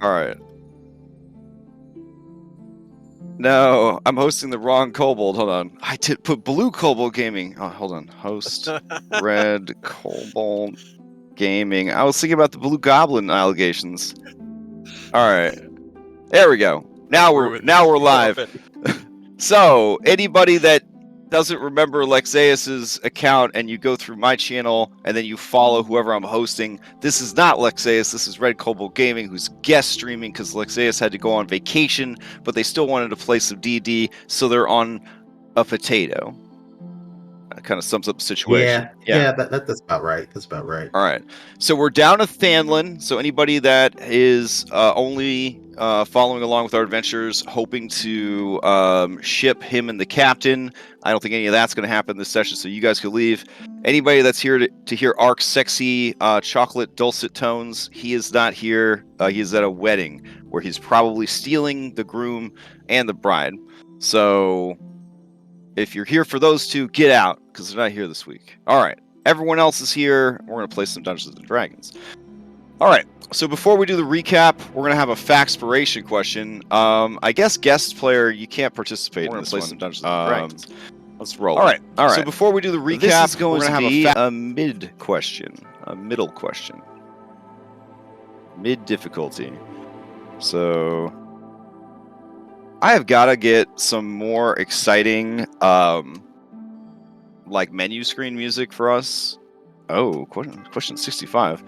All right. No, I'm hosting the wrong kobold. Hold on. I did put blue kobold gaming. Oh, hold on. Host red kobold gaming. I was thinking about the blue goblin allegations. All right. There we go. Now we're live. So, anybody that doesn't remember Lexaeus's account and you go through my channel and then you follow whoever I'm hosting, this is not Lexaeus. This is Red Kobold Gaming, who's guest streaming because Lexaeus had to go on vacation, but they still wanted to play some DD, so they're on a potato. That kind of sums up the situation. Yeah, that's about right. That's about right. All right. So we're down to Thanlin. So anybody that is only following along with our adventures, hoping to ship him and the captain, I don't think any of that's going to happen this session, so you guys could leave. Anybody that's here to hear Ark's sexy chocolate dulcet tones, he is not here. He is at a wedding where he's probably stealing the groom and the bride. So if you're here for those two, get out, because they're not here this week. All right. Everyone else is here. We're going to play some Dungeons & Dragons. All right. So before we do the recap, we're going to have a Factspiration question. I guess guest player, you can't participate in this one. Some Dungeons & Dragons. Let's roll. All right. So before we do the recap, this is going to have a mid question. A middle question. Mid difficulty. So I have got to get some more exciting like menu screen music for us. Oh, question 65.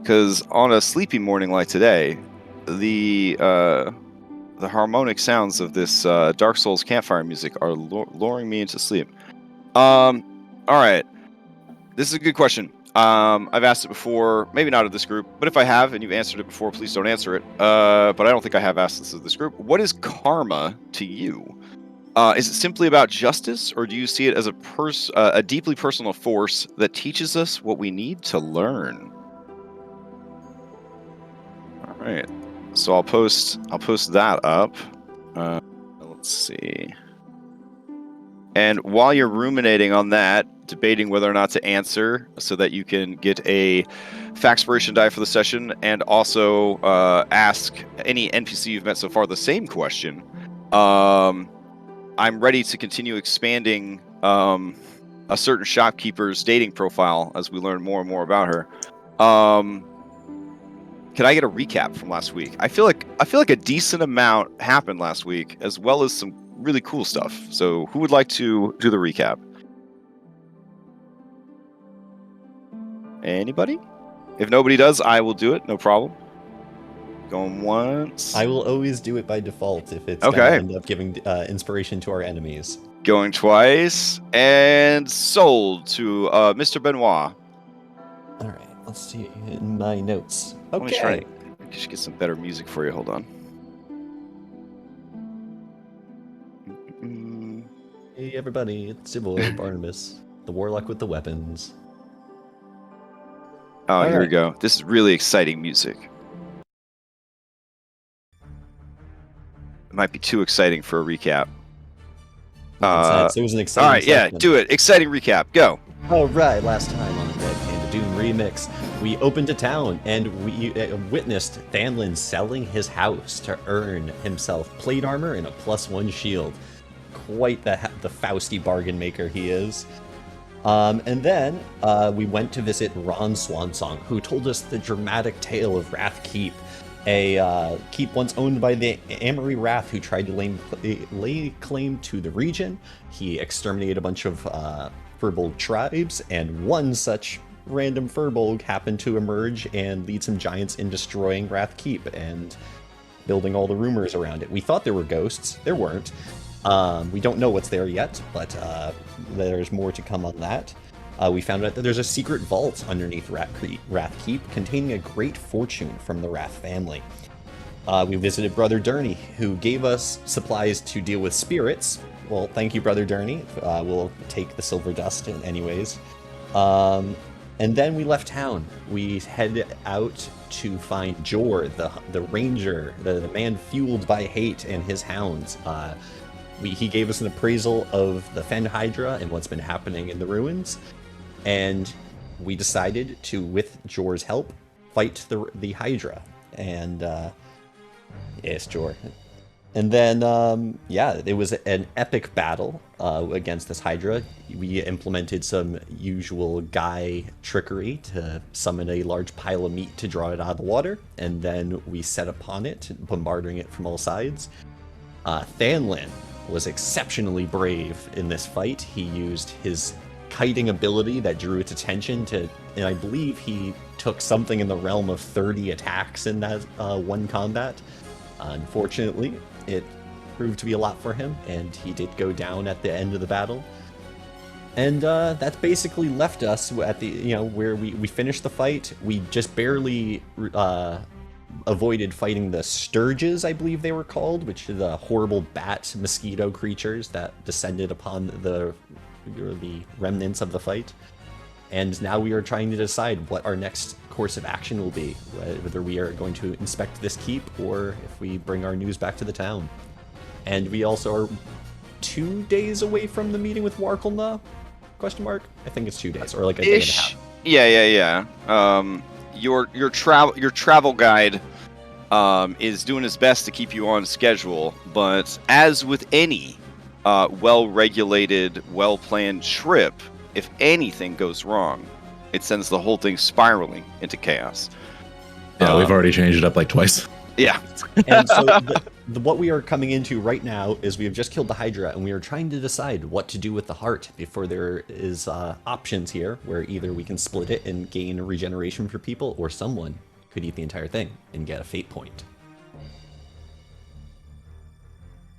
Because on a sleepy morning like today, the harmonic sounds of this Dark Souls campfire music are luring me into sleep. All right. This is a good question. I've asked it before, maybe not of this group, but if I have and you've answered it before, please don't answer it. But I don't think I have asked this of this group. What is karma to you? Is it simply about justice, or do you see it as a deeply personal force that teaches us what we need to learn? All right, so I'll post that up. Let's see. And while you're ruminating on that, debating whether or not to answer, so that you can get a Factspiration die for the session, and also ask any NPC you've met so far the same question. I'm ready to continue expanding a certain shopkeeper's dating profile as we learn more and more about her. Can I get a recap from last week? I feel like a decent amount happened last week, as well as some really cool stuff. So who would like to do the recap? Anybody? If nobody does, I will do it. No problem. Going once. I will always do it by default if it's going to end up giving inspiration to our enemies. Going twice, and sold to Mr. Benoit. All right, let's see in my notes. Okay. I should get some better music for you. Hold on. Hey everybody, it's your boy Barnabas, the warlock with the weapons. Oh, here we go. This is really exciting music. It might be too exciting for a recap. It was an exciting all right, segment. Yeah, do it. Exciting recap. Go. All right, last time on Red Panda Doom ReMIX, we opened a town and we witnessed Thanlin selling his house to earn himself plate armor and a +1 shield. Quite the Fausty bargain maker he is. And then we went to visit Ron Swansong, who told us the dramatic tale of Vraath Keep, a keep once owned by the Amory Wrath, who tried to lay claim to the region. He exterminated a bunch of Furbolg tribes, and one such random Furbolg happened to emerge and lead some giants in destroying Vraath Keep and building all the rumors around it. We thought there were ghosts. There weren't. We don't know what's there yet, but there's more to come on that. We found out that there's a secret vault underneath Vraath Keep containing a great fortune from the Wrath family. We visited Brother Durney, who gave us supplies to deal with spirits. Well, thank you, Brother Durney. We'll take the silver dust anyways. And then we left town. We headed out to find Jor, the ranger, the man fueled by hate, and his hounds. He gave us an appraisal of the Fen Hydra and what's been happening in the ruins. And we decided to, with Jor's help, fight the Hydra. And Yes, sure. And then, yeah, it was an epic battle against this Hydra. We implemented some usual guy trickery to summon a large pile of meat to draw it out of the water, and then we set upon it, bombarding it from all sides. Thanlin was exceptionally brave in this fight. He used his kiting ability that drew its attention to, and I believe he took something in the realm of 30 attacks in that one combat. Unfortunately, it proved to be a lot for him, and he did go down at the end of the battle. And that basically left us at the, where we finished the fight. We just barely avoided fighting the Sturges, I believe they were called, which are the horrible bat mosquito creatures that descended upon the remnants of the fight. And now we are trying to decide what our next course of action will be, whether we are going to inspect this keep or if we bring our news back to the town. And we also are 2 days away from the meeting with Warkelna? Question mark? I think it's 2 days, or like a day and a half. Yeah. Your travel guide is doing his best to keep you on schedule, but as with any well-regulated, well-planned trip, if anything goes wrong, it sends the whole thing spiraling into chaos. Yeah, we've already changed it up like twice. Yeah. And so what we are coming into right now is we have just killed the Hydra, and we are trying to decide what to do with the heart before there is options here, where either we can split it and gain regeneration for people, or someone could eat the entire thing and get a fate point.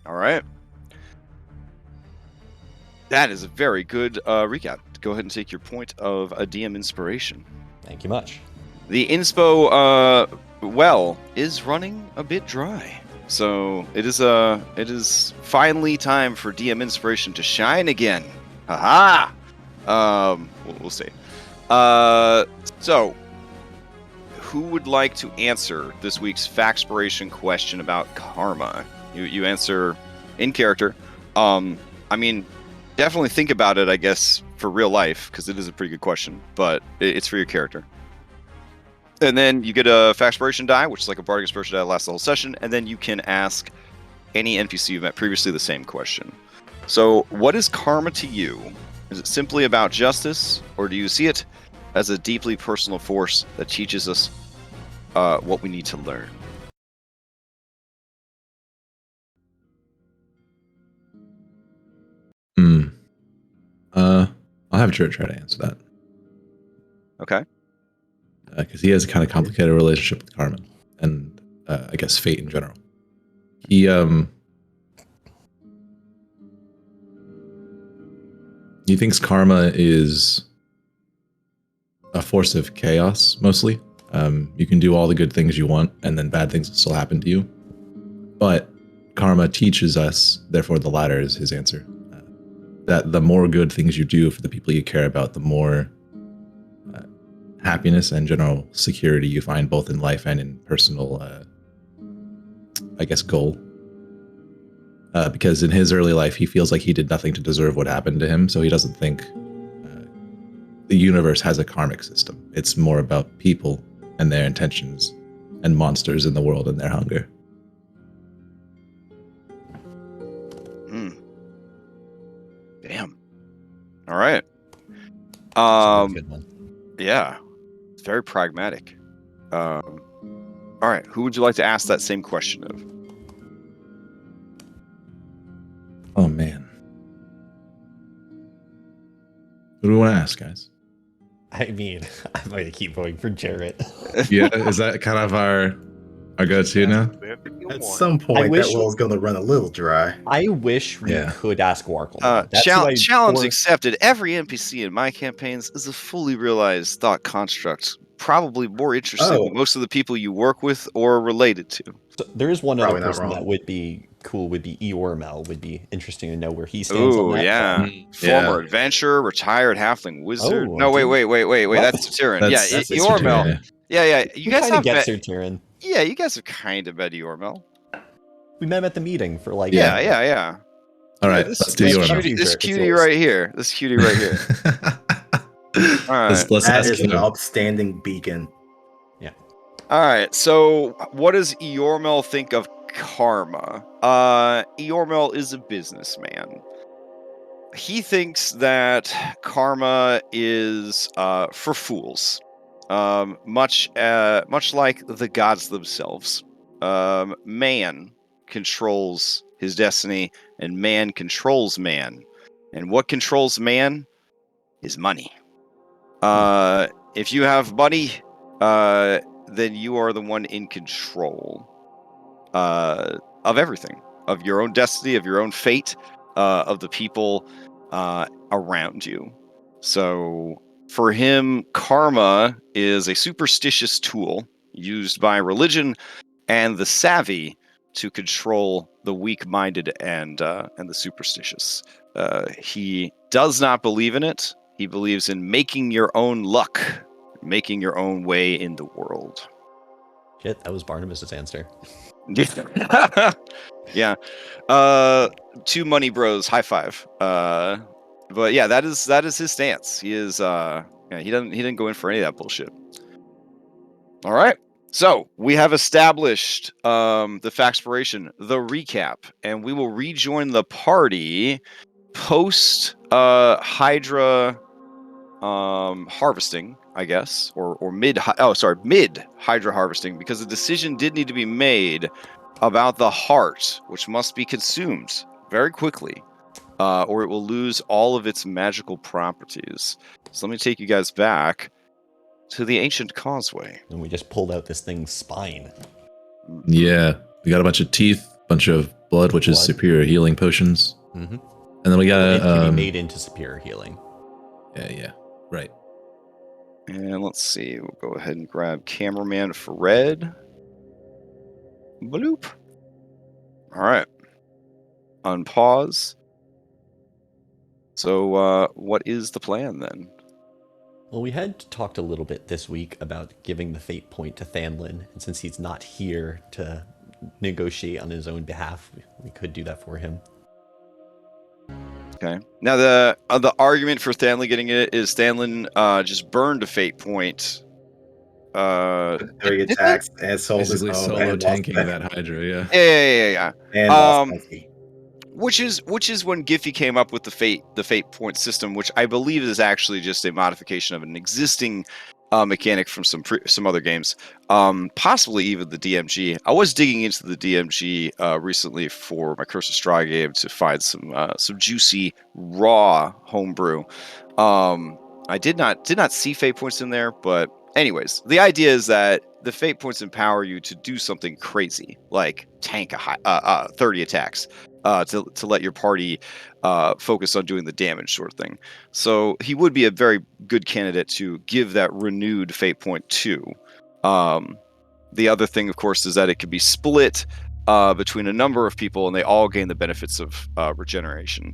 All right. That is a very good recap. Go ahead and take your point of a DM inspiration. Thank you much. The inspo well is running a bit dry, so it is finally time for DM inspiration to shine again. Haha. We'll see. So, who would like to answer this week's Factspiration question about karma? You answer in character. I mean, definitely think about it, I guess, for real life, because it is a pretty good question, but it's for your character. And then you get a Factspiration die, which is like a Bardic Inspiration die that lasts the whole session, and then you can ask any NPC you've met previously the same question. So, what is karma to you? Is it simply about justice, or do you see it as a deeply personal force that teaches us what we need to learn? I'll have Jared try to answer that. Okay. Because he has a kind of complicated relationship with karma and I guess fate in general. He thinks karma is a force of chaos mostly. You can do all the good things you want, and then bad things will still happen to you. But karma teaches us, therefore the latter is his answer, that the more good things you do for the people you care about, the more happiness and general security you find both in life and in personal, I guess, goal. Because in his early life, he feels like he did nothing to deserve what happened to him, so he doesn't think the universe has a karmic system. It's more about people and their intentions and monsters in the world and their hunger. Damn. All right. That's a good one. Yeah. It's very pragmatic. All right. Who would you like to ask that same question of? Oh, man. Who do we want to ask, guys? I mean, I'm going to keep voting for Jarrett. Yeah, is that kind of our go-to now? At some point, that well's going to run a little dry. I wish we could ask Warkel. Challenge accepted. Every NPC in my campaigns is a fully realized thought construct. Probably more interesting than most of the people you work with or related to. So there is one other person that would be cool, would be Eormel. Would be interesting to know where he stands on that. Yeah. Former adventurer, retired halfling wizard. No, wait. That's Tyrion. That's Eormel. Yeah. You guys have met Tyrion. Yeah, you guys have kind of met Eormel. We met him at the meeting for like. Yeah. All right, let's do Eormel. This cutie right here. All right. Let's that ask is him. an upstanding beacon. Yeah. All right. So, what does Eormel think of Karma. Eormel is a businessman. He thinks that karma is for fools, much like the gods themselves. Man controls his destiny, and man controls man. And what controls man is money. If you have money, then you are the one in control of everything, of your own destiny, of your own fate, of the people around you. So for him, karma is a superstitious tool used by religion and the savvy to control the weak-minded and the superstitious. He does not believe in it. He believes in making your own luck, making your own way in the world. Shit, that was Barnabas's answer. Yeah. Two money bros, high five. But yeah, that is his stance. He is he didn't go in for any of that bullshit. All right. So we have established the Faxpiration, the recap, and we will rejoin the party post Hydra harvesting, I guess, or mid Hydra harvesting, because a decision did need to be made about the heart, which must be consumed very quickly, or it will lose all of its magical properties. So let me take you guys back to the ancient causeway. And we just pulled out this thing's spine. Yeah, we got a bunch of teeth, bunch of blood, which is superior healing potions. Mm-hmm. And then we got it can be made into superior healing. Yeah, right. And let's see, we'll go ahead and grab cameraman for red. Bloop. All right. Unpause. So, what is the plan then? Well, we had talked a little bit this week about giving the fate point to Thanlin, and since he's not here to negotiate on his own behalf, we could do that for him. Okay. Now the argument for Thanlin getting it is Thanlin just burned a fate point. 3 attacks and sold his Basically home solo and tanking lost that Hydra, yeah. Yeah. and lost Monkey. Which is when Giphy came up with the fate point system, which I believe is actually just a modification of an existing mechanic from some other games, possibly even the DMG. I was digging into the DMG recently for my Curse of Strahd game to find some juicy raw homebrew. I did not see fate points in there, but anyways, the idea is that the fate points empower you to do something crazy, like tank 30 attacks. To let your party focus on doing the damage sort of thing. So he would be a very good candidate to give that renewed fate point to. The other thing, of course, is that it could be split between a number of people, and they all gain the benefits of regeneration.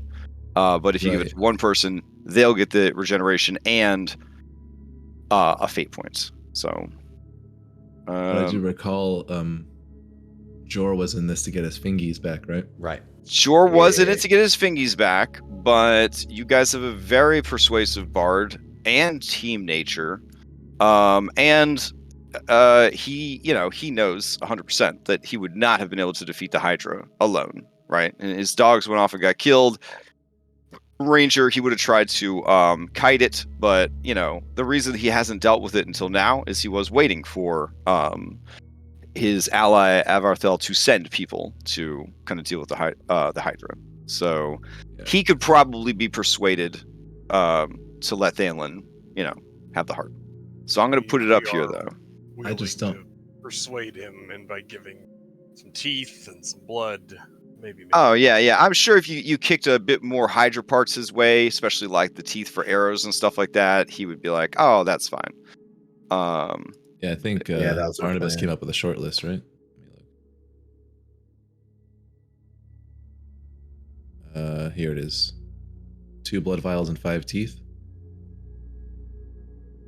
But if you give it to one person, they'll get the regeneration and a fate point. So I do recall Jor was in this to get his fingies back, right? Right. Jor was in it to get his fingies back, but you guys have a very persuasive bard and team nature, and he knows 100% that he would not have been able to defeat the Hydra alone, right? And his dogs went off and got killed. Ranger, he would have tried to kite it, but the reason he hasn't dealt with it until now is he was waiting for his ally Avarthel to send people to kind of deal with the Hydra. So he could probably be persuaded to let Thanlin, have the heart. So I'm going to put it up here, though. I just don't persuade him, and by giving some teeth and some blood, maybe. Oh yeah. I'm sure if you kicked a bit more Hydra parts his way, especially like the teeth for arrows and stuff like that, he would be like, "Oh, that's fine." Yeah, I think Barnabas came up with a short list, right? Here it is. 2 blood vials and 5 teeth.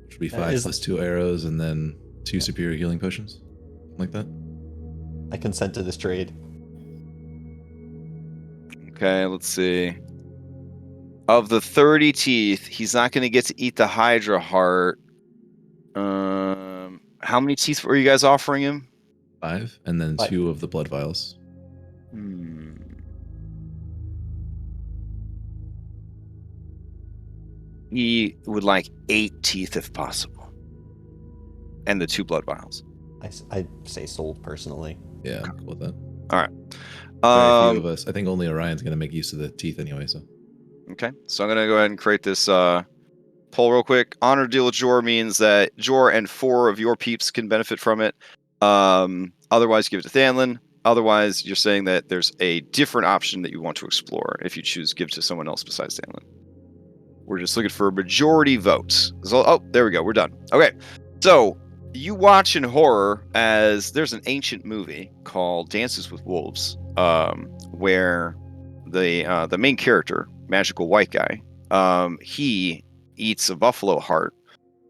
Which would be 5 plus 2 arrows and then 2 superior healing potions. Something like that. I consent to this trade. Okay, let's see. Of the 30 teeth, he's not going to get to eat the Hydra heart. How many teeth were you guys offering him? 5, and then 2 of the blood vials. He would like 8 teeth if possible. And the 2 blood vials. I say sold personally. Yeah, I'm cool with that. All right. Very few of us. I think only Orion's going to make use of the teeth anyway, so. Okay, so I'm going to go ahead and create this poll real quick. Honor deal with Jor means that Jor and 4 of your peeps can benefit from it. Otherwise, give it to Thanlin. Otherwise, you're saying that there's a different option that you want to explore if you choose give it to someone else besides Thanlin. We're just looking for majority votes. So, oh, there we go. We're done. Okay, so you watch in horror as there's an ancient movie called Dances with Wolves, where the main character, magical white guy, he eats a buffalo heart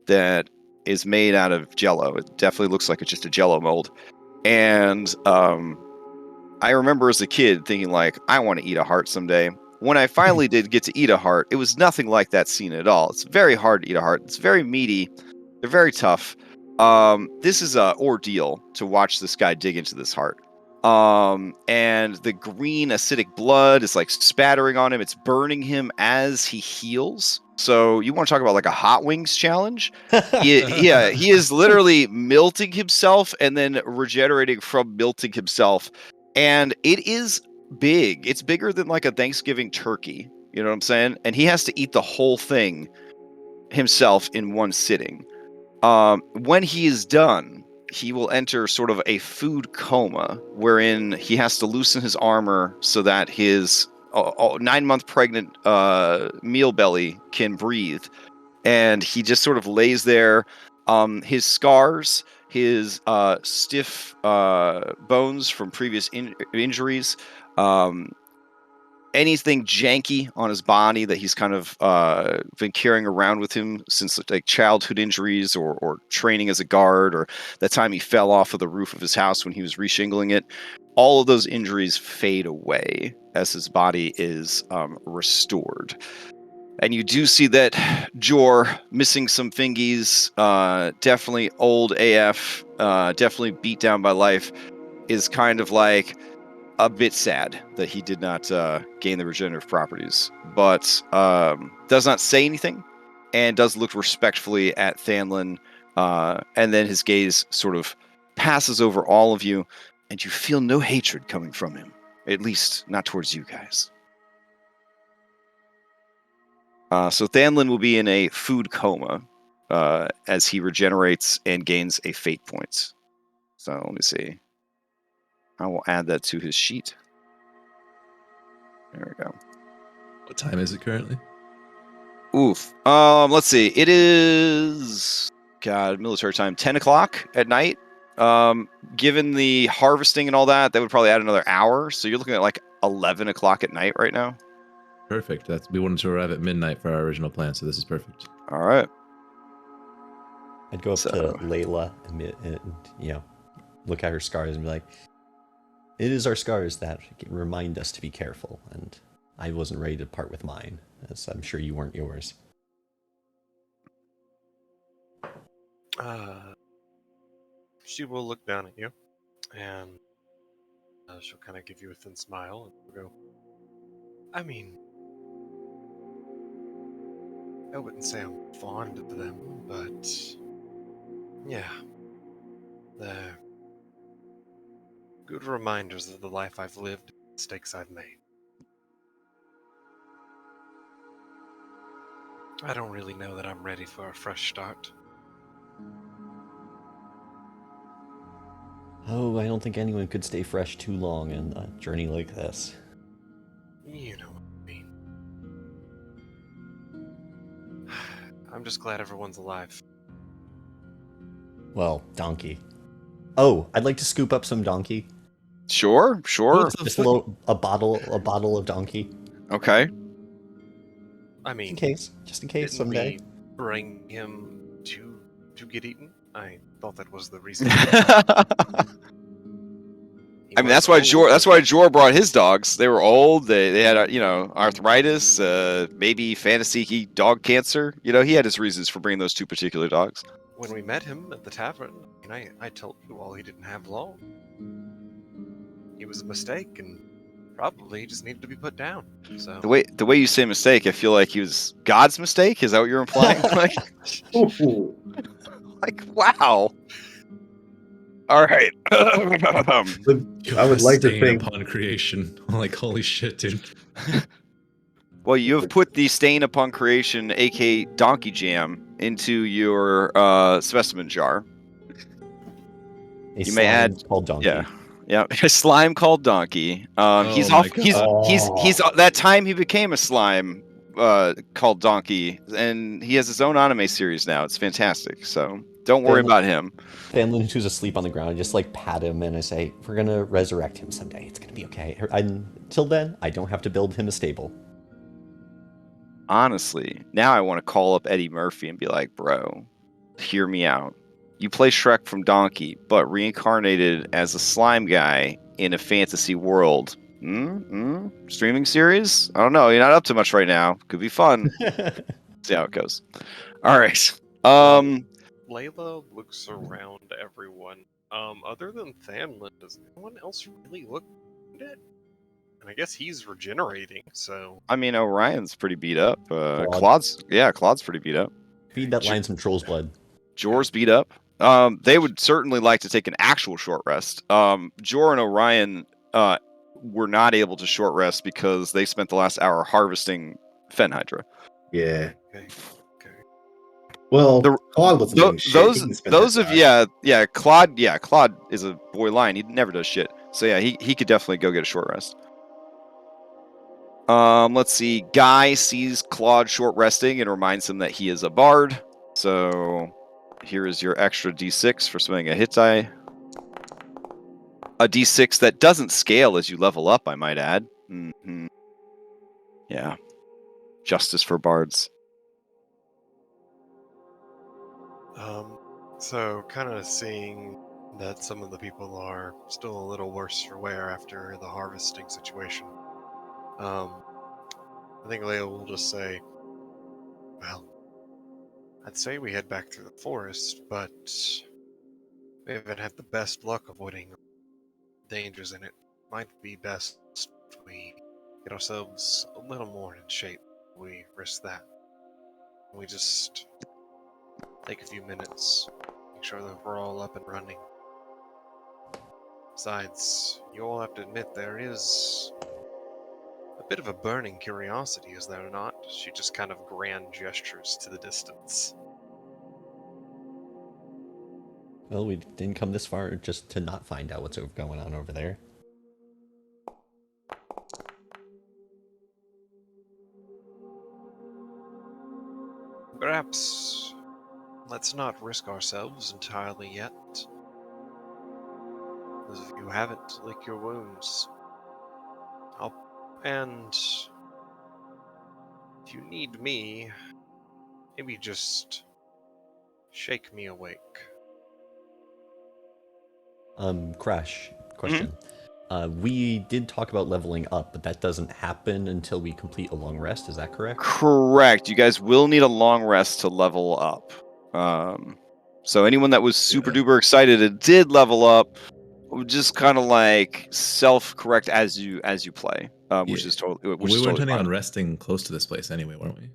that is made out of jello. It definitely looks like it's just a jello mold. And I remember as a kid thinking like, I want to eat a heart someday. When I finally did get to eat a heart, it was nothing like that scene at all. It's very hard to eat a heart. It's very meaty. They're very tough. This is an ordeal to watch this guy dig into this heart. And the green acidic blood is like spattering on him. It's burning him as he heals. So you want to talk about like a hot wings challenge? He is literally melting himself and then regenerating from melting himself. And it is big. It's bigger than like a Thanksgiving turkey. You know what I'm saying? And he has to eat the whole thing himself in one sitting. When he is done, he will enter sort of a food coma wherein he has to loosen his armor so that his 9-month pregnant meal belly can breathe. And he just sort of lays there. His scars, his stiff bones from previous injuries, anything janky on his body that he's kind of been carrying around with him since like childhood injuries or training as a guard or that time he fell off of the roof of his house when he was reshingling it. All of those injuries fade away as his body is restored. And you do see that Jor, missing some fingies, definitely old AF, definitely beat down by life, is kind of like a bit sad that he did not gain the regenerative properties, but does not say anything and does look respectfully at Thanlin, and then his gaze sort of passes over all of you, and you feel no hatred coming from him, at least not towards you guys. So Thanlin will be in a food coma as he regenerates and gains a fate point. So let me see. I will add that to his sheet. There we go. What time is it currently? Oof. Let's see. It is military time, 10 o'clock at night. Given the harvesting and all that, that would probably add another hour. So you're looking at like 11 o'clock at night right now. Perfect. We wanted to arrive at midnight for our original plan, so this is perfect. All right. I'd go up to Layla and look at her scars and be like, it is our scars that remind us to be careful, and I wasn't ready to part with mine, as I'm sure you weren't yours. She will look down at you, and she'll kind of give you a thin smile and go, I mean, I wouldn't say I'm fond of them, but yeah, they're good reminders of the life I've lived, mistakes I've made. I don't really know that I'm ready for a fresh start. Oh, I don't think anyone could stay fresh too long in a journey like this. You know what I mean. I'm just glad everyone's alive. Well, donkey. Oh, I'd like to scoop up some donkey. Sure. Just a bottle of donkey. Okay. I mean, just in case someday. We bring him to get eaten? I thought that was the reason. I mean, that's why Jor brought his dogs. They were old. They had arthritis, maybe fantasy dog cancer. He had his reasons for bringing those 2 particular dogs. When we met him at the tavern, I told you all he didn't have long. It was a mistake, and Probably just needed to be put down. So The way you say mistake, I feel like he was God's mistake. Is that what you're implying? Ooh. like wow. All right. I would like to think upon creation. Like, holy shit, dude. Well, you have put the stain upon creation, aka donkey jam, into your specimen jar. You may add called Donkey. Yeah, a slime called Donkey. He's my off. He's God. that time he became a slime called Donkey, and he has his own anime series now. It's fantastic. So don't worry about him. Fanlin, who's asleep on the ground, I just like pat him and I say, "We're gonna resurrect him someday. It's gonna be okay. Until then, I don't have to build him a stable." Honestly, now I want to call up Eddie Murphy and be like, "Bro, hear me out. You play Shrek from Donkey, but reincarnated as a slime guy in a fantasy world. Streaming series? I don't know. You're not up to much right now. Could be fun. See how it goes. All right. Layla looks around everyone. Other than Thamlin, does anyone else really look dead? And I guess he's regenerating, so... I mean, Orion's pretty beat up. Claude. Claude's pretty beat up. Feed that lion some troll's blood. Jor's beat up. They would certainly like to take an actual short rest. Jor and Orion were not able to short rest because they spent the last hour harvesting Fen Hydra. Yeah. Okay. Well, Claude wasn't doing shit. He can spend those that of time. Claude is a boy lion. He never does shit. So yeah, he could definitely go get a short rest. Let's see. Guy sees Claude short resting and reminds him that he is a bard. So here is your extra d6 for spending a hit die. A d6 that doesn't scale as you level up, I might add. Yeah. Justice for bards. So kind of seeing that some of the people are still a little worse for wear after the harvesting situation. I think Leia will just say, well, I'd say we head back through the forest, but we haven't had the best luck avoiding dangers in it. Might be best if we get ourselves a little more in shape. We risk that. We just take a few minutes, make sure that we're all up and running. Besides, you all have to admit there is a bit of a burning curiosity, is there not? She just kind of grand gestures to the distance. Well, we didn't come this far just to not find out what's going on over there. Perhaps let's not risk ourselves entirely yet. As if you haven't, lick your wounds. And if you need me, maybe just shake me awake. Crash, question. We did talk about leveling up, but that doesn't happen until we complete a long rest, is that correct? Correct. You guys will need a long rest to level up. So anyone that was super duper excited and did level up, just kind of like self-correct as you play, which is totally we were intending on resting close to this place anyway, weren't we?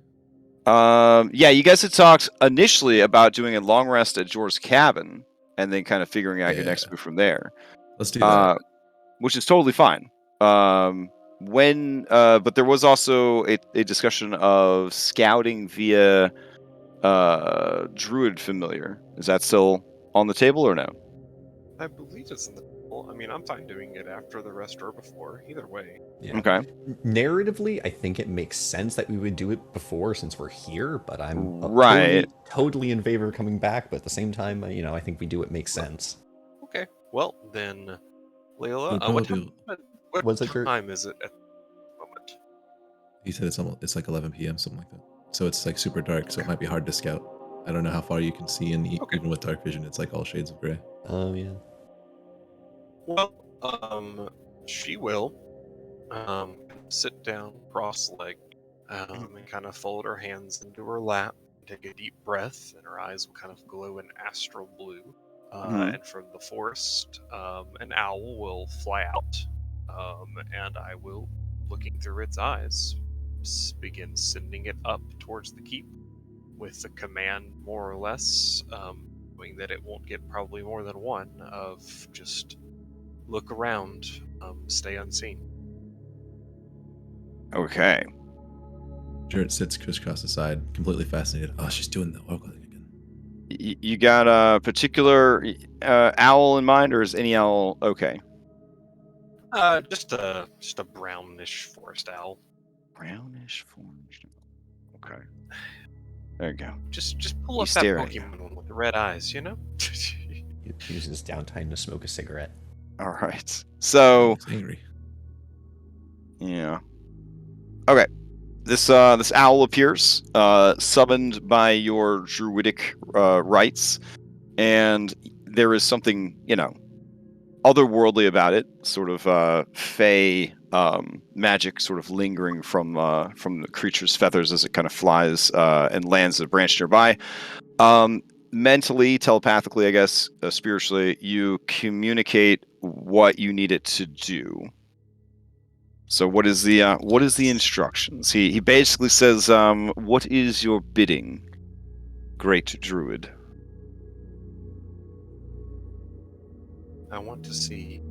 Yeah, you guys had talked initially about doing a long rest at Jor's cabin and then kind of figuring out your next move from there. Let's do that. Which is totally fine. But there was also a discussion of scouting via Druid familiar. Is that still on the table or no? I believe it's in the table. I mean, I'm fine doing it after the rest or before. Either way. Yeah. Okay. Narratively, I think it makes sense that we would do it before since we're here, but I'm totally in favor of coming back. But at the same time, I think we do it makes sense. Okay. Well, then, Layla, what time is it at the moment? He said it's like 11 p.m., something like that. So it's like super dark, so it might be hard to scout. I don't know how far you can see, and even with dark vision, it's like all shades of gray. Oh, yeah. Well, she will sit down cross-legged and kind of fold her hands into her lap, take a deep breath, and her eyes will kind of glow in astral blue. And from the forest, an owl will fly out and I will, looking through its eyes, begin sending it up towards the keep with the command, more or less, knowing that it won't get probably more than one, of just look around, stay unseen. Okay. Jarrett sits crisscross aside, completely fascinated. Oh, she's doing the oil again. You got a particular owl in mind, or is any owl okay? Just a brownish forest owl. Brownish forest. Okay. There you go. Just pull He's up that staring at you. Pokemon with the red eyes, you know? He uses downtime to smoke a cigarette. All right. So, He's angry. yeah. Okay. This owl appears, summoned by your druidic rites, and there is something, otherworldly about it, sort of fey magic sort of lingering from the creature's feathers as it kind of flies and lands at a branch nearby. Mentally, telepathically, I guess, spiritually, you communicate what you need it to do. So what is the instructions? He basically says, "What is your bidding, great druid?" I want to see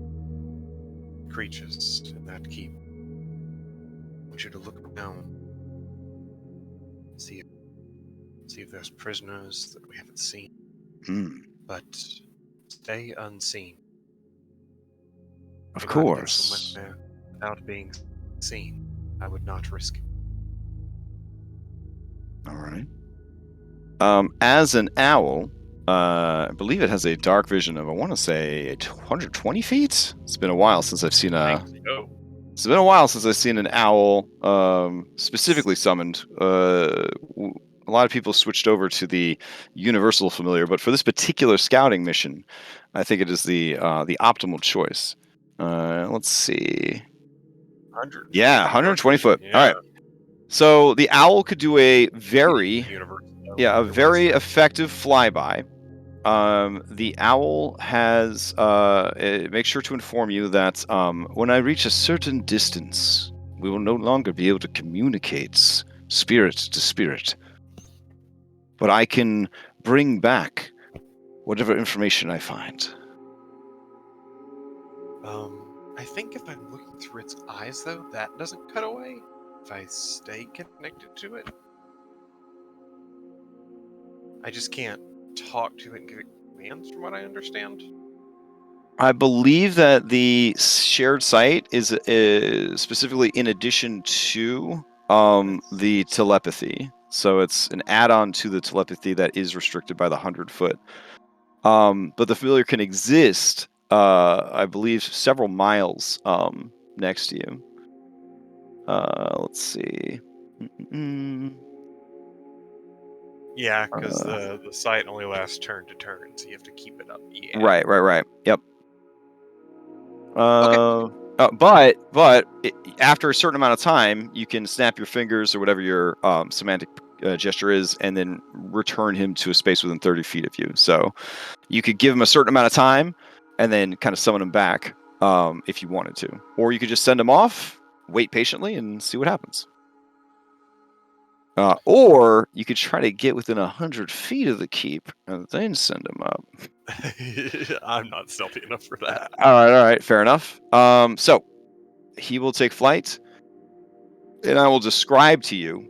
creatures in that keep. I want you to look around, see if there's prisoners that we haven't seen, but stay unseen. Of Do not go course. somewhere without being seen. I would not risk it. All right. As an owl, I believe it has a dark vision of, I want to say, 120 feet. It's been a while since I've seen a. It's been a while since I've seen an owl specifically summoned. A lot of people switched over to the universal familiar, but for this particular scouting mission, I think it is the optimal choice. Let's see. 120 foot. Yeah. All right. So the owl could do a very effective flyby. The owl has make sure to inform you that when I reach a certain distance, we will no longer be able to communicate spirit to spirit. But I can bring back whatever information I find. I think if I'm looking through its eyes, though, that doesn't cut away. If I stay connected to it, I just can't talk to it and give it commands, from what I understand. I believe that the shared site is specifically in addition to the telepathy. So it's an add-on to the telepathy that is restricted by the 100-foot. But the familiar can exist, I believe, several miles next to you. Let's see. Yeah, because the site only lasts turn to turn, so you have to keep it up. Yeah. Right. Yep. Okay. But after a certain amount of time, you can snap your fingers or whatever your semantic gesture is, and then return him to a space within 30 feet of you. So you could give him a certain amount of time, and then kind of summon him back if you wanted to, or you could just send him off, wait patiently, and see what happens. Or you could try to get within 100 feet of the keep and then send him up. I'm not stealthy enough for that. All right, fair enough. So he will take flight, and I will describe to you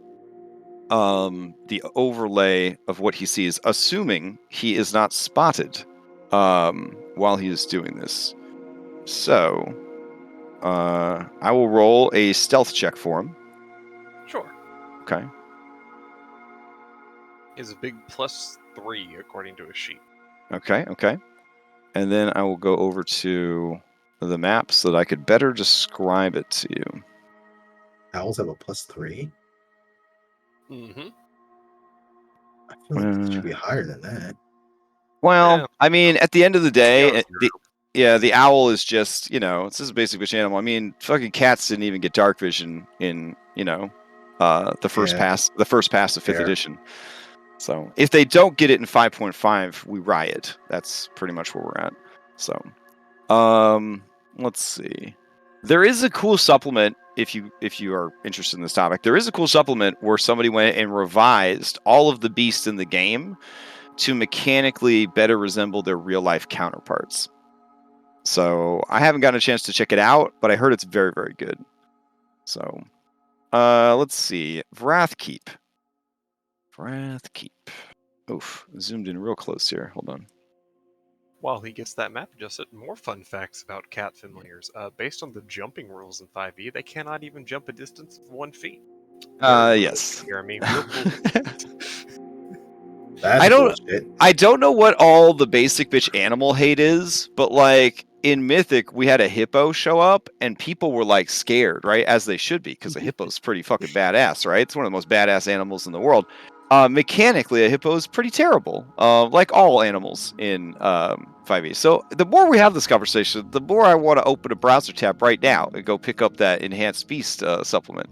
the overlay of what he sees, assuming he is not spotted while he is doing this. So I will roll a stealth check for him. Sure. Okay. Is a big +3 according to a sheet. Okay. And then I will go over to the map so that I could better describe it to you. Owls have a +3? Mm-hmm. I feel like it should be higher than that. Well, Yeah. I mean, at the end of the day, the owl is just, it's just a basic witch animal. I mean, fucking cats didn't even get dark vision in, the first pass of 5th edition. So if they don't get it in 5.5, we riot. That's pretty much where we're at. So, let's see. There is a cool supplement if you are interested in this topic. There is a cool supplement where somebody went and revised all of the beasts in the game to mechanically better resemble their real life counterparts. So I haven't gotten a chance to check it out, but I heard it's very, very good. So let's see. Vraath Keep. Vraath Keep. Oof, zoomed in real close here. Hold on. While he gets that map adjusted, more fun facts about cat familiars. Based on the jumping rules in 5e, they cannot even jump a distance of 1 feet. Yes. Here, I mean, real cool. That's bullshit. I don't know what all the basic bitch animal hate is, but like in Mythic, we had a hippo show up and people were like scared, right? As they should be, because a hippo's pretty fucking badass, right? It's one of the most badass animals in the world. Mechanically, a hippo is pretty terrible, like all animals in 5e. So the more we have this conversation, the more I want to open a browser tab right now and go pick up that Enhanced Beast supplement.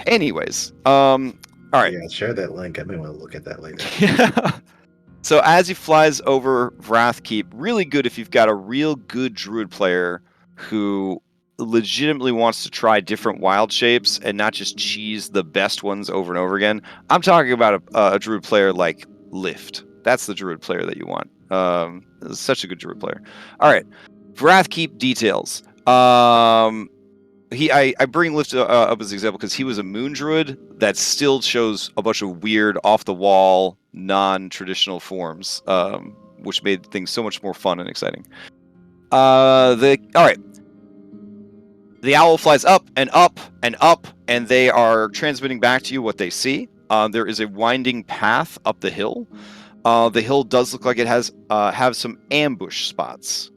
Anyways, all right. Yeah, share that link. I may want to look at that later. So as he flies over Vraath Keep, really good if you've got a real good druid player who legitimately wants to try different wild shapes and not just cheese the best ones over and over again. I'm talking about a druid player like Lift. That's the druid player that you want. Such a good druid player. All right, Vraath Keep details. I bring Lift up as an example because he was a moon druid that still shows a bunch of weird, off-the-wall, non-traditional forms, which made things so much more fun and exciting. All right. The owl flies up and up and up, and they are transmitting back to you what they see. There is a winding path up the hill. The hill does look like it has have some ambush spots.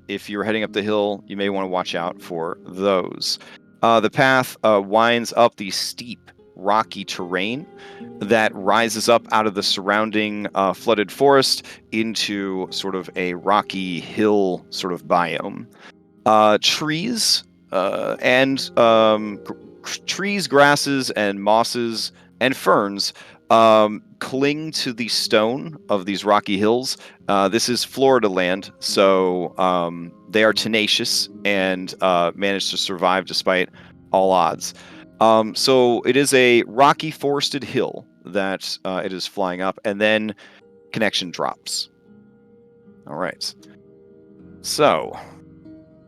If you're heading up the hill, you may want to watch out for those. The path winds up the steep, rocky terrain that rises up out of the surrounding flooded forest into sort of a rocky hill sort of biome. Trees and trees, grasses, and mosses and ferns cling to the stone of these rocky hills. This is Florida land, so they are tenacious and manage to survive despite all odds. So it is a rocky forested hill that it is flying up, and then connection drops. All right. So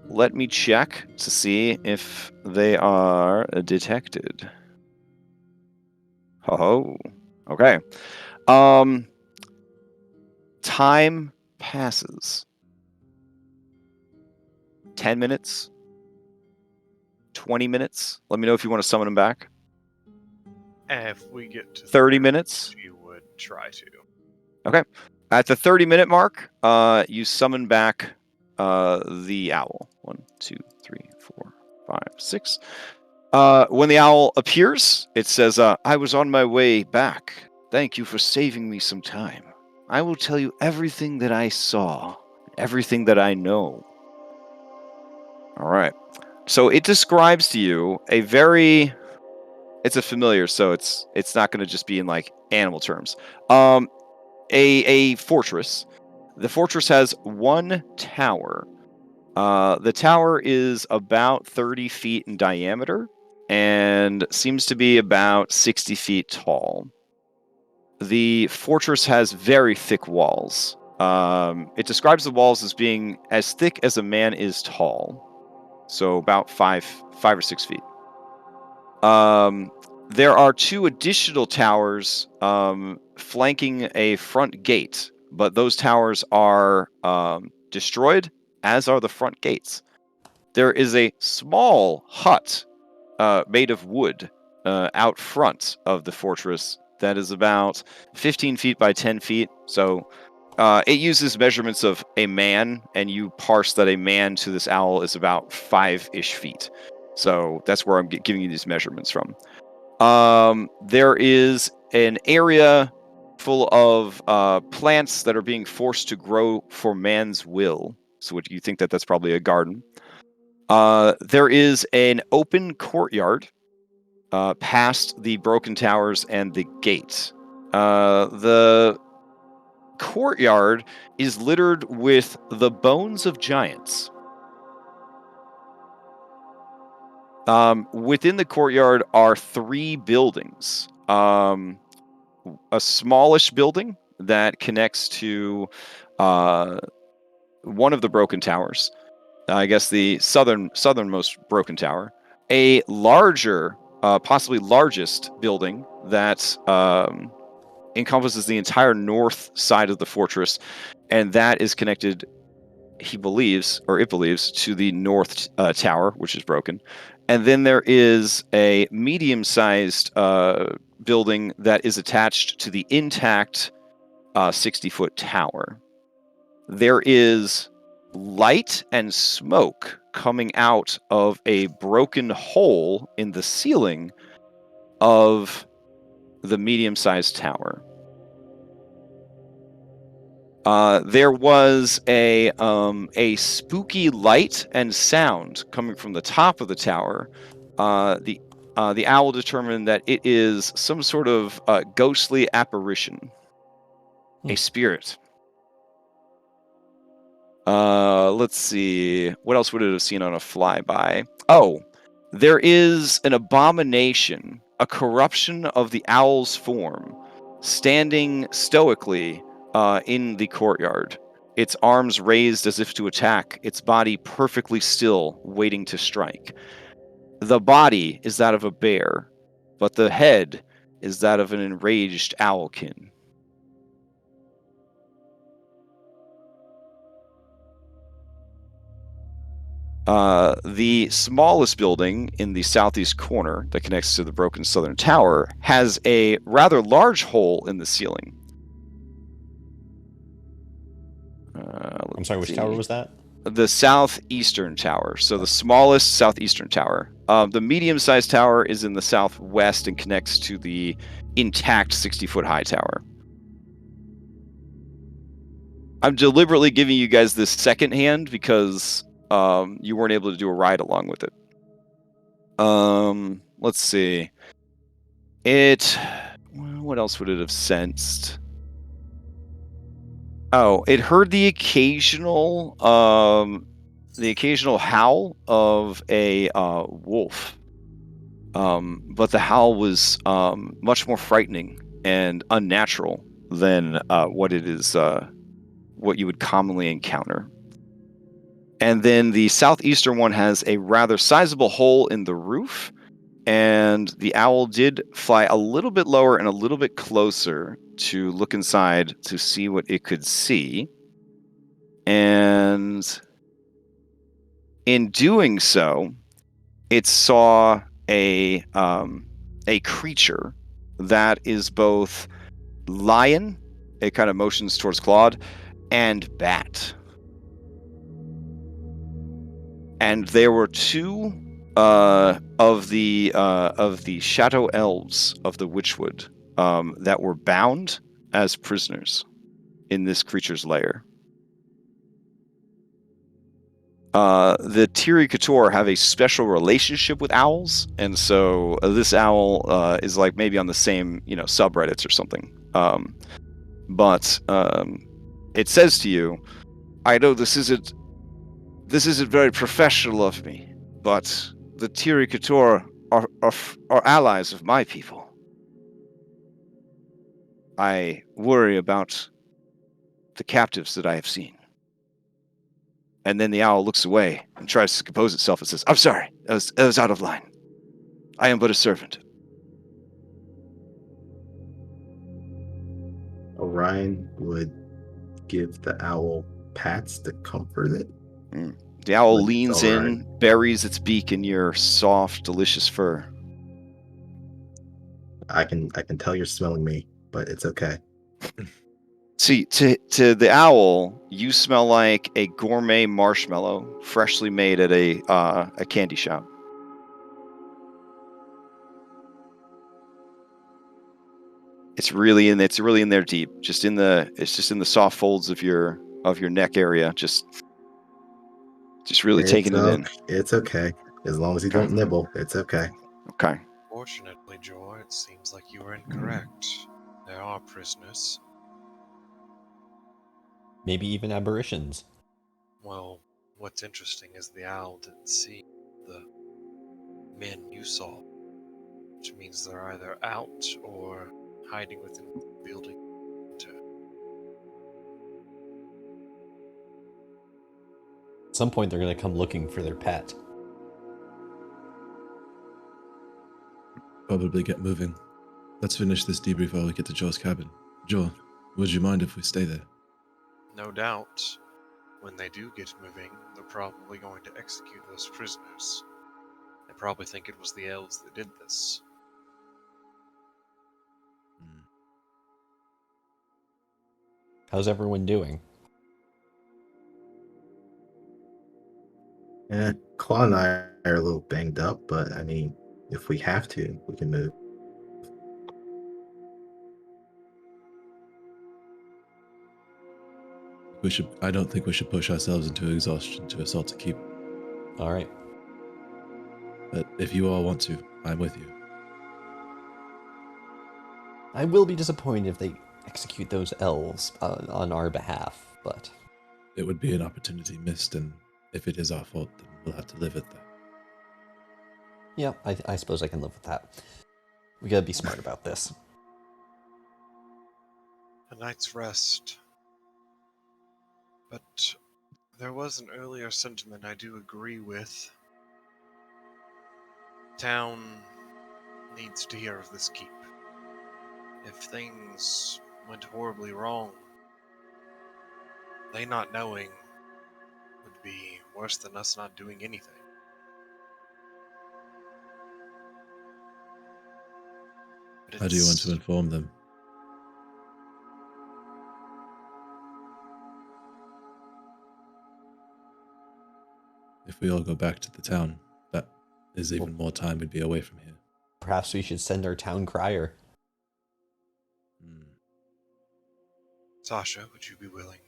let me check to see if they are detected. Oh, okay. Time passes. 10 minutes. 20 minutes. Let me know if you want to summon them back. If we get to 30 minutes. You would try to. Okay. At the 30-minute mark, you summon back the owl. 1, 2, 3, 4, 5, 6. When the owl appears, it says, I was on my way back. Thank you for saving me some time. I will tell you everything that I saw, everything that I know. All right. So it describes to you it's a familiar, so it's not going to just be in like animal terms. A fortress. The fortress has one tower. The tower is about 30 feet in diameter and seems to be about 60 feet tall. The fortress has very thick walls. It describes the walls as being as thick as a man is tall, so about 5 or 6 feet. There are 2 additional towers flanking a front gate, but those towers are destroyed, as are the front gates. There is a small hut made of wood out front of the fortress that is about 15 feet by 10 feet. So it uses measurements of a man, and you parse that a man to this owl is about 5-ish feet. So that's where I'm giving you these measurements from. There is an area full of plants that are being forced to grow for man's will. So would you think that that's probably a garden? There is an open courtyard past the broken towers and the gate. The courtyard is littered with the bones of giants. Within the courtyard are 3 buildings. A smallish building that connects to one of the broken towers. I guess the southernmost broken tower. A larger, possibly largest building that encompasses the entire north side of the fortress, and that is connected, he believes, or it believes, to the north tower, which is broken. And then there is a medium-sized building that is attached to the intact 60-foot tower. There is light and smoke coming out of a broken hole in the ceiling of the medium-sized tower. There was a spooky light and sound coming from the top of the tower. The owl determined that it is some sort of ghostly apparition, a spirit. Let's see. What else would it have seen on a flyby? Oh, there is an abomination, a corruption of the owl's form, standing stoically in the courtyard. Its arms raised as if to attack, its body perfectly still, waiting to strike. The body is that of a bear, but the head is that of an enraged owlkin. The smallest building in the southeast corner that connects to the broken southern tower has a rather large hole in the ceiling. I'm sorry, which tower was that? The southeastern tower. So the smallest southeastern tower. The medium-sized tower is in the southwest and connects to the intact 60-foot high tower. I'm deliberately giving you guys this secondhand because you weren't able to do a ride along with it. Let's see. What else would it have sensed? Oh, it heard the occasional howl of a wolf. But the howl was much more frightening and unnatural than what you would commonly encounter. And then the southeastern one has a rather sizable hole in the roof, and the owl did fly a little bit lower and a little bit closer to look inside to see what it could see. And in doing so, it saw a creature that is both lion, it kind of motions towards Claude, and bat. And there were 2 of the shadow elves of the Witchwood that were bound as prisoners in this creature's lair. The Tiri Couture have a special relationship with owls, and so this owl is like maybe on the same subreddits or something. But it says to you, I know this isn't very professional of me, but the Tiri Couture are allies of my people. I worry about the captives that I have seen. And then the owl looks away and tries to compose itself and says, I'm sorry, I was out of line. I am but a servant. Orion would give the owl pats to comfort it. The owl leans in, buries its beak in your soft, delicious fur. I can tell you're smelling me, but it's okay. See, to the owl, you smell like a gourmet marshmallow, freshly made at a candy shop. It's really in there deep, it's just in the soft folds of your neck area, just really taking it in. It's okay. As long as you don't nibble, it's okay. Okay. Fortunately, Joy, it seems like you were incorrect. There are prisoners. Maybe even aberrations. Well, what's interesting is the owl didn't see the men you saw, which means they're either out or hiding within the building. At some point, they're going to come looking for their pet. Probably get moving. Let's finish this debrief while we get to Joe's cabin. Joe, would you mind if we stay there? No doubt, when they do get moving, they're probably going to execute those prisoners. They probably think it was the elves that did this. How's everyone doing? Yeah, Claw and I are a little banged up, but I mean, if we have to, we can move. I don't think we should push ourselves into exhaustion to assault a keep. All right. But if you all want to, I'm with you. I will be disappointed if they execute those elves on our behalf, but... It would be an opportunity missed, and if it is our fault, then we'll have to live with that. Yeah, I suppose I can live with that. We gotta be smart about this. A night's rest. But there was an earlier sentiment I do agree with. Town needs to hear of this keep. If things went horribly wrong, they not knowing would be worse than us not doing anything. But How do you want to inform them? If we all go back to the town, that is even more time we'd be away from here. Perhaps we should send our town crier. Sasha, would you be willing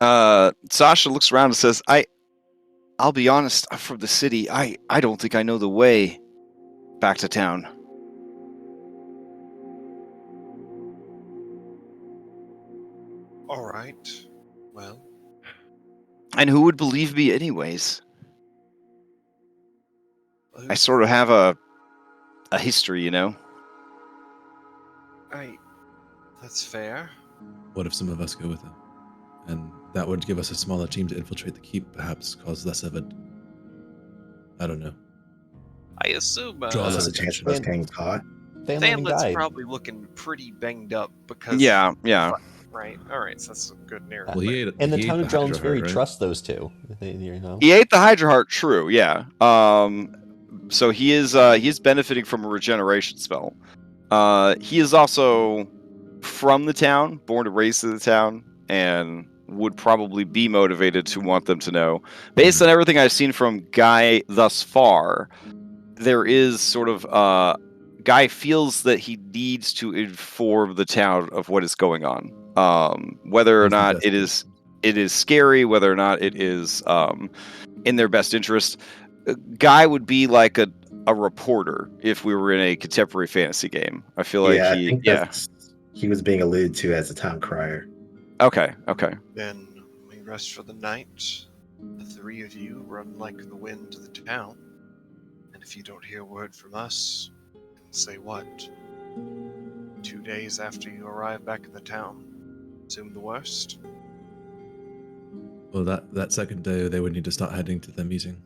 to? Sasha looks around and says, I'll be honest, I'm from the city. I don't think I know the way back to town. All right. Well. And who would believe me anyways? I sort of have a history, you know? That's fair. What if some of us go with them? And that would give us a smaller team to infiltrate the keep, perhaps cause less of a... I don't know. I assume Draw Also, less the chance attention. of us getting caught. Thanlin's died. probably looking pretty banged up because... Yeah. Right, alright, so that's a good narrative. Well, he ate, And the he ate town of Hydra Drellin's very Heart, right? trust those two. You know? He ate the Hydra Heart, true, yeah. So he is benefiting from a regeneration spell. He is also from the town, born and raised in the town, and would probably be motivated to want them to know. Based on everything I've seen from Guy thus far, there is sort of Guy feels that he needs to inform the town of what is going on. Whether or He's the not best it is scary, whether or not it is in their best interest. Guy would be like a reporter if we were in a contemporary fantasy game. I feel like I think he was being alluded to as a town crier. Okay. Then we rest for the night. The three of you run like the wind to the town. And if you don't hear word from us, say what? 2 days after you arrive back in the town, assume the worst? Well, that second day, they would need to start heading to the meeting.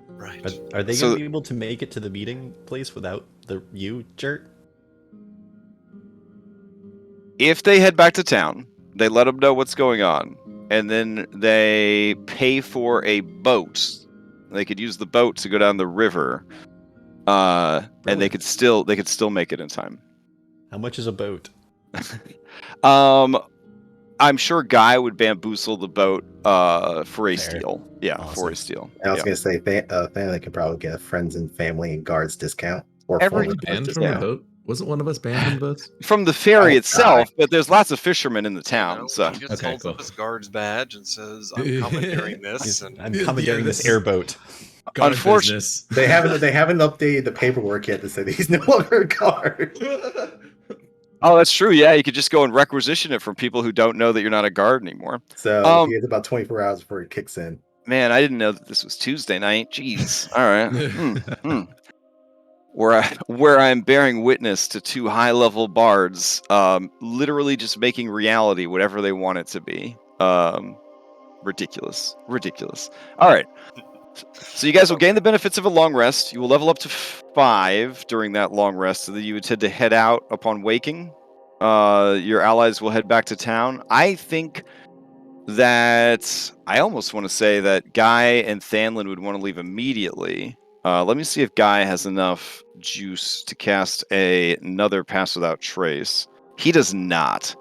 Right. But are they going to be able to make it to the meeting place without you, Jert? If they head back to town, they let them know what's going on, and then they pay for a boat. They could use the boat to go down the river, and they could still make it in time. How much is a boat? I'm sure Guy would bamboozle the boat for a Fair. steal. Yeah, Awesome. for a steal. I was going to say, family could probably get a friends and family and guards discount. Or Every- former Banned guards from the discount. boat? Wasn't one of us banned from the boats? From the ferry Oh, itself, God. but there's lots of fishermen in the town. You know, So he just Okay, holds cool. up his guard's badge and says, "I'm commandeering this." And I'm commandeering this airboat. Guard Unfortunately- business. They haven't updated the paperwork yet to say that he's no longer a guard. Oh, that's true. Yeah, you could just go and requisition it from people who don't know that you're not a guard anymore. So he has about 24 hours before it kicks in. Man, I didn't know that this was Tuesday night. Jeez. All right. Where I'm bearing witness to two high-level bards, literally just making reality whatever they want it to be. Ridiculous. All right. So you guys will gain the benefits of a long rest. You will level up to 5 during that long rest, so that you would tend to head out upon waking. Your allies will head back to town. I think that I almost want to say that Guy and Thanlin would want to leave immediately. Let me see if Guy has enough juice to cast another Pass Without Trace. He does not.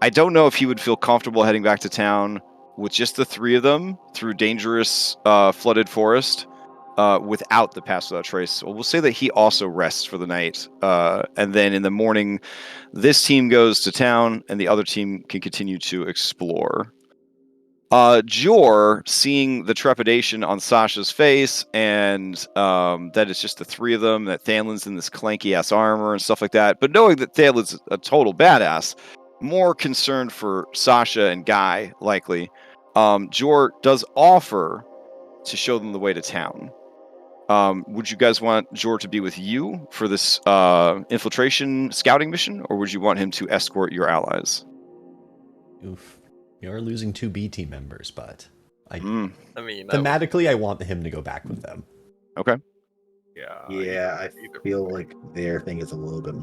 I don't know if he would feel comfortable heading back to town with just the 3 of them through dangerous flooded forest without the Pass Without Trace. So we'll say that he also rests for the night. And then in the morning, this team goes to town and the other team can continue to explore. Jor, seeing the trepidation on Sasha's face and that it's just the 3 of them, that Thanlin's in this clanky-ass armor and stuff like that, but knowing that Thanlin's a total badass, more concerned for Sasha and Guy, likely, Jor does offer to show them the way to town. Would you guys want Jor to be with you for this infiltration scouting mission, or would you want him to escort your allies? Oof. We are losing 2 B team members, but I mean, thematically, I want him to go back with them. Okay. Yeah, I feel like their thing is a little bit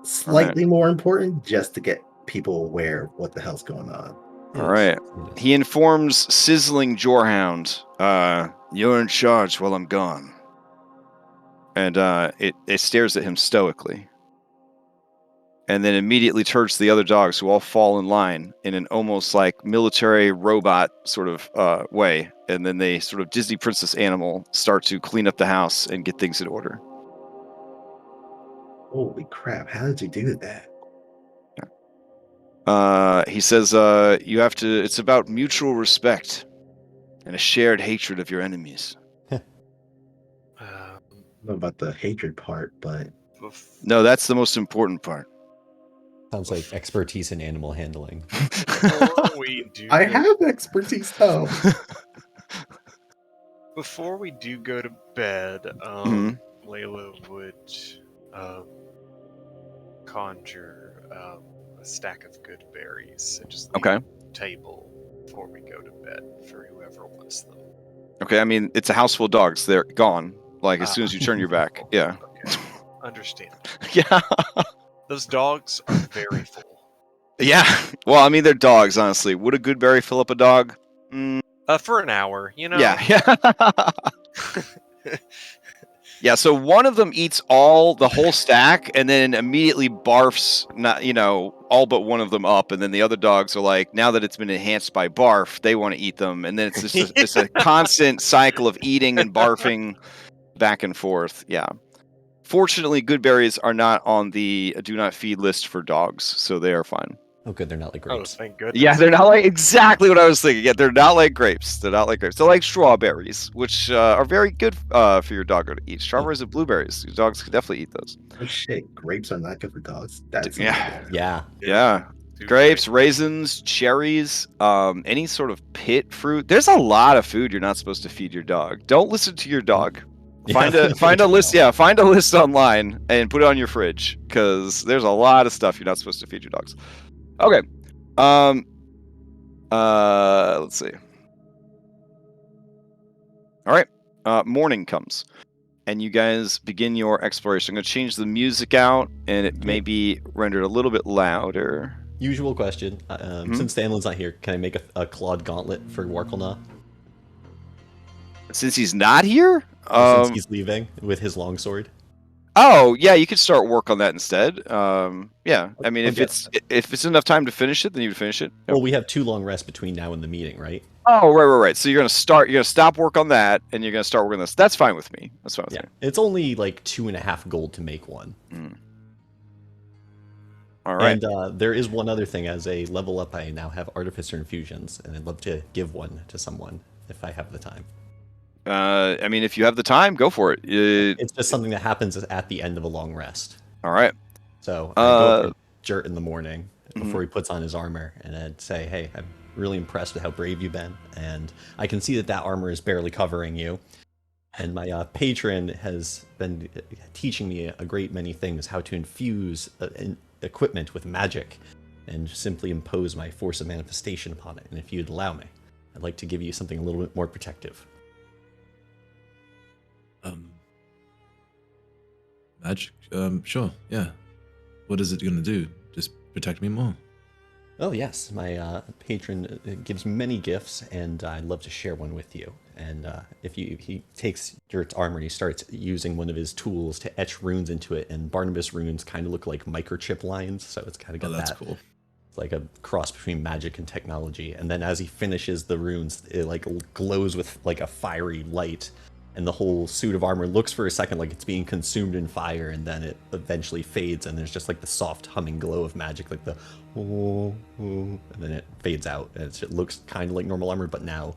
slightly more important, just to get people aware of what the hell's going on. All right. He informs Sizzling Jorhound, you're in charge while I'm gone. And it stares at him stoically. And then immediately turns to the other dogs, who all fall in line in an almost like military robot sort of way. And then they sort of Disney princess animal start to clean up the house and get things in order. Holy crap, how did you do that? He says, you have to, it's about mutual respect and a shared hatred of your enemies. I don't know about the hatred part, but... No, that's the most important part. Sounds like expertise in animal handling. I have expertise, though. Before we do go to bed, Layla would conjure a stack of good berries and just leave Okay. the table before we go to bed for whoever wants them. Okay, I mean, it's a house full of dogs. They're gone, like, as soon as you turn your back. Yeah. Okay. Understand. Yeah. Those dogs are very full. Yeah. Well, I mean, they're dogs, honestly. Would a good berry fill up a dog? For an hour, you know? Yeah. Yeah, so one of them eats the whole stack and then immediately barfs, all but one of them up. And then the other dogs are like, now that it's been enhanced by barf, they want to eat them. And then it's just it's a constant cycle of eating and barfing back and forth. Yeah. Fortunately, good berries are not on the do not feed list for dogs, so they are fine. Oh, good. They're not like grapes. Oh, thank goodness. Yeah, they're not like exactly what I was thinking. Yeah, they're not like grapes. They're like strawberries, which are very good for your doggo to eat. Strawberries and blueberries. Your dogs can definitely eat those. Oh shit, grapes are not good for dogs. That's Yeah. Grapes, raisins, cherries, any sort of pit fruit. There's a lot of food you're not supposed to feed your dog. Don't listen to your dog. Find a list. Yeah, find a list online and put it on your fridge, because there's a lot of stuff you're not supposed to feed your dogs. Okay. Let's see. All right. Morning comes, and you guys begin your exploration. I'm going to change the music out, and it may be rendered a little bit louder. Usual question. Since Stanlin's not here, can I make a clawed gauntlet for Warkelna? Since he's not here? Since he's leaving with his longsword? Oh, yeah, you could start work on that instead. Yeah, I mean, if it's enough time to finish it, then you would finish it. Yep. Well, we have 2 long rests between now and the meeting, right? Oh, right. So you're gonna stop work on that, and you're gonna start working on this. That's fine with me. That's fine with me. It's only like 2.5 gold to make one. All right. And there is one other thing. As a level up, I now have Artificer Infusions, and I'd love to give one to someone if I have the time. I mean, if you have the time, go for it. It's just something that happens at the end of a long rest. All right. So I go up to Jert in the morning before he puts on his armor, and I'd say, hey, really impressed with how brave you've been, and I can see that that armor is barely covering you. And my patron has been teaching me a great many things, how to infuse equipment with magic and simply impose my force of manifestation upon it. And if you'd allow me, I'd like to give you something a little bit more protective. Magic? Sure, yeah. What is it gonna do? Just protect me more? Oh yes, my patron gives many gifts, and I'd love to share one with you. And if he takes your armor and he starts using one of his tools to etch runes into it, and Barnabas runes kind of look like microchip lines, so it's kind of got that's that. Cool. It's like a cross between magic and technology. And then as he finishes the runes, it like glows with like a fiery light, and the whole suit of armor looks for a second like it's being consumed in fire, and then it eventually fades, and there's just like the soft humming glow of magic, like the oh, and then it fades out, and it looks kind of like normal armor, but now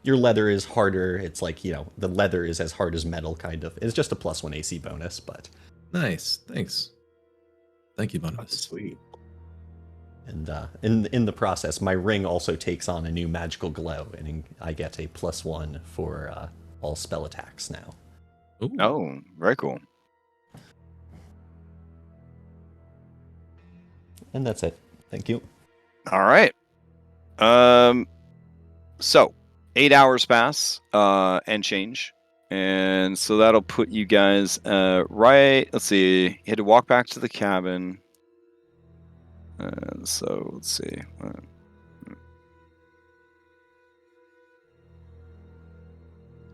your leather is harder. It's like, you know, the leather is as hard as metal, kind of. It's just a +1 AC bonus, but Nice, thanks. Thank you, That's Barnabas. sweet. and in the process, my ring also takes on a new magical glow, and I get a +1 for all spell attacks now. Ooh. Oh, very cool. And that's it. Thank you. All right. So 8 hours pass and change, and so that'll put you guys right. Let's see. You had to walk back to the cabin. So let's see.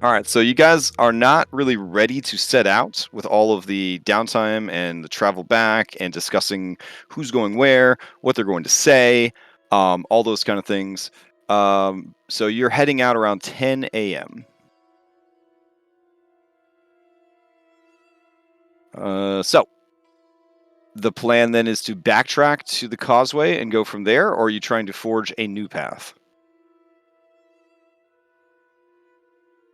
All right, so you guys are not really ready to set out with all of the downtime and the travel back and discussing who's going where, what they're going to say, all those kind of things. So you're heading out around 10 a.m. So the plan then is to backtrack to the causeway and go from there, or are you trying to forge a new path?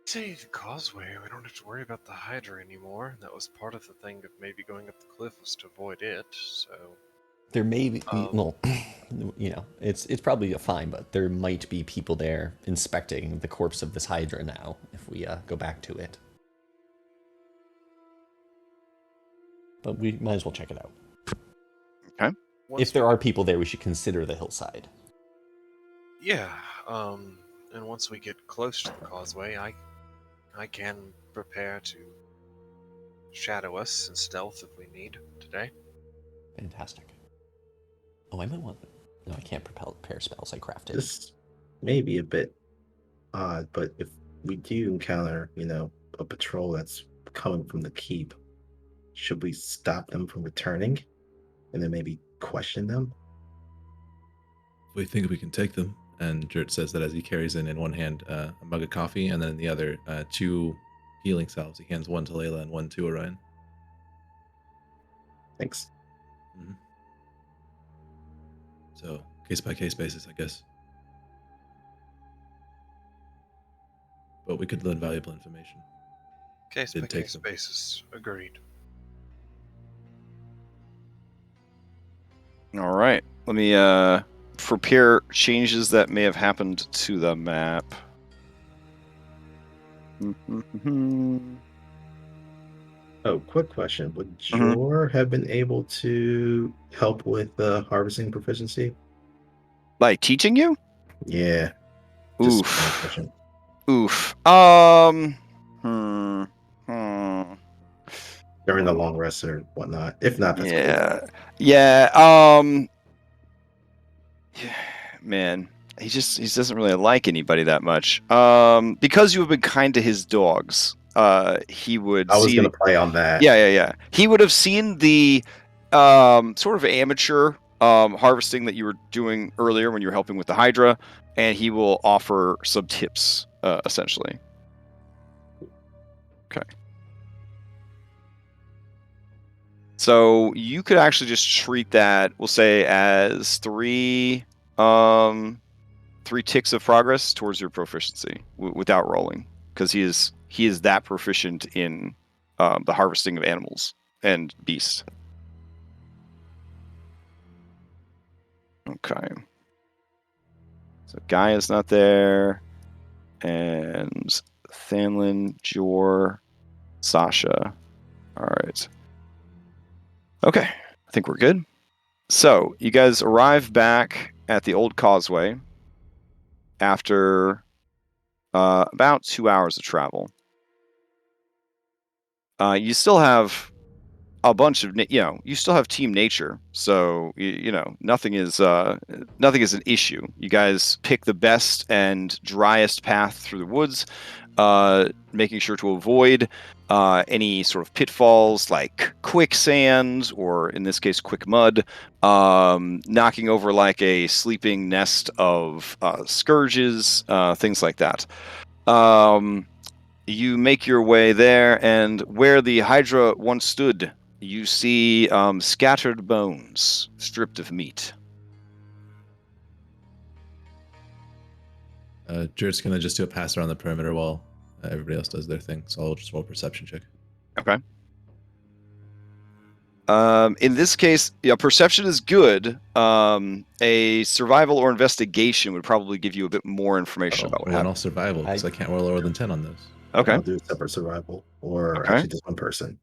Say the causeway, we don't have to worry about the Hydra anymore. That was part of the thing of maybe going up the cliff was to avoid it, so... There may be, Um, you know, it's probably fine, but there might be people there inspecting the corpse of this Hydra now if we go back to it. But we might as well check it out. Okay. If there are people there, we should consider the hillside. Yeah, and once we get close to the causeway, I can prepare to shadow us in stealth if we need today. Fantastic. Oh, I might want... No, I can't prepare spells. I crafted. This may be a bit odd, but if we do encounter, a patrol that's coming from the keep, should we stop them from returning and then maybe question them? We think we can take them. And Jert says that as he carries in one hand a mug of coffee, and then in the other 2 healing salves. He hands one to Layla and one to Orion. Thanks. Mm-hmm. So, case-by-case basis, I guess. But we could learn valuable information. Case Did by take case them. basis. Agreed. All right. Let me prepare changes that may have happened to the map. Oh, quick question. Would Jor have been able to help with harvesting proficiency? Like teaching you? Yeah. Oof. Just one question. Oof. During the long rest or whatnot. If not, that's cool. Yeah. Man, he doesn't really like anybody that much. Because you have been kind to his dogs. He would. I was gonna play on that. Yeah. He would have seen the sort of amateur harvesting that you were doing earlier when you were helping with the Hydra, and he will offer some tips, essentially. Okay. So you could actually just treat that, we'll say, as 3 ticks of progress towards your proficiency without rolling, because he is that proficient in the harvesting of animals and beasts. Okay. So Guy is not there. And Thanlin, Jor, Sasha. All right. Okay, I think we're good. So you guys arrive back at the old causeway after about 2 hours of travel. You still have a bunch of, you still have Team Nature, so nothing is an issue. You guys pick the best and driest path through the woods, making sure to avoid any sort of pitfalls like quicksand, or in this case, quick mud, knocking over like a sleeping nest of scourges, things like that. You make your way there, and where the Hydra once stood, you see scattered bones, stripped of meat. Jert's gonna just do a pass around the perimeter while everybody else does their thing. So I'll just roll a perception check. Okay. In this case, perception is good. A survival or investigation would probably give you a bit more information about what Well, then happened. I'll survival because I can't roll lower than 10 on those. Okay. I'll do a separate survival, or Okay. actually just one person.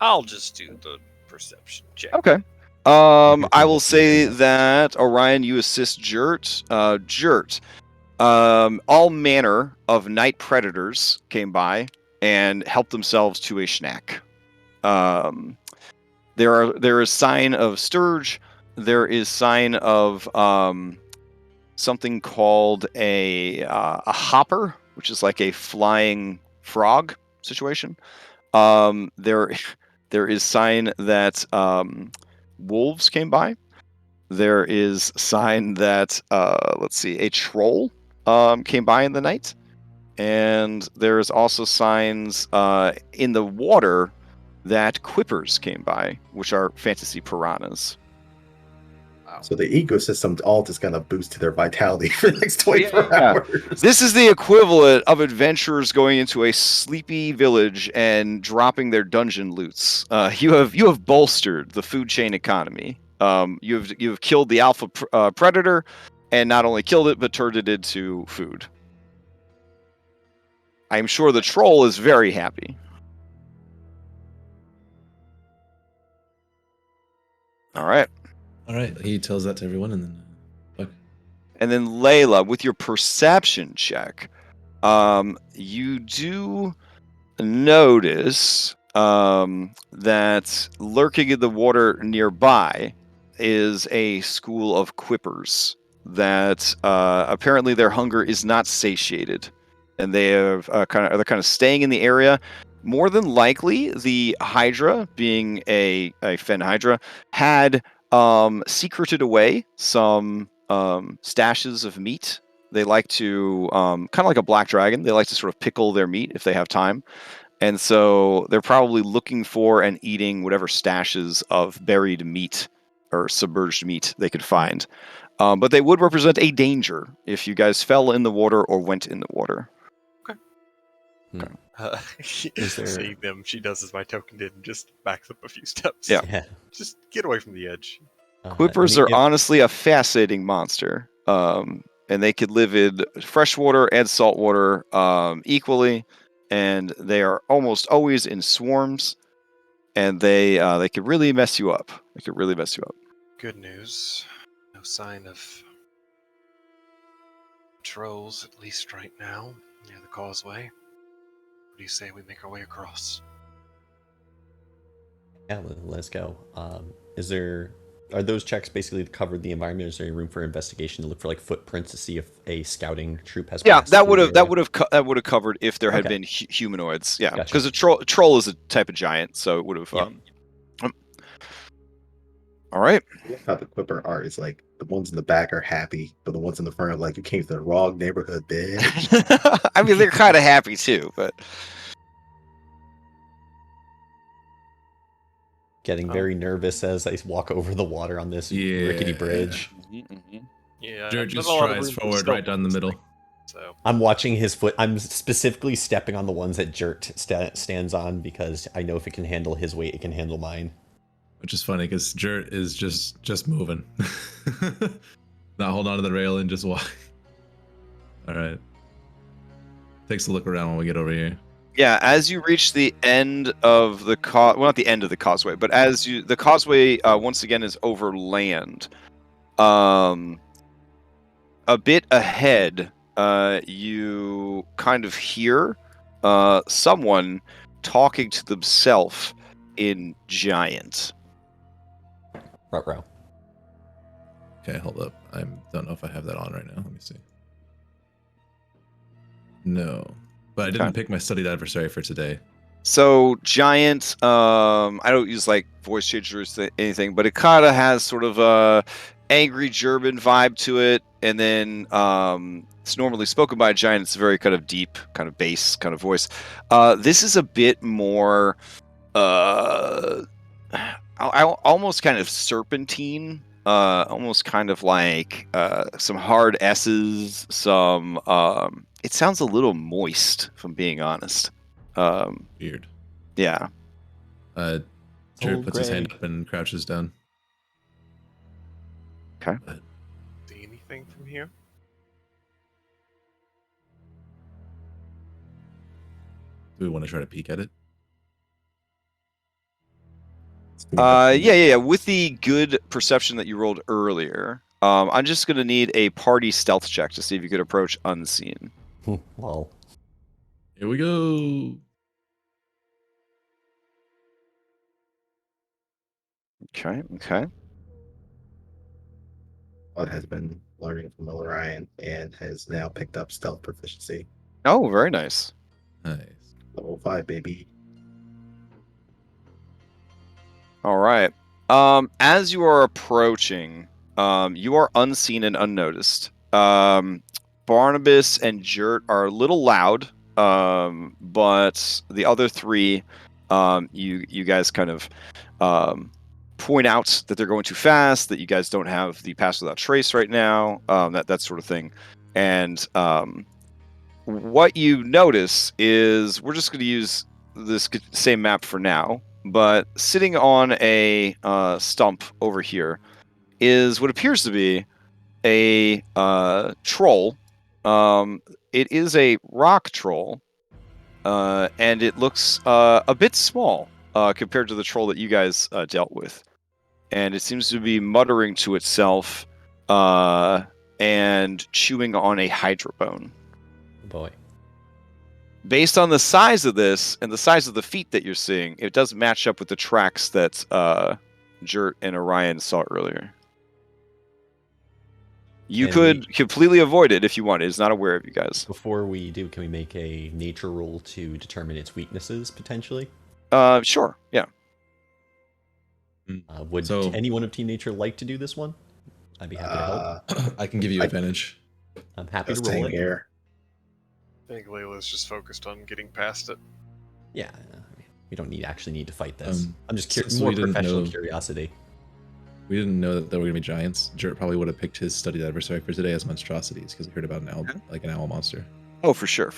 I'll just do the perception check. Okay. You I can will just say do that. that Orion, you assist Jert. Jert. All manner of night predators came by and helped themselves to a snack. There is sign of sturge. There is sign of something called a hopper, which is like a flying frog situation. There is sign that wolves came by. There is sign that a troll came by in the night, and there is also signs in the water that quippers came by, which are fantasy piranhas. So the ecosystem all just kind of boosts their vitality for the next 24 Yeah. hours. This is the equivalent of adventurers going into a sleepy village and dropping their dungeon loots. You have bolstered the food chain economy. You've killed the alpha predator, and not only killed it but turned it into food. I'm sure the troll is very happy. All right. All right, he tells that to everyone, and then And then Layla, with your perception check, you do notice that lurking in the water nearby is a school of quippers that apparently their hunger is not satiated, and they have they're kind of staying in the area. More than likely, the Hydra, being a Fen Hydra, had secreted away some stashes of meat. They like to, kind of like a black dragon, they like to sort of pickle their meat if they have time. And so they're probably looking for and eating whatever stashes of buried meat or submerged meat they could find. But they would represent a danger if you guys fell in the water or went in the water. Seeing them, she does as my token did and just backs up a few steps. Yeah. Just get away from the edge. Quippers are honestly a fascinating monster. And they could live in freshwater and saltwater equally. And they are almost always in swarms. And they could really mess you up. Good news. No sign of trolls, at least right now, near the causeway. What do you say we make our way across? Yeah, let's go. Are those checks basically covered the environment? Is there any room for investigation to look for like footprints to see if a scouting troop has? Yeah, passed that through would the have area? covered if there had Okay. been humanoids. Yeah, Gotcha. because a troll is a type of giant, so it would have. Yeah. All right. How the Quipper art is like the ones in the back are happy, but the ones in the front are like, you came to the wrong neighborhood, bitch. I mean, they're kind of happy too, but Getting very nervous as I walk over the water on this rickety bridge. Yeah. Jert there's just a lot of strides room for forward stealth right down the in this middle. thing, So I'm watching his foot. I'm specifically stepping on the ones that Jert stands on because I know if it can handle his weight, it can handle mine. Which is funny because Jert is just moving, not hold on to the rail and just walk. All right. Takes a look around when we get over here. Yeah, as you reach the end of the well, not the end of the causeway, but as the causeway once again is over land. A bit ahead, you kind of hear someone talking to themselves in giant. Ruh-roh. Okay, hold up. I don't know if I have that on right now. Let me see. No, but I didn't Okay. pick my studied adversary for today. So giant, I don't use like voice changers or anything, but it kind of has sort of a angry German vibe to it, and then it's normally spoken by a giant. It's a very kind of deep, kind of bass kind of voice. This is a bit more, almost kind of serpentine. Almost kind of like some hard S's. Some. It sounds a little moist, if I'm being honest. Weird. Yeah. Jared puts his hand Greg. up and crouches down. Okay. See anything from here? Do we want to try to peek at it? Yeah. With the good perception that you rolled earlier, I'm just gonna need a party stealth check to see if you could approach unseen. Lol. Here we go. Okay. Bud has been learning from Orion and has now picked up stealth proficiency. Oh, very nice. Nice. Level 5, baby. All right. As you are approaching, you are unseen and unnoticed. Barnabas and Jert are a little loud, but the other three, you guys kind of point out that they're going too fast, that you guys don't have the pass without trace right now, that sort of thing. And what you notice is we're just going to use this same map for now. But sitting on a stump over here is what appears to be a troll. It is a rock troll, and it looks a bit small compared to the troll that you guys dealt with. And it seems to be muttering to itself and chewing on a hydra bone. Boy. Based on the size of this and the size of the feet that you're seeing, it does match up with the tracks that Jert and Orion saw earlier. You could completely avoid it if you want. It is not aware of you guys. Before we do, can we make a nature roll to determine its weaknesses, potentially? Sure, yeah. Would So- anyone of Team Nature like to do this one? I'd be happy to help. I can give you advantage. I'm happy to Just roll hang it. here. I think Layla's just focused on getting past it. Yeah, we don't actually need to fight this. I'm just so more we didn't professional know- curiosity. We didn't know that there were gonna be giants. Jert probably would have picked his studied adversary for today as monstrosities because he heard about an owl monster. Oh, for sure.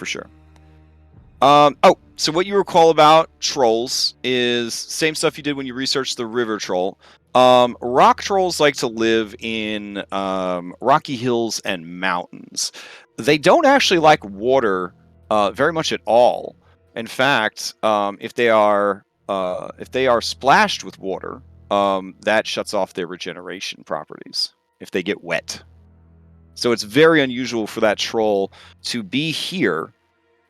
So what you recall about trolls is same stuff you did when you researched the river troll. Rock trolls like to live in rocky hills and mountains. They don't actually like water very much at all. In fact, if they are splashed with water, that shuts off their regeneration properties if they get wet. So it's very unusual for that troll to be here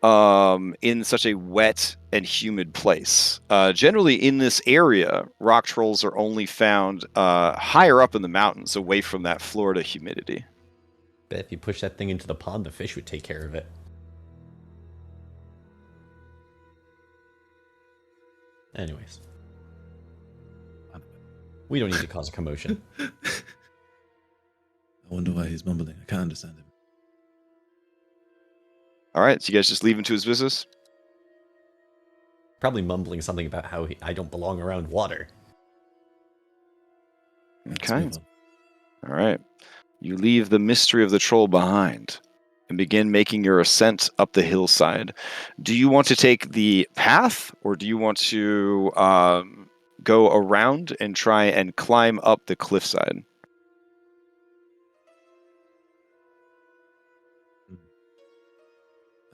in such a wet and humid place. Generally, in this area, rock trolls are only found higher up in the mountains, away from that Florida humidity. Bet if you push that thing into the pond, the fish would take care of it. Anyways. We don't need to cause a commotion. I wonder why he's mumbling. I can't understand him. All right, so you guys just leave him to his business? Probably mumbling something about how I don't belong around water. Let's Okay. move on. All right. You leave the mystery of the troll behind and begin making your ascent up the hillside. Do you want to take the path, or do you want to go around and try and climb up the cliffside?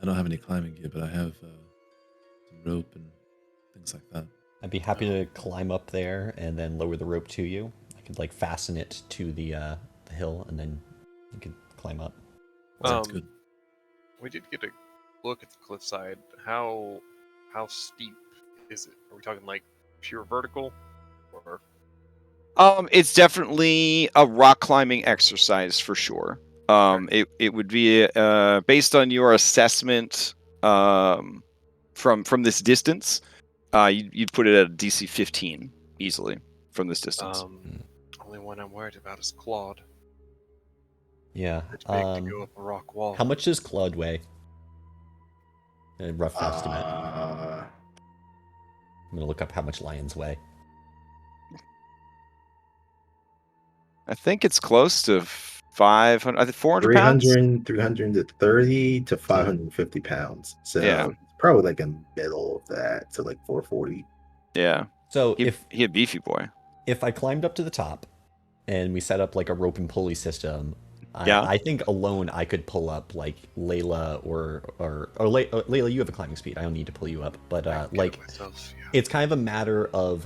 I don't have any climbing gear, but I have some rope and things like that. I'd be happy to climb up there and then lower the rope to you. I could like fasten it to the hill, and then you could climb up. Sounds good. We did get a look at the cliffside. How steep is it? Are we talking like pure vertical, or It's definitely a rock climbing exercise for sure. It would be based on your assessment from this distance. You'd put it at a DC 15 easily from this distance. only one I'm worried about is Claude. Yeah. It's big to go up a rock wall. How much does Claude weigh? A rough estimate. I'm gonna look up how much lions weigh. I think it's close to 500, I think 400 pounds. 330 to 550 pounds. So Yeah. probably like in the middle of that, so like 440. So he a beefy boy. If I climbed up to the top and we set up like a rope and pulley system, Yeah. I think alone I could pull up like Layla or Layla, you have a climbing speed. I don't need to pull you up, but like myself, yeah. it's kind of a matter of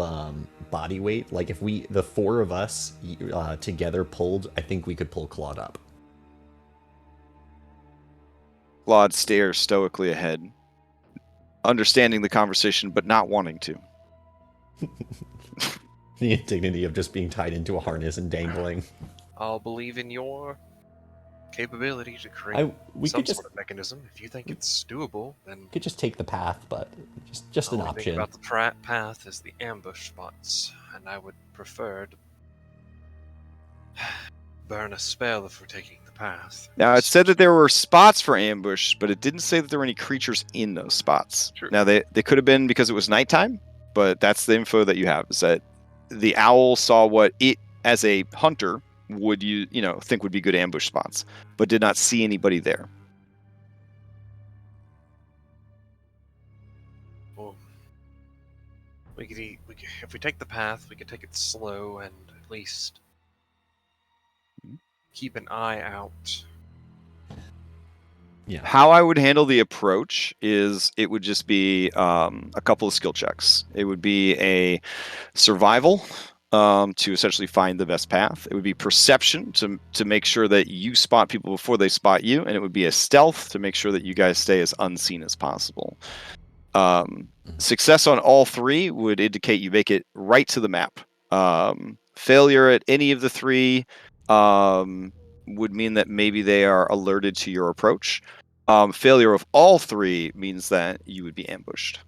body weight. Like if the four of us together pulled, I think we could pull Claude up. Claude stares stoically ahead, understanding the conversation but not wanting to. The indignity of just being tied into a harness and dangling. I'll believe in your capability to create some sort of mechanism. If you think it's doable, then we could just take the path, but just an the only option. thing about the path is the ambush spots, and I would prefer to burn a spell if we're taking the path. Now, it said that there were spots for ambush, but it didn't say that there were any creatures in those spots. True. Now, they could have been because it was nighttime, but that's the info that you have, is that the owl saw what it, as a hunter, would think would be good ambush spots, but did not see anybody there. Well, if we take the path, we could take it slow and at least keep an eye out. Yeah. How I would handle the approach is it would just be a couple of skill checks. It would be a survival to essentially find the best path. It would be perception to make sure that you spot people before they spot you, and it would be a stealth to make sure that you guys stay as unseen as possible. Success on all three would indicate you make it right to the map. Failure at any of the three would mean that maybe they are alerted to your approach. Failure of all three means that you would be ambushed.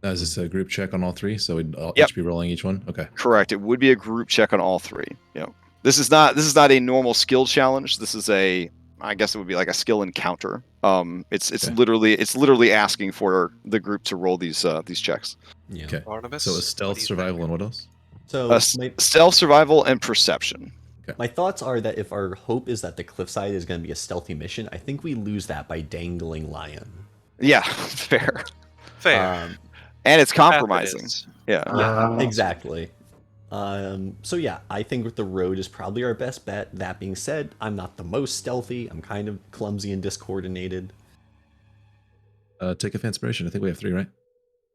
Is this a group check on all three? So we'd Yep. each be rolling each one? Okay. Correct. It would be a group check on all three. This is not a normal skill challenge. This is I guess it would be like a skill encounter. It's literally asking for the group to roll these checks. Yeah. Okay. Barnabas, So a stealth, survival, and what else? So Stealth, survival, and perception. my thoughts are that if our hope is that the cliffside is going to be a stealthy mission, I think we lose that by dangling lion. Yeah, fair. Um, And it's compromising. Yeah. Exactly. So yeah, I think the road is probably our best bet. That being said, I'm not the most stealthy. I'm kind of clumsy and discoordinated. Take a inspiration. I think we have 3, right?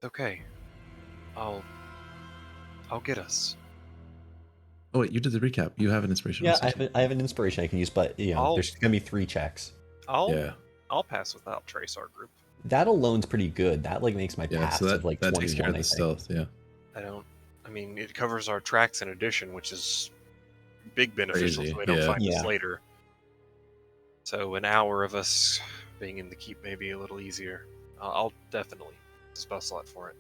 Okay. I'll get us. Oh wait, you did the recap. You have an inspiration. Yeah, also. I have an inspiration I can use, but there's gonna be 3 checks. I'll pass without trace our group. That alone's pretty good. That like makes my pass so that, of like that 21. takes care of the I think. stealth. Yeah. I mean, it covers our tracks in addition, which is big beneficial, Crazy, so they don't find yeah. us later. So an hour of us being in the keep may be a little easier. I'll definitely spell slot for it.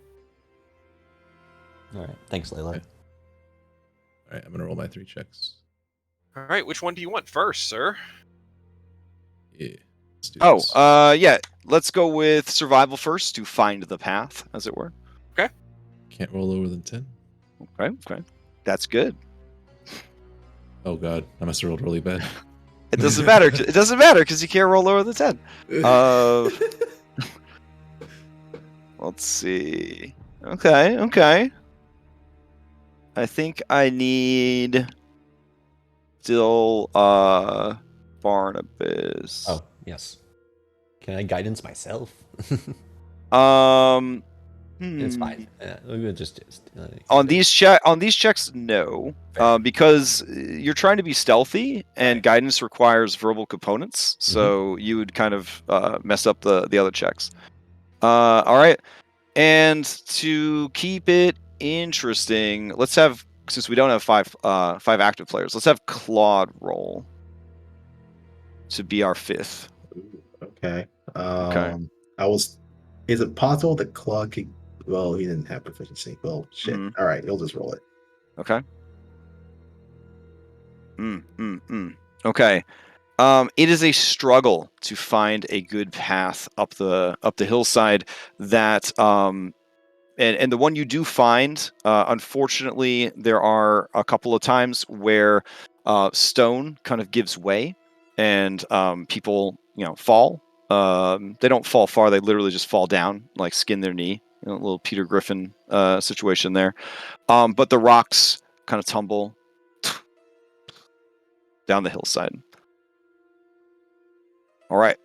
All right, thanks, Layla. Okay. All right, I'm gonna roll my 3 checks. All right, which one do you want first, sir? Yeah. Let's do this. Yeah. Let's go with survival first to find the path, as it were. Can't roll lower than 10. Okay. That's good. Oh god, I must have rolled really bad. It doesn't matter. It doesn't matter because you can't roll lower than 10. Let's see. Okay. I think I need still Barnabas. Oh, yes. Can I guidance myself? It's fine. We'll just On these checks, no, Fair. because you're trying to be stealthy, and Right. guidance requires verbal components, so you would kind of mess up the other checks. All right, and to keep it interesting, let's have, since we don't have five active players, let's have Claude roll to be our fifth. Ooh, okay. Okay. Is it possible that Claude could? Well, he didn't have proficiency. Well, shit. Mhm. All right, you'll just roll it. Okay. Okay. It is a struggle to find a good path up the hillside that and the one you do find, unfortunately, there are a couple of times where stone kind of gives way, and people, fall. They don't fall far; they literally just fall down, like skin their knee. A little Peter Griffin situation there. But the rocks kind of tumble down the hillside. All right.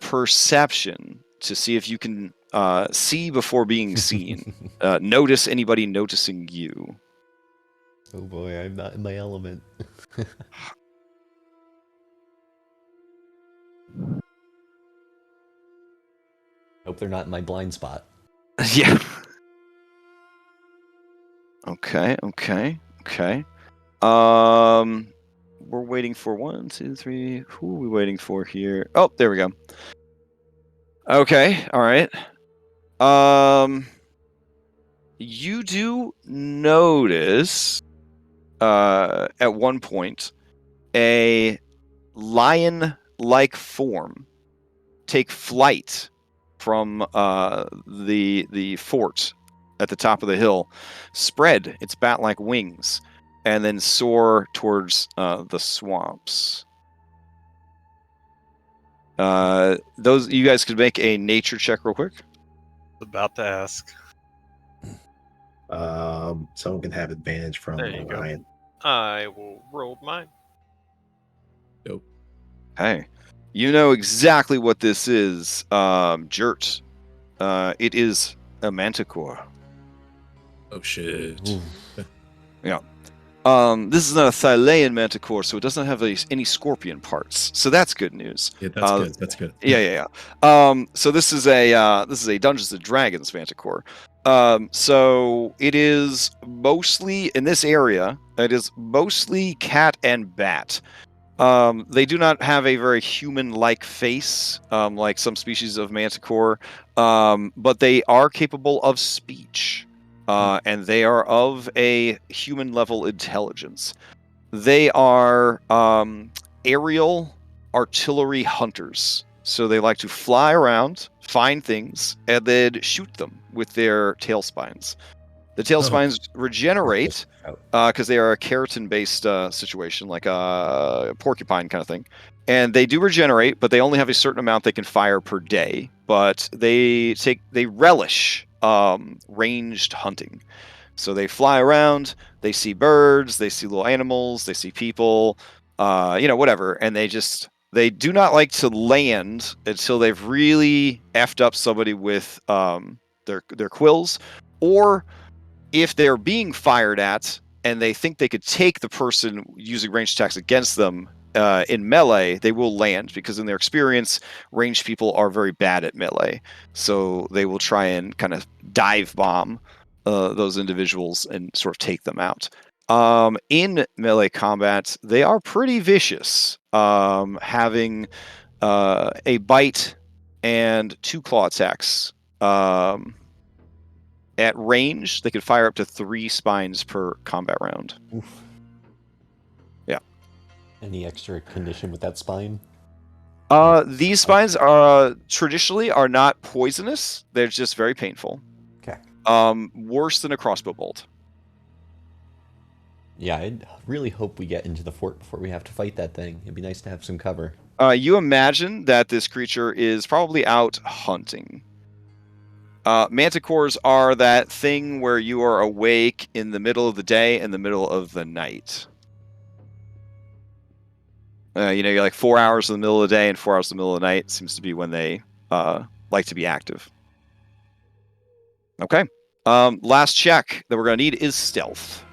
Perception to see if you can see before being seen. Notice anybody noticing you. Oh boy, I'm not in my element. Hope they're not in my blind spot. Yeah. Okay. We're waiting for 1, 2, 3. Who are we waiting for here? Oh, there we go. Okay. All right. You do notice at one point a lion-like form take flight from the fort at the top of the hill, spread its bat-like wings, and then soar towards the swamps. Those, you guys could make a nature check real quick. About to ask. Someone can have advantage from There you go. Orion. I will roll mine. Dope. Hey, you know exactly what this is, Jert. It is a manticore. Oh shit. Ooh. This is not a Thylean manticore, so it doesn't have any scorpion parts. So that's good news. Yeah, that's good. That's good. Yeah. So this is a Dungeons and Dragons manticore. So it is mostly in this area. It is mostly cat and bat. They do not have a very human-like face, like some species of manticore, but they are capable of speech, and they are of a human-level intelligence. They are aerial artillery hunters. So they like to fly around, find things, and then shoot them with their tail spines. The tail spines regenerate because they are a keratin-based situation, like a porcupine kind of thing. And they do regenerate, but they only have a certain amount they can fire per day. But they relish ranged hunting. So they fly around, they see birds, they see little animals, they see people, whatever, and they do not like to land until they've really effed up somebody with their quills, or if they're being fired at and they think they could take the person using ranged attacks against them in melee, they will land, because in their experience, ranged people are very bad at melee. So they will try and kind of dive bomb those individuals and sort of take them out. In melee combat, they are pretty vicious, having a bite and 2 claw attacks. At range, they could fire up to 3 spines per combat round. Oof. Yeah. Any extra condition with that spine? These spines are traditionally not poisonous. They're just very painful. Okay. Worse than a crossbow bolt. Yeah, I really hope we get into the fort before we have to fight that thing. It'd be nice to have some cover. You imagine that this creature is probably out hunting. Manticores are that thing where you are awake in the middle of the day and the middle of the night. You're like 4 hours in the middle of the day and 4 hours in the middle of the night seems to be when they like to be active. Okay. Last check that we're going to need is stealth.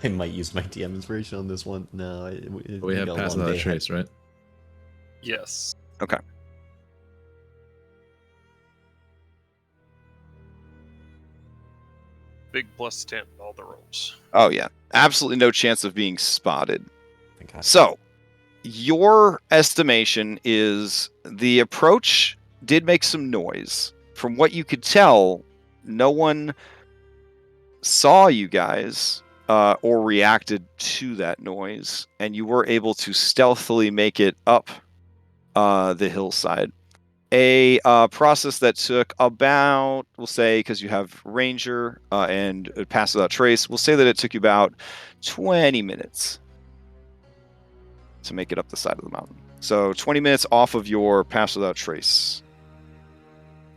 I might use my DM inspiration on this one. No, We have got a pass long without day trace, right? Yes. Okay. Big plus 10 all the rolls. Oh, yeah. Absolutely no chance of being spotted. Okay. So, your estimation is the approach did make some noise. From what you could tell, no one saw you guys or reacted to that noise, and you were able to stealthily make it up the hillside. A process that took about, we'll say, because you have Ranger and Pass Without Trace, we'll say that it took you about 20 minutes to make it up the side of the mountain. So 20 minutes off of your Pass Without Trace.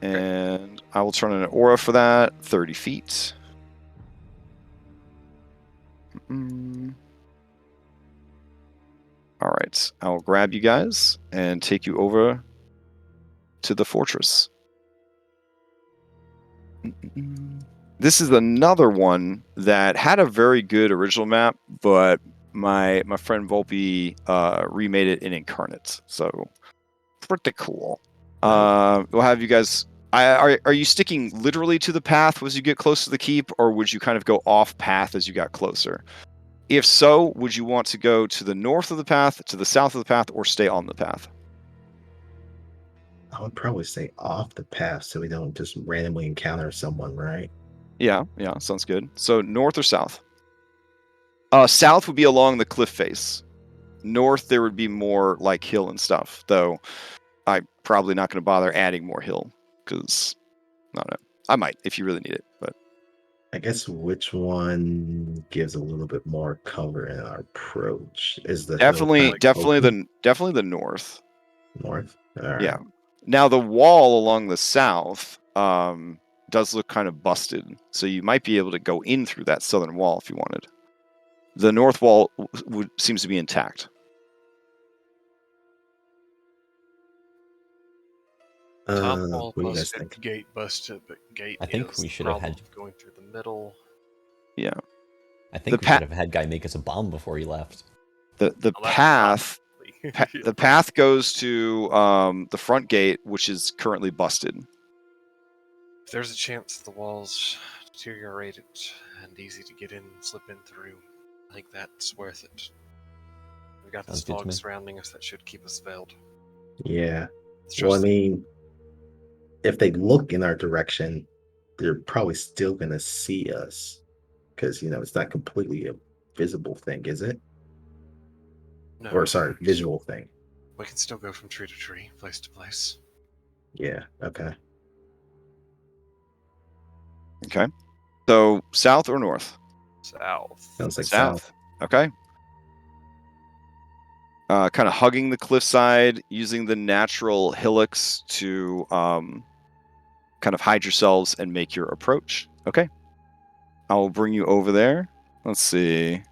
And I will turn on an aura for that, 30 feet. All right, I will grab you guys and take you over to the fortress. This is another one that had a very good original map, but my friend Volpe remade it in Incarnate, so pretty cool. We'll have you guys. Are you sticking literally to the path as you get close to the keep, or would you kind of go off path as you got closer? If so, would you want to go to the north of the path, to the south of the path, or stay on the path? I would probably stay off the path so we don't just randomly encounter someone, right? Yeah, sounds good. So north or south? South would be along the cliff face. North, there would be more like hill and stuff, though I'm probably not going to bother adding more hill, because, I don't know. I might, if you really need it, but... I guess which one gives a little bit more cover in our approach? Is the hill kind of Definitely open? the north. North? All right. Yeah. Now, the wall along the south does look kind of busted, so you might be able to go in through that southern wall if you wanted. The north wall seems to be intact. Top wall What do you guys busted, think? gate busted, but gate I think is we the should have problem had- going through the middle. Yeah. I think The we should have had guy make us a bomb before he left. The Well, that's path probably- the path goes to the front gate, which is currently busted. If there's a chance the walls deteriorated and easy to get in and slip in through, I think that's worth it. We got this Sounds good to fog me. surrounding us that should keep us veiled. Yeah. It's Well, I just mean, if they look in our direction, they're probably still going to see us because, it's not completely a visible thing, is it? no, Or, sorry, visual thing. we can still go from tree to tree, place to place. Yeah. Okay. Okay. So south or north? South. Sounds like south. Okay. Kind of hugging the cliffside, using the natural hillocks to kind of hide yourselves and make your approach. Okay. I will bring you over there. Let's see.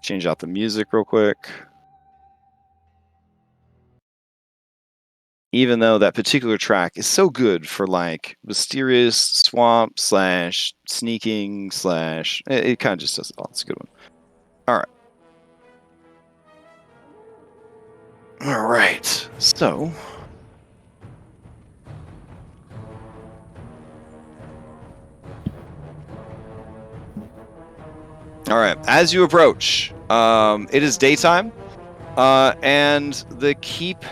Change out the music real quick. Even though that particular track is so good for like mysterious swamp / sneaking / it kind of just does it all. It's a good one. All right. So all right. As you approach, it is daytime, and the keep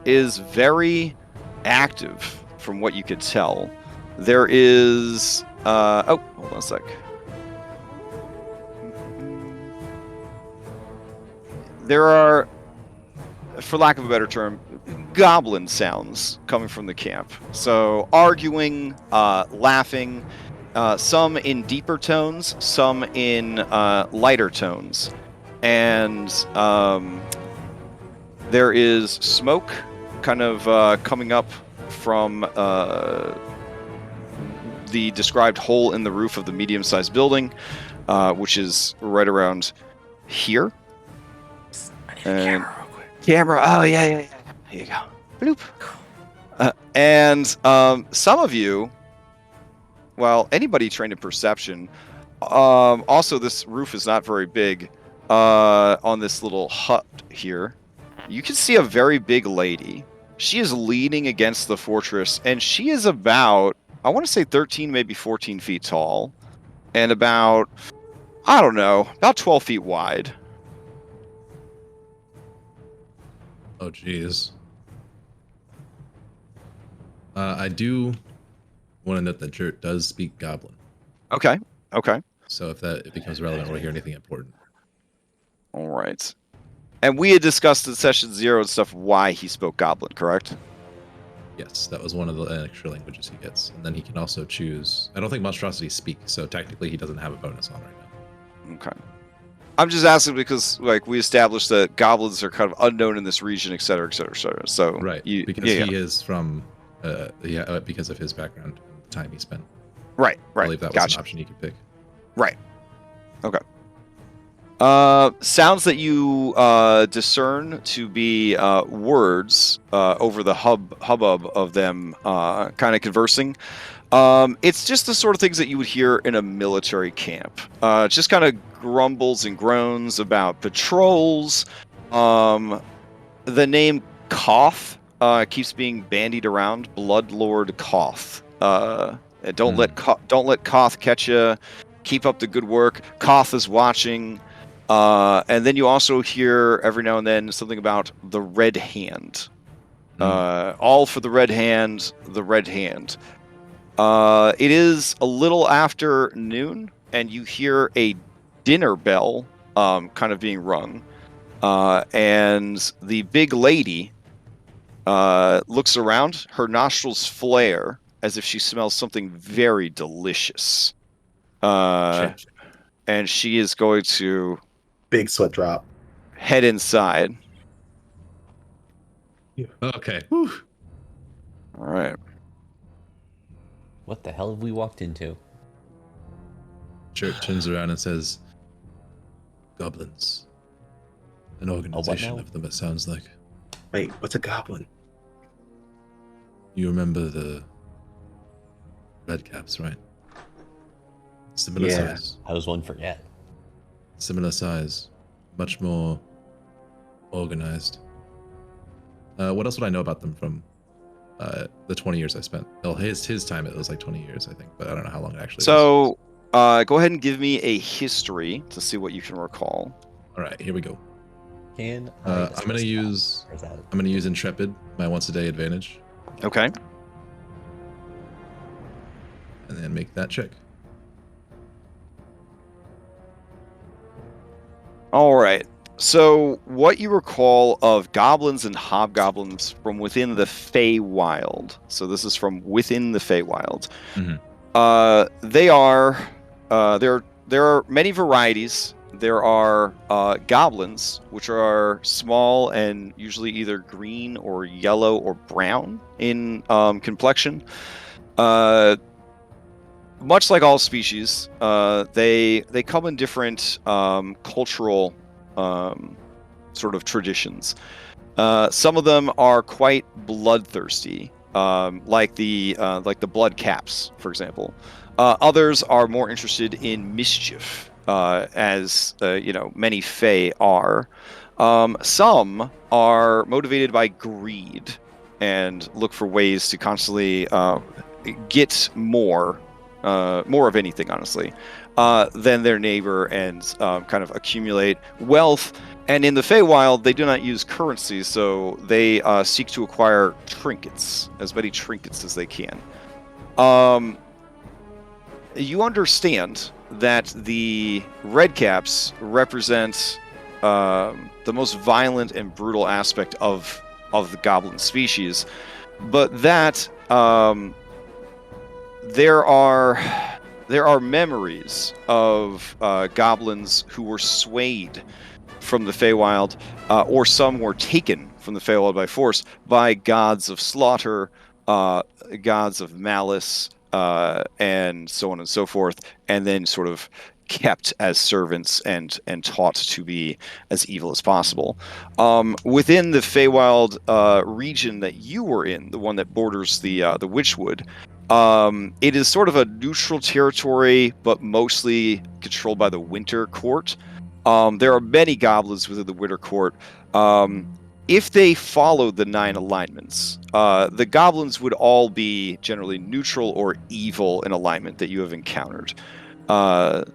is very active from what you could tell. There is hold on a sec. There are, for lack of a better term, goblin sounds coming from the camp. So arguing, laughing, some in deeper tones, some in lighter tones. And there is smoke kind of coming up from the described hole in the roof of the medium-sized building, which is right around here. And camera. Oh yeah. Here you go. Bloop. And some of you, well, anybody trained in perception. Also, this roof is not very big. On this little hut here, you can see a very big lady. She is leaning against the fortress, and she is about, I want to say 13, maybe 14 feet tall, and about, I don't know, about 12 feet wide. Oh, jeez. I do want to note that Jert does speak Goblin. Okay. So if it becomes relevant, or we hear anything important. All right. And we had discussed in session 0 and stuff why he spoke Goblin, correct? Yes, that was one of the extra languages he gets. And then he can also choose... I don't think monstrosities speak, so technically he doesn't have a bonus on right now. Okay. I'm just asking because, like, we established that goblins are kind of unknown in this region, et cetera, et cetera, et cetera. So, Right, because he is from... because of his background and the time he spent. Right. I believe that was an option you could pick. Right. Okay. Sounds that you discern to be words over the hubbub of them kind of conversing. It's just the sort of things that you would hear in a military camp. Just kind of grumbles and groans about patrols. The name Koth keeps being bandied around. Bloodlord Koth. Don't let Koth catch you. Keep up the good work. Koth is watching. And then you also hear every now and then something about the Red Hand. All for the Red Hand, the Red Hand. It is a little after noon, and you hear a dinner bell kind of being rung. And the big lady looks around. Her nostrils flare as if she smells something very delicious. And she is going to... Big sweat drop. Head inside. Okay. Whew. All right. What the hell have we walked into? Jert turns around and says, "Goblins. An organization of them, it sounds like." Wait, what's a goblin? You remember the red caps, right? Similar size. How does one forget? Similar size. Much more organized. What else would I know about them from the 20 years I spent? Well, his time, it was like 20 years, I think, but I don't know how long it actually was. So, go ahead and give me a history to see what you can recall. All right, here we go. I'm gonna use Intrepid, my once a day advantage. Okay. And then make that check. All right. So, what you recall of goblins and hobgoblins from within the Feywild. So, this is from within the Feywild. There are many varieties. There are goblins, which are small and usually either green or yellow or brown in complexion. Much like all species, they come in different cultural sort of traditions. Some of them are quite bloodthirsty, like the blood caps, for example. Others are more interested in mischief, as many Fey are. Some are motivated by greed and look for ways to constantly get more of anything, honestly, than their neighbor, and kind of accumulate wealth. And in the Feywild, they do not use currency, so they seek to acquire trinkets, as many trinkets as they can. You understand that the Redcaps represent the most violent and brutal aspect of the goblin species, but that there are memories of goblins who were swayed from the Feywild, or some were taken from the Feywild by force by gods of slaughter, gods of malice, and so on and so forth, and then sort of kept as servants and taught to be as evil as possible. Within the Feywild region that you were in, the one that borders the Witchwood, it is sort of a neutral territory, but mostly controlled by the Winter Court. There are many goblins within the Winter Court. If they followed the 9 alignments, the goblins would all be generally neutral or evil in alignment that you have encountered,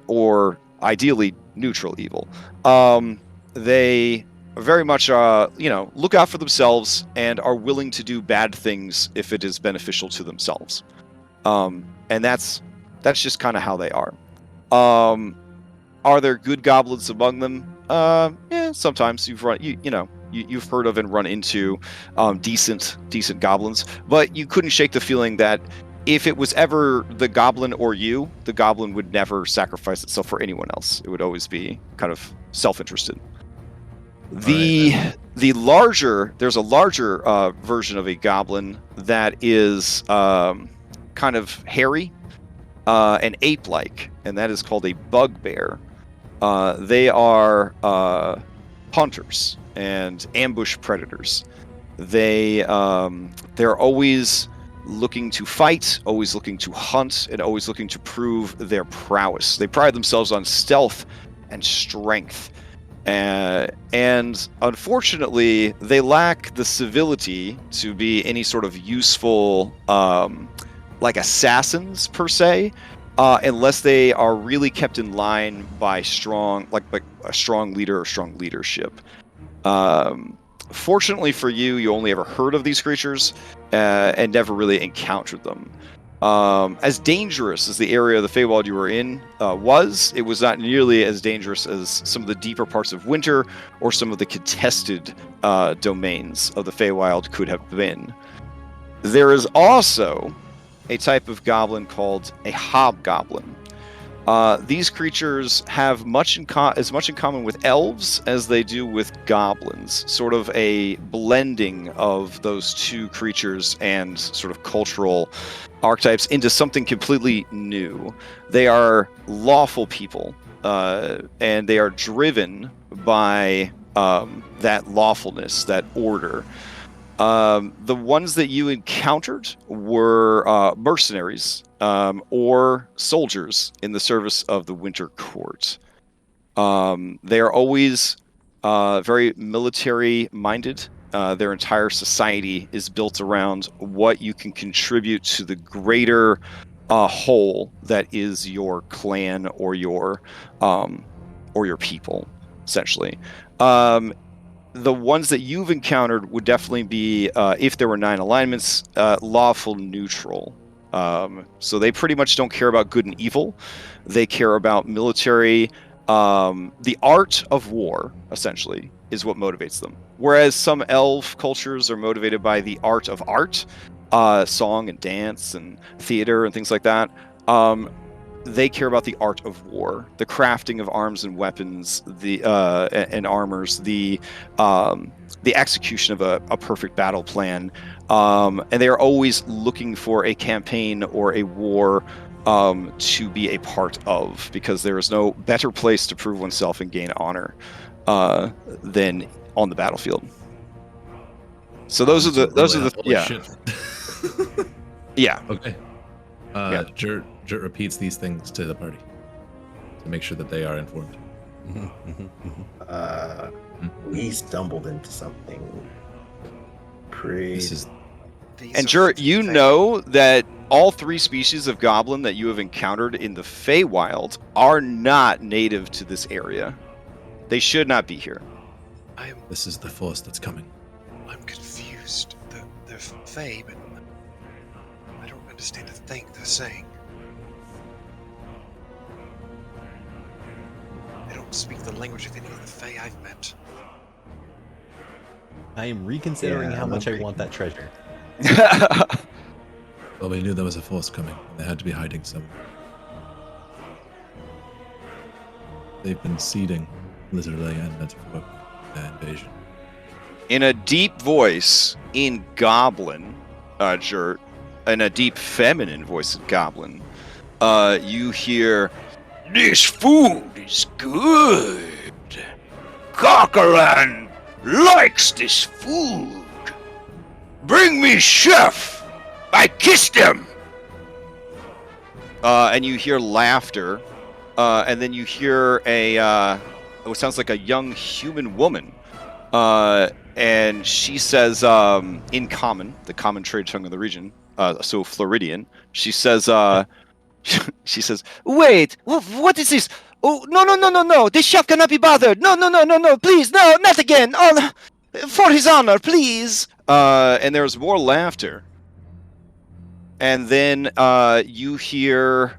or ideally neutral evil. They very much, look out for themselves and are willing to do bad things if it is beneficial to themselves. And that's just kind of how they are. Are there good goblins among them? Yeah, sometimes you've heard of and run into decent goblins, but you couldn't shake the feeling that if it was ever the goblin or you, the goblin would never sacrifice itself for anyone else. It would always be kind of self-interested. There's a larger version of a goblin that is kind of hairy and ape-like, and that is called a bugbear. They are hunters and ambush predators. They're always looking to fight, always looking to hunt, and always looking to prove their prowess. They pride themselves on stealth and strength. And unfortunately, they lack the civility to be any sort of useful, like assassins per se, unless they are really kept in line by strong, like a strong leader or strong leadership. Fortunately for you, you only ever heard of these creatures and never really encountered them. As dangerous as the area of the Feywild you were in it was not nearly as dangerous as some of the deeper parts of Winter or some of the contested domains of the Feywild could have been. There is also a type of goblin called a hobgoblin. These creatures have as much in common with elves as they do with goblins, sort of a blending of those two creatures and sort of cultural archetypes into something completely new. They are lawful people, and they are driven by that lawfulness, that order. The ones that you encountered were mercenaries or soldiers in the service of the Winter Court. They are always very military-minded. Their entire society is built around what you can contribute to the greater whole that is your clan or your people, essentially. The ones that you've encountered would definitely be, if there were 9 alignments, lawful neutral. So they pretty much don't care about good and evil. They care about military. The art of war, essentially, is what motivates them. Whereas some elf cultures are motivated by the art of art, song and dance and theater and things like that. They care about the art of war, the crafting of arms and weapons, and armors, the execution of a perfect battle plan, and they are always looking for a campaign or a war to be a part of, because there is no better place to prove oneself and gain honor than on the battlefield. So those are the Holy shit. yeah. Okay. Jurt repeats these things to the party to make sure that they are informed. We stumbled into something pretty. And Jurt, you know that all 3 species of goblin that you have encountered in the Feywild are not native to this area. They should not be here. This is the force that's coming. I'm confused. They're Fey, but I don't understand a thing they're saying. They don't speak the language of any of the Fey I've met. I am reconsidering how much I want that treasure. Well, we knew there was a force coming, and they had to be hiding somewhere. They've been seeding, literally and metaphorically, their invasion. In a deep voice, in Goblin, Jurt, in a deep feminine voice in Goblin, you hear, This food is good. Callahan likes this food. Bring me chef. I kissed him. And you hear laughter, and then you hear what sounds like a young human woman. And she says, in common, the common trade tongue of the region, so Floridian, she says, she says, "Wait, what is this? Oh, no! This chef cannot be bothered. No, please, no, not again. Oh, for his honor, please." And there's more laughter. And then you hear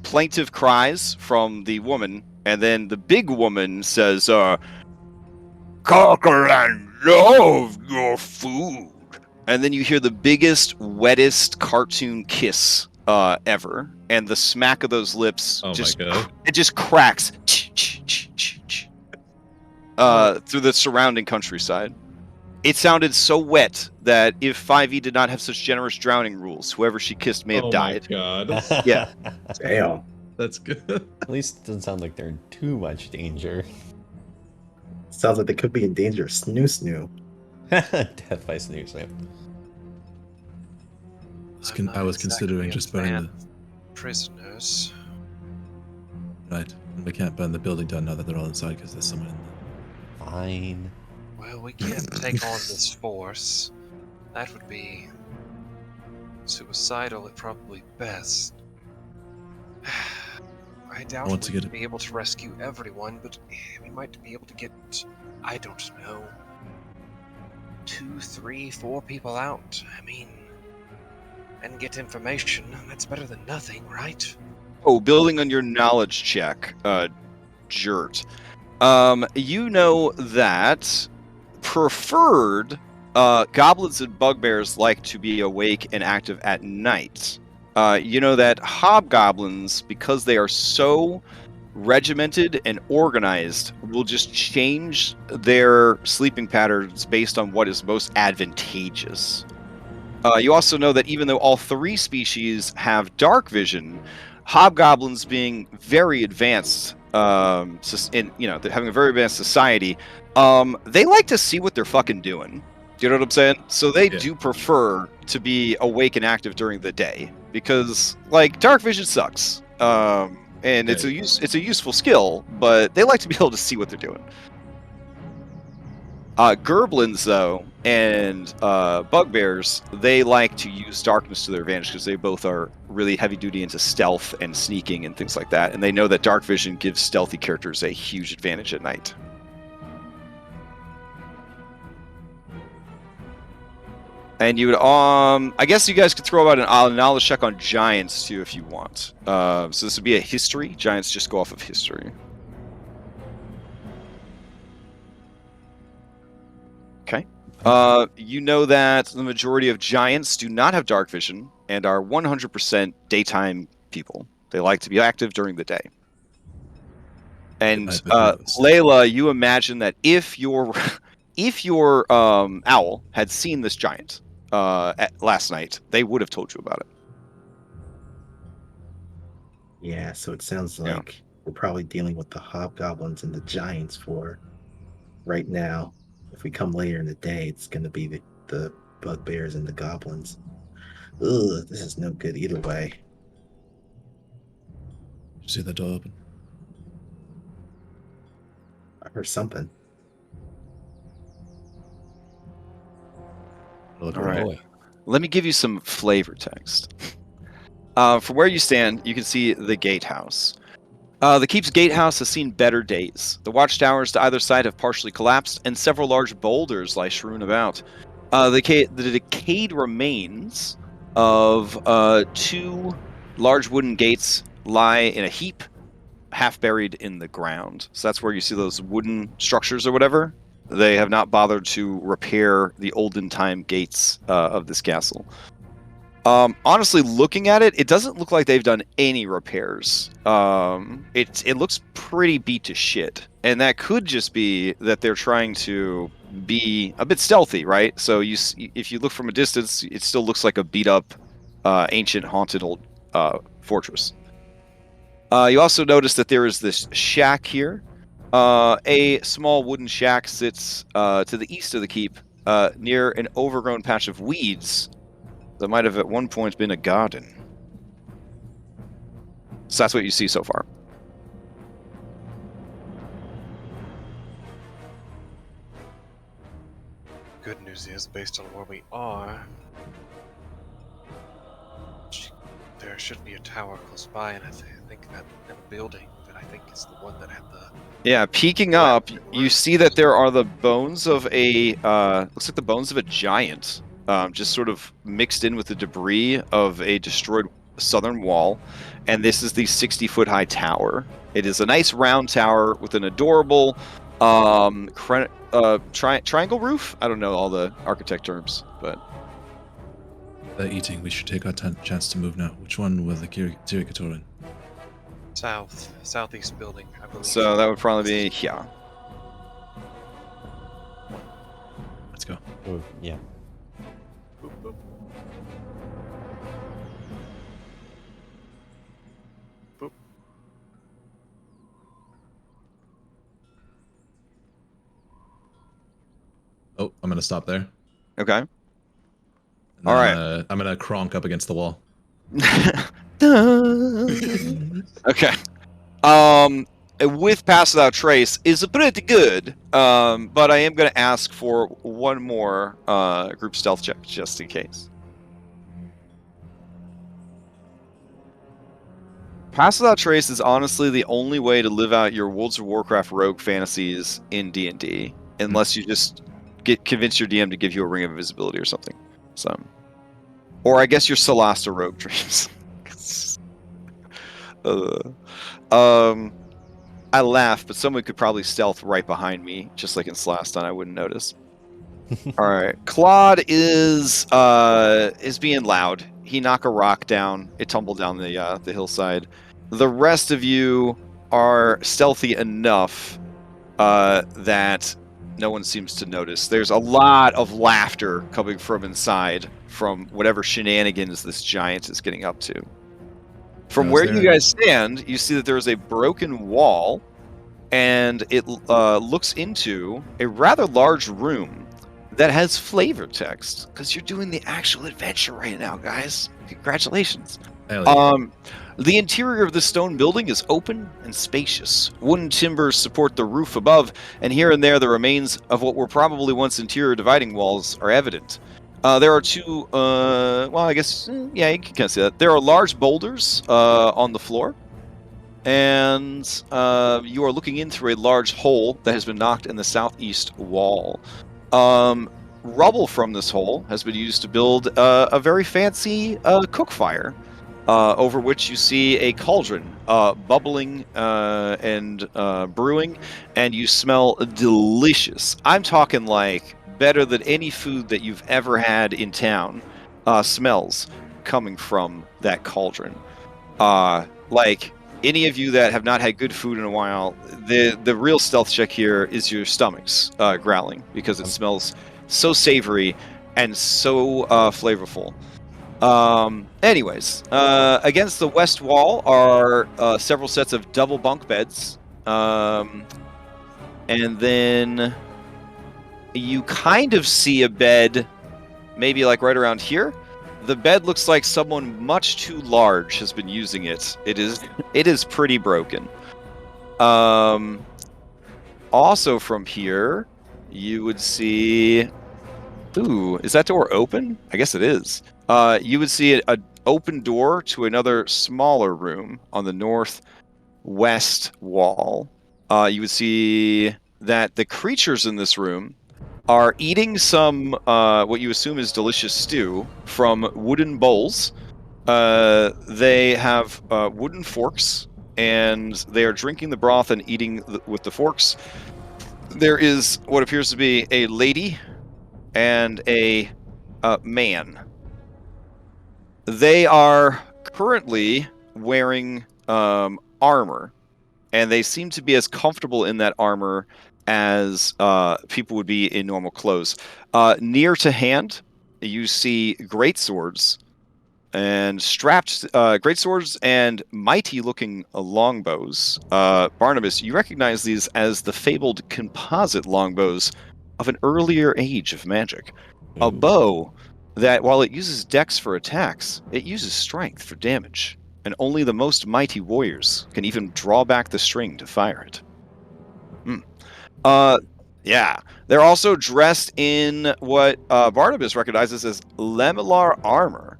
plaintive cries from the woman, and then the big woman says, Callahan love your food. And then you hear the biggest, wettest cartoon kiss ever, and the smack of those lips Oh my god. it just cracks through the surrounding countryside. It sounded so wet that if 5e did not have such generous drowning rules, whoever she kissed may have died. Oh my god. Yeah. Damn. That's good. At least it doesn't sound like they're in too much danger. Sounds like they could be in danger of snoo. Death by snooze. Yeah. I was considering just burning the... prisoners. Right. And we can't burn the building down now that they're all inside because there's someone in there. Fine. Well, we can't take on this force. That would be suicidal at probably best. I doubt want to we'd get be able to rescue everyone, but we might be able to get, I don't know, 2, 3, 4 people out. I mean, and get information. That's better than nothing, right? Oh, building on your knowledge check, Jert. You know that preferred goblins and bugbears like to be awake and active at night. You know that hobgoblins, because they are so regimented and organized, will just change their sleeping patterns based on what is most advantageous. You also know that even though all 3 species have dark vision, hobgoblins being very advanced, having a very advanced society, they like to see what they're fucking doing. Do you know what I'm saying? So they do prefer to be awake and active during the day because, like, dark vision sucks. And it's a useful skill, but they like to be able to see what they're doing. Gerblins, though, and bugbears, they like to use darkness to their advantage because they both are really heavy duty into stealth and sneaking and things like that. And they know that dark vision gives stealthy characters a huge advantage at night. And you would, I guess you guys could throw out a knowledge check on giants too if you want. So this would be a history. Giants just go off of history. Okay. You know that the majority of giants do not have dark vision and are 100% daytime people. They like to be active during the day. And Layla, you imagine that if your owl had seen this giant last night, they would have told you about it. Yeah, so it sounds like we're probably dealing with the hobgoblins and the giants for right now. If we come later in the day, it's going to be the bugbears and the goblins. Ugh, this is no good either way. Did you see that door open? I heard something. All right. Let me give you some flavor text. From where you stand, you can see the gatehouse. The keep's gatehouse has seen better days. The watchtowers to either side have partially collapsed, and several large boulders lie strewn about. The decayed remains of 2 large wooden gates lie in a heap, half buried in the ground. So that's where you see those wooden structures or whatever. They have not bothered to repair the olden time gates of this castle. Honestly, looking at it, it doesn't look like they've done any repairs. It looks pretty beat to shit, and that could just be that they're trying to be a bit stealthy, right? So if you look from a distance, it still looks like a beat up, ancient, haunted old fortress. You also notice that there is this shack here. A small wooden shack sits to the east of the keep, near an overgrown patch of weeds that might have at one point been a garden. So that's what you see so far. Good news is, based on where we are, there should be a tower close by, and I think that a building that I think is the one that had the... Yeah, peeking up, you see that there are the bones of a, looks like the bones of a giant, just sort of mixed in with the debris of a destroyed southern wall. And this is the 60-foot high tower. It is a nice round tower with an adorable triangle roof. I don't know all the architect terms, but... Eating, we should take our chance to move now. Which one were the Kirikatorin? Southeast building, I believe. So that would probably be, yeah. Let's go. Oh, yeah. Boop, boop. Boop. Oh, I'm gonna stop there. Okay. And All then right. I'm gonna cronk up against the wall. Okay. With Pass Without Trace is pretty good, but I am going to ask for one more group stealth check just in case. Pass Without Trace is honestly the only way to live out your World of Warcraft rogue fantasies in D&D, unless you just convince your DM to give you a ring of invisibility or something. So, or I guess your Solasta rogue dreams. I laugh, but someone could probably stealth right behind me, just like in Slashdon. I wouldn't notice. All right, Claude is being loud. He knocked a rock down. It tumbled down the hillside. The rest of you are stealthy enough that no one seems to notice. There's a lot of laughter coming from inside from whatever shenanigans this giant is getting up to. From where you guys stand, you see that there is a broken wall, and it looks into a rather large room that has flavor text, because you're doing the actual adventure right now, guys. Congratulations. Hell yeah. The interior of the stone building is open and spacious. Wooden timbers support the roof above, and here and there the remains of what were probably once interior dividing walls are evident. There are two, well, I guess, yeah, you can kind of see that. There are large boulders on the floor, and you are looking in through a large hole that has been knocked in the southeast wall. Rubble from this hole has been used to build a very fancy cook fire, over which you see a cauldron bubbling and brewing, and you smell delicious. I'm talking like better than any food that you've ever had in town smells coming from that cauldron. Like any of you that have not had good food in a while, the real stealth check here is your stomachs growling, because it smells so savory and so flavorful. Anyways, against the west wall are several sets of double bunk beds, and then you kind of see a bed maybe like right around here. The bed looks like someone much too large has been using it. It is pretty broken. Also from here, you would see... Ooh, is that door open? I guess it is. You would see an open door to another smaller room on the northwest wall. You would see that the creatures in this room are eating some what you assume is delicious stew from wooden bowls. They have wooden forks, and they are drinking the broth and eating with the forks. There is what appears to be a lady and a man. They are currently wearing armor, and they seem to be as comfortable in that armor as people would be in normal clothes. Near to hand, you see great swords, and strapped great swords and mighty-looking longbows. Barnabas, you recognize these as the fabled composite longbows of an earlier age of magic. A Ooh. bow that, while it uses dex for attacks, it uses strength for damage, and only the most mighty warriors can even draw back the string to fire it. Yeah. They're also dressed in what Barnabas recognizes as lamellar armor,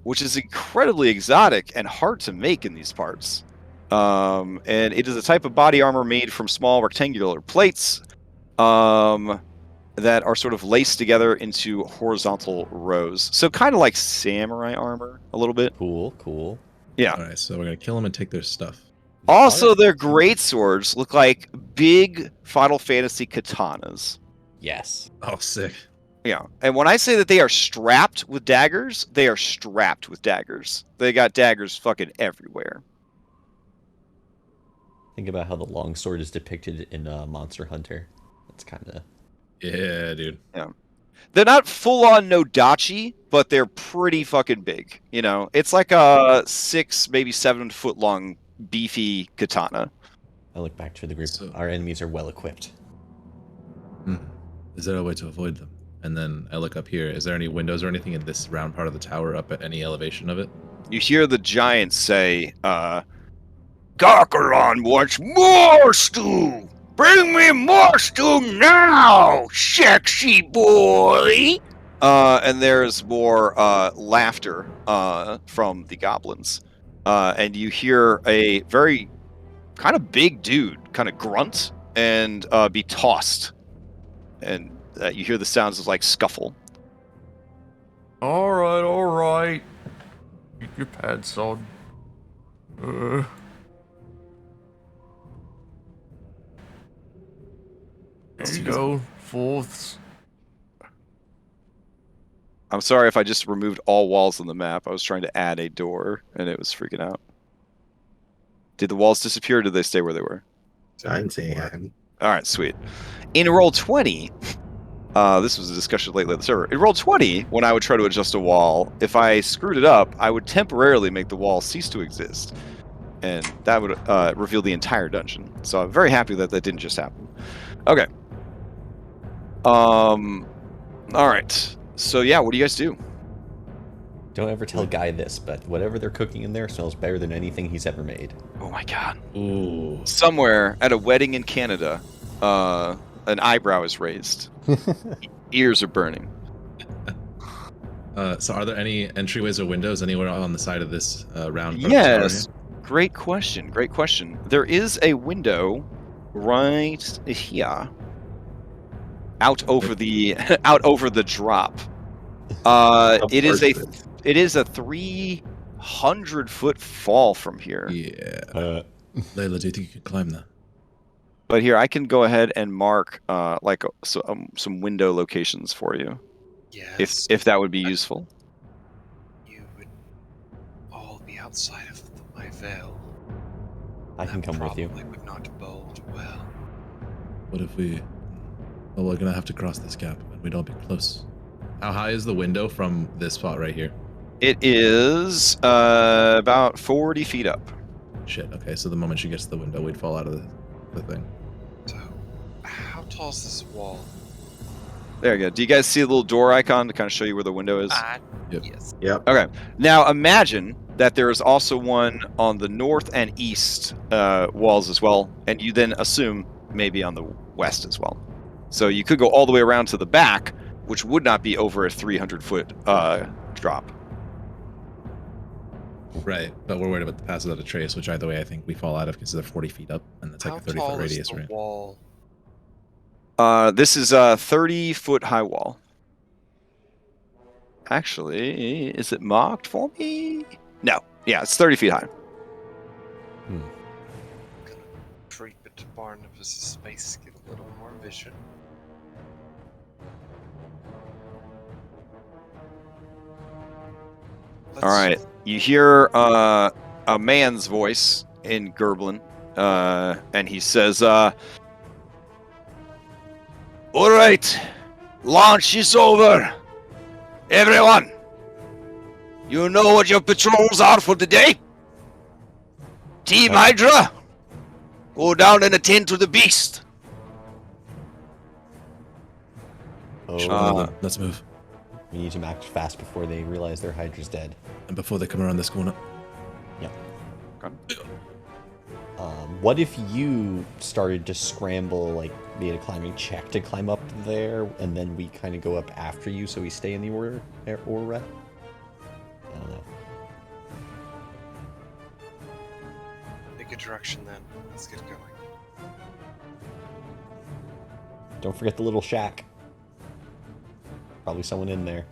which is incredibly exotic and hard to make in these parts. And it is a type of body armor made from small rectangular plates that are sort of laced together into horizontal rows. So kind of like samurai armor a little bit. Cool. Yeah. All right, so we're gonna kill them and take their stuff. Also, their great swords look like big Final Fantasy katanas. Yes. Oh, sick. Yeah, and when I say that they are strapped with daggers, they are strapped with daggers. They got daggers fucking everywhere. Think about how the longsword is depicted in Monster Hunter. That's kind of... Yeah, dude. Yeah. They're not full-on Nodachi, but they're pretty fucking big. You know, it's like a 6, maybe 7 foot long, beefy katana. I look back to the group. So- Our enemies are well equipped. Is there a way to avoid them? And then I look up here. Is there any windows or anything in this round part of the tower up at any elevation of it? You hear the giant say, Carcahan wants more stew! Bring me more stew now, sexy boy! And there's more laughter from the goblins. And you hear a very kind of big dude kind of grunt and be tossed. And you hear the sounds of like scuffle. All right. Keep your pants on. There you go, fourths. I'm sorry if I just removed all walls on the map. I was trying to add a door, and it was freaking out. Did the walls disappear, or did they stay where they were? I didn't say it happened. All right, sweet. In roll 20, this was a discussion lately on the server. In roll 20, when I would try to adjust a wall, if I screwed it up, I would temporarily make the wall cease to exist, and that would reveal the entire dungeon. So I'm very happy that that didn't just happen. Okay. All right. So yeah, what do you guys do? Don't ever tell Guy this, but whatever they're cooking in there smells better than anything he's ever made. Oh my god. Ooh. Somewhere at a wedding in Canada, an eyebrow is raised. Ears are burning. So are there any entryways or windows anywhere on the side of this round? part of the tower Yes. here? Great question. Great question. There is a window right here. Out over the drop. It is a 300-foot fall from here. Yeah. Layla, do you think you could climb that? But here I can go ahead and mark some window locations for you, Yes. if that would be useful. You would all be outside of my veil. I can That come with you. probably would not bode well. What if we... Well, we're gonna have to cross this gap, and we don't be close. How high is the window from this spot right here? It is about 40 feet up. Shit, okay, so the moment she gets to the window, we'd fall out of the thing. So, how tall is this wall? There you go. Do you guys see a little door icon to kind of show you where the window is? Yep. Yes. Yep. Okay. Now imagine that there is also one on the north and east walls as well, and you then assume maybe on the west as well. So you could go all the way around to the back, which would not be over a 300-foot drop. Right, but we're worried about the pass without a trace, which either way I think we fall out of because they're 40 feet up, and that's like How a 30-foot tall radius, is the right? wall? This is a 30-foot high wall. Actually, is it marked for me? No. Yeah, it's 30 feet high. Creep into Barnabas' space, get a little more vision. All right. You hear a man's voice in Gerblin, and he says, all right, launch is over. Everyone, You know what your patrols are for the day? Team Hydra, go down and attend to the beast. Oh, Let's move. we need to act fast before they realize their Hydra's dead. And before they come around this corner. Yeah. Okay. What if you started to scramble, like made a climbing check to climb up there, and then we kind of go up after you, so we stay in the order? I don't know. Pick a direction then. Let's get going. Don't forget the little shack. Probably someone in there.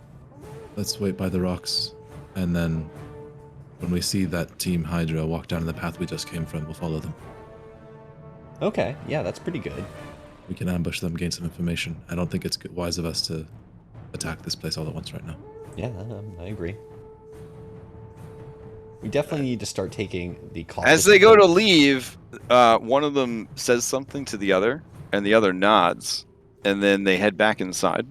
Let's wait by the rocks, and then when we see that Team Hydra walk down the path we just came from, we'll follow them. Okay, yeah, that's pretty good. We can ambush them, gain some information. I don't think it's wise of us to attack this place all at once right now. Yeah, I agree. We definitely need to start taking the cautious As they go to approach. leave, one of them says something to the other, and the other nods, and then they head back inside.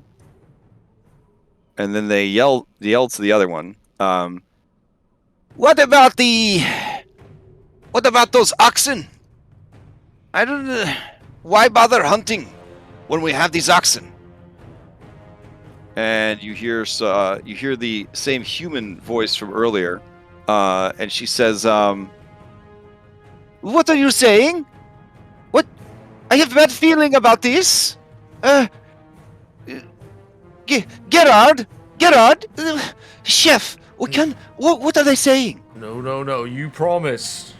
And then they yell to the other one. What about those oxen? I don't know. Why bother hunting when we have these oxen? And you hear the same human voice from earlier, and she says, "What are you saying? What? I have a bad feeling about this. Gerard, chef, what are they saying?" No, you promised.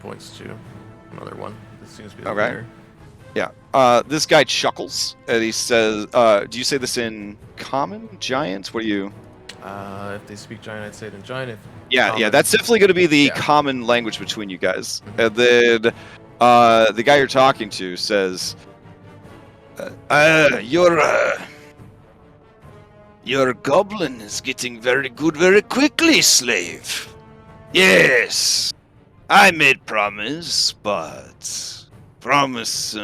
Points to another one. This seems to be the Okay. leader. Yeah. This guy chuckles, and he says, do you say this in common, giant? What do you... If they speak giant, I'd say it in giant. If Yeah, common, that's definitely going to be the Yeah. common language between you guys. Mhm. And then the guy you're talking to says, your goblin is getting very good very quickly, slave. Yes, I made promise, but promise.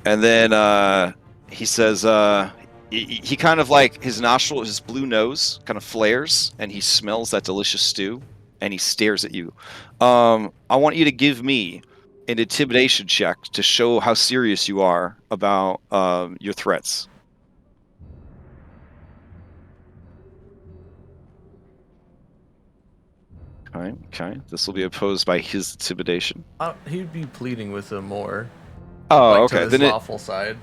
And then he says, he kind of like his blue nose kind of flares, and he smells that delicious stew, and he stares at you. I want you to give me an intimidation check to show how serious you are about your threats. Okay. This will be opposed by his intimidation. He'd be pleading with him more. Oh, like okay. To his lawful side.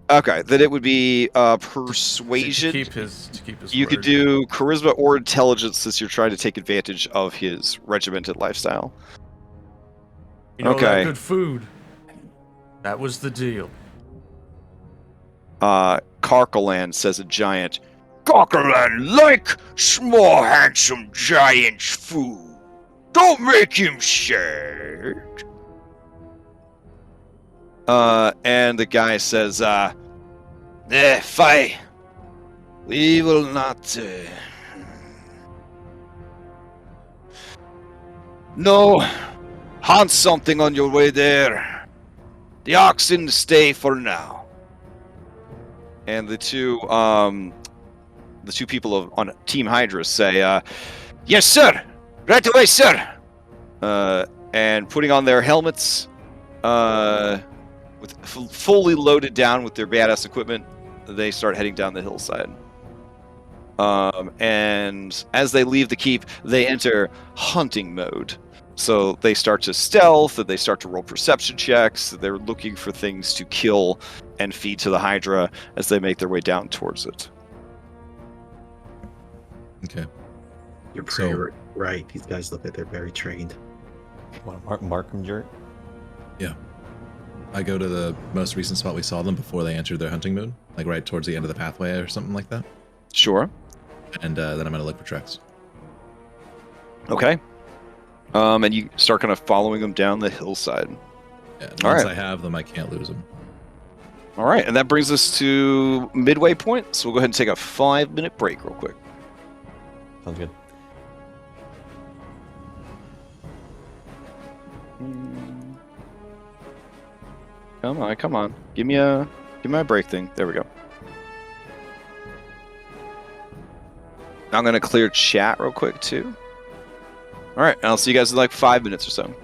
Then it would be To persuasion. keep his You word. could do charisma or intelligence since you're trying to take advantage of his regimented lifestyle. You know okay. that good food. That was the deal. Callahan says a giant. Callahan like small handsome giant's food. Don't make him sad. And the guy says, fine. We will not, No, hunt something on your way there. The oxen stay for now. And the two people on Team Hydra say, yes, sir. Right away, sir. And putting on their helmets, with fully loaded down with their badass equipment, they start heading down the hillside. And as they leave the keep, they enter hunting mode. So they start to stealth, and they start to roll perception checks. They're looking for things to kill and feed to the Hydra as they make their way down towards it. Okay. You're pretty right. These guys look like they're very trained. Want to mark them, Jerk? Yeah. I go to the most recent spot we saw them before they entered their hunting mode, like right towards the end of the pathway or something like that. Sure. And then I'm going to look for tracks. Okay. And you start kind of following them down the hillside. Yeah, All once right. I have them, I can't lose them. All right, and that brings us to midway point. So we'll go ahead and take a 5-minute break real quick. Sounds good. Come on, come on. Give me a break thing. There we go. I'm gonna clear chat real quick too. All right, and I'll see you guys in like 5 minutes or so.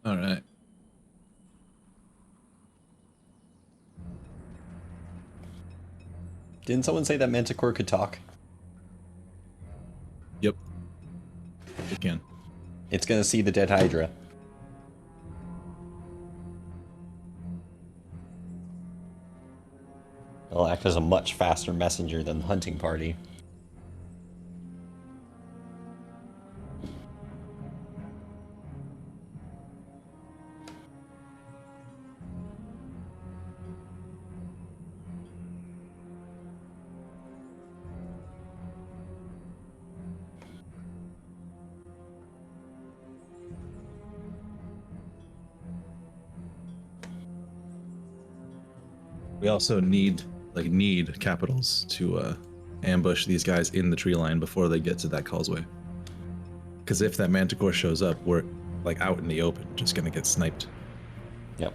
All right. Didn't someone say that Manticore could talk? Yep. It can. It's gonna see the dead Hydra. It'll act as a much faster messenger than the hunting party. We also need capitals to ambush these guys in the tree line before they get to that causeway. Because if that manticore shows up, we're like out in the open, just gonna get sniped. Yep.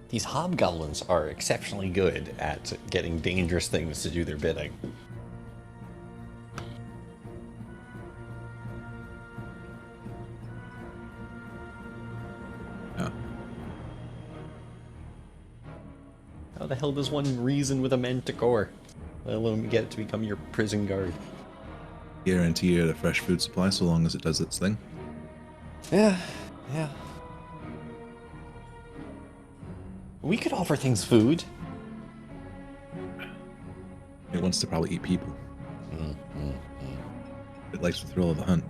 These hobgoblins are exceptionally good at getting dangerous things to do their bidding. Yeah. How the hell does one reason with a manticore? Let alone get it to become your prison guard. Guarantee you a fresh food supply so long as it does its thing. Yeah, yeah. We could offer things food. It wants to probably eat people. It likes the thrill of the hunt.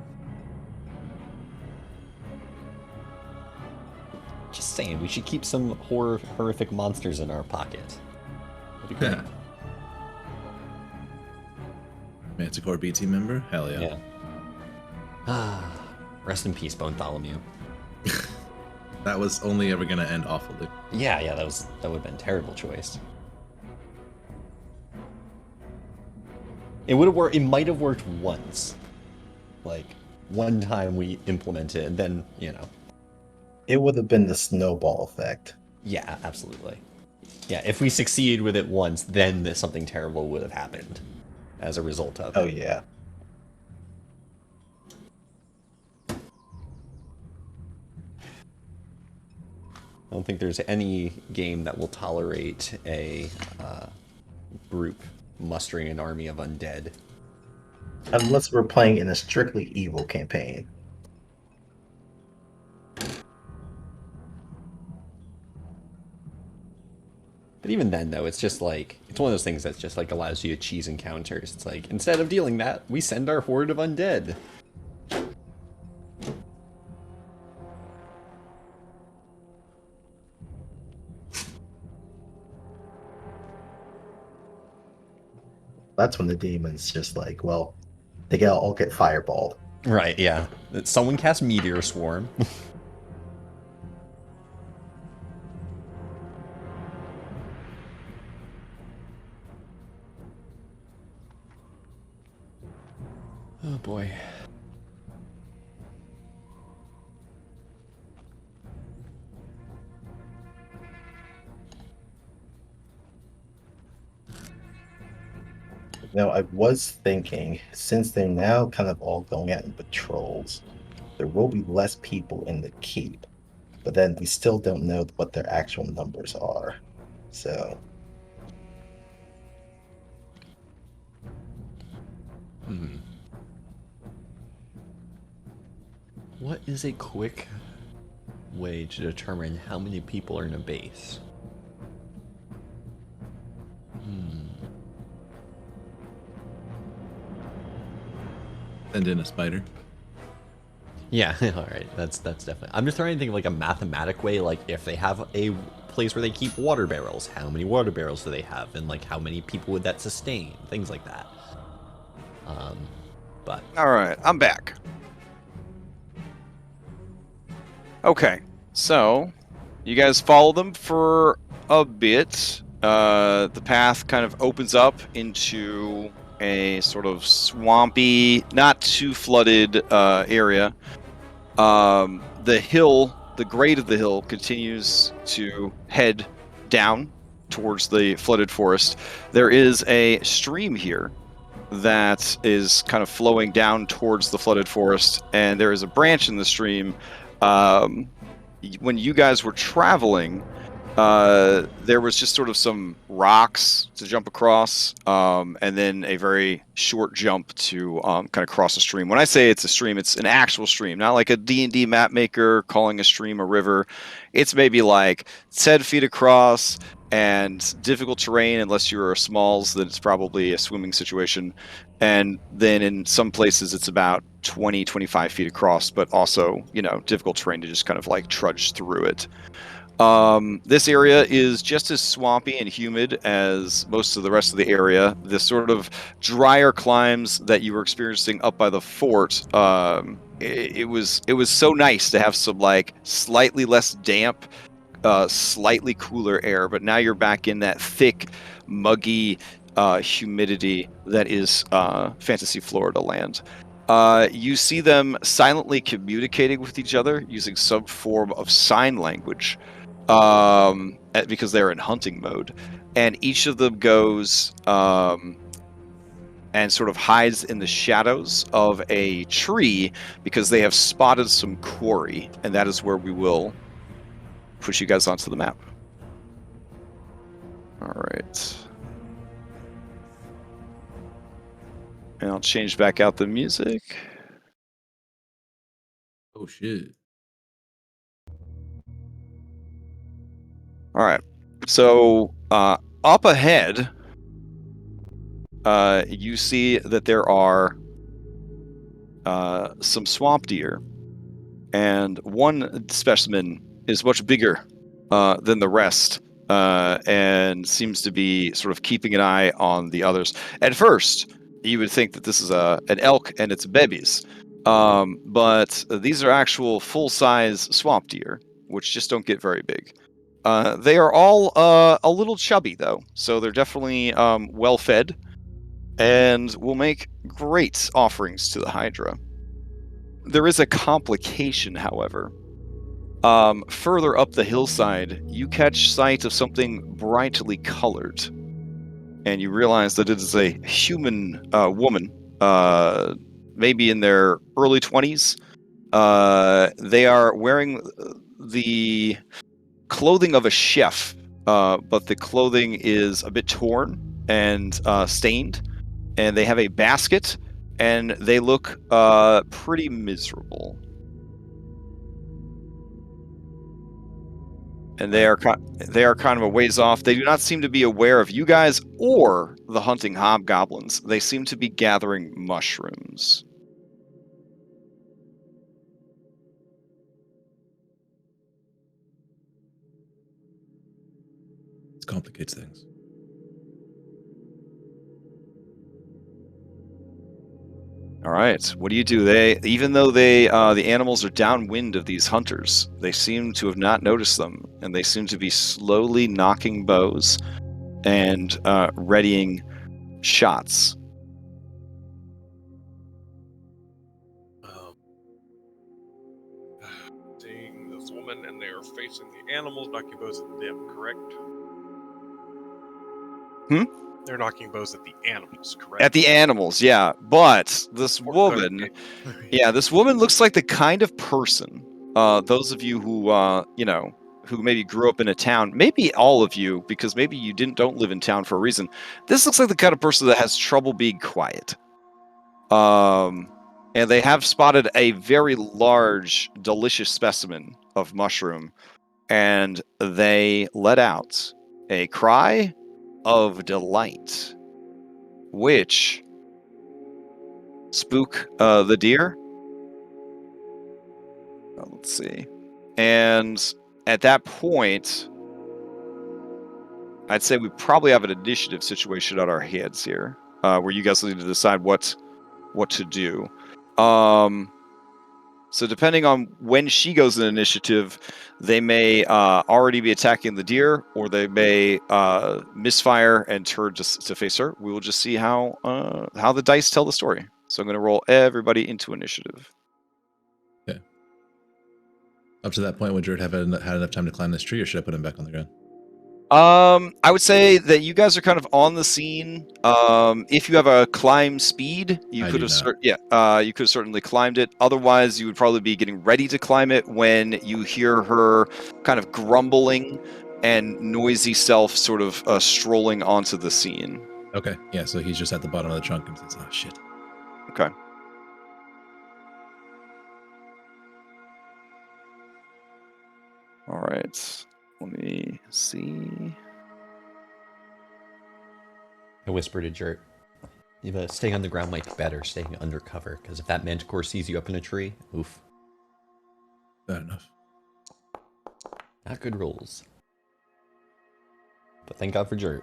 Just saying, we should keep some horrific monsters in our pocket. That'd be great. Yeah. Manticore BT member? Hell yeah. Yeah. Ah, rest in peace, Bartholomew. That was only ever gonna end awfully. Yeah, that would have been a terrible choice. It would have worked. It might have worked once, like one time we implemented, and then It would have been the snowball effect. Yeah, absolutely. Yeah, if we succeeded with it once, then something terrible would have happened as a result of it. Oh yeah. I don't think there's any game that will tolerate a group mustering an army of undead. Unless we're playing in a strictly evil campaign. But even then, though, it's just like, it's one of those things that just like allows you to cheese encounters. It's like, instead of dealing that, we send our horde of undead. That's when the demons just like, well, they all get fireballed. Right, yeah. Someone cast Meteor Swarm. Oh boy. Now, I was thinking, since they're now kind of all going out in patrols, there will be less people in the keep. But then we still don't know what their actual numbers are. So, What is a quick way to determine how many people are in a base? Send in a spider. Yeah, alright, that's definitely... I'm just trying to think of like a mathematic way, like if they have a place where they keep water barrels, how many water barrels do they have, and like how many people would that sustain, things like that. But All right, I'm back. Okay, so you guys follow them for a bit. The path kind of opens up into a sort of swampy, not too flooded area. The hill, the grade of the hill, continues to head down towards the flooded forest. There is a stream here that is kind of flowing down towards the flooded forest, and there is a branch in the stream. When you guys were traveling, there was just sort of some rocks to jump across, and then a very short jump to kind of cross a stream. When I say it's a stream, it's an actual stream, not like a D&D map maker calling a stream a river. It's maybe like 10 feet across and difficult terrain unless you're a smalls, then it's probably a swimming situation. And then in some places it's about 20, 25 feet across, but also, difficult terrain to just kind of like trudge through it. This area is just as swampy and humid as most of the rest of the area. The sort of drier climes that you were experiencing up by the fort, it was so nice to have some like slightly less damp, slightly cooler air, but now you're back in that thick, muggy humidity that is Fantasy Florida land. You see them silently communicating with each other using some form of sign language, because they're in hunting mode, and each of them goes and sort of hides in the shadows of a tree because they have spotted some quarry, and that is where we will push you guys onto the map. All right. And I'll change back out the music. Oh shit. All right. So up ahead, you see that there are some swamp deer, and one specimen is much bigger than the rest, and seems to be sort of keeping an eye on the others. At first, you would think that this is an elk and its babies, but these are actual full-size swamp deer, which just don't get very big. They are all a little chubby, though, so they're definitely well-fed, and will make great offerings to the Hydra. There is a complication, however. Further up the hillside, you catch sight of something brightly colored, and you realize that it is a human woman, maybe in their early 20s. They are wearing the clothing of a chef, but the clothing is a bit torn and stained, and they have a basket, and they look pretty miserable. And they are kind of a ways off. They do not seem to be aware of you guys or the hunting hobgoblins. They seem to be gathering mushrooms. This complicates things. All right, what do you do? Even though the animals are downwind of these hunters, they seem to have not noticed them, and they seem to be slowly knocking bows and readying shots. Seeing this woman and they are facing the animals, knocking bows at them, correct? They're knocking bows at the animals, correct? At the animals, yeah. But this woman, this woman looks like the kind of person, those of you who, who maybe grew up in a town, maybe all of you, because maybe you don't live in town for a reason. This looks like the kind of person that has trouble being quiet. And they have spotted a very large, delicious specimen of mushroom, and they let out a cry of delight, which spook the deer. Let's see. And at that point, I'd say we probably have an initiative situation on our hands here, where you guys need to decide what what to do. So depending on when she goes in initiative, they may already be attacking the deer, or they may misfire and turn to face her. We will just see how the dice tell the story. So I'm going to roll everybody into initiative. Okay. Up to that point, would Jared have had enough time to climb this tree, or should I put him back on the ground? I would say that you guys are kind of on the scene. If you have a climb speed, you I could do have not. you could have certainly climbed it. Otherwise, you would probably be getting ready to climb it when you hear her kind of grumbling and noisy self sort of strolling onto the scene. Okay. Yeah. So he's just at the bottom of the trunk and says, "Oh shit." Okay. All right. Let me see. I whisper to Jert. Staying on the ground might be better, staying undercover, because if that manticore sees you up in a tree, oof. Fair enough. Not good rolls. But thank God for Jert.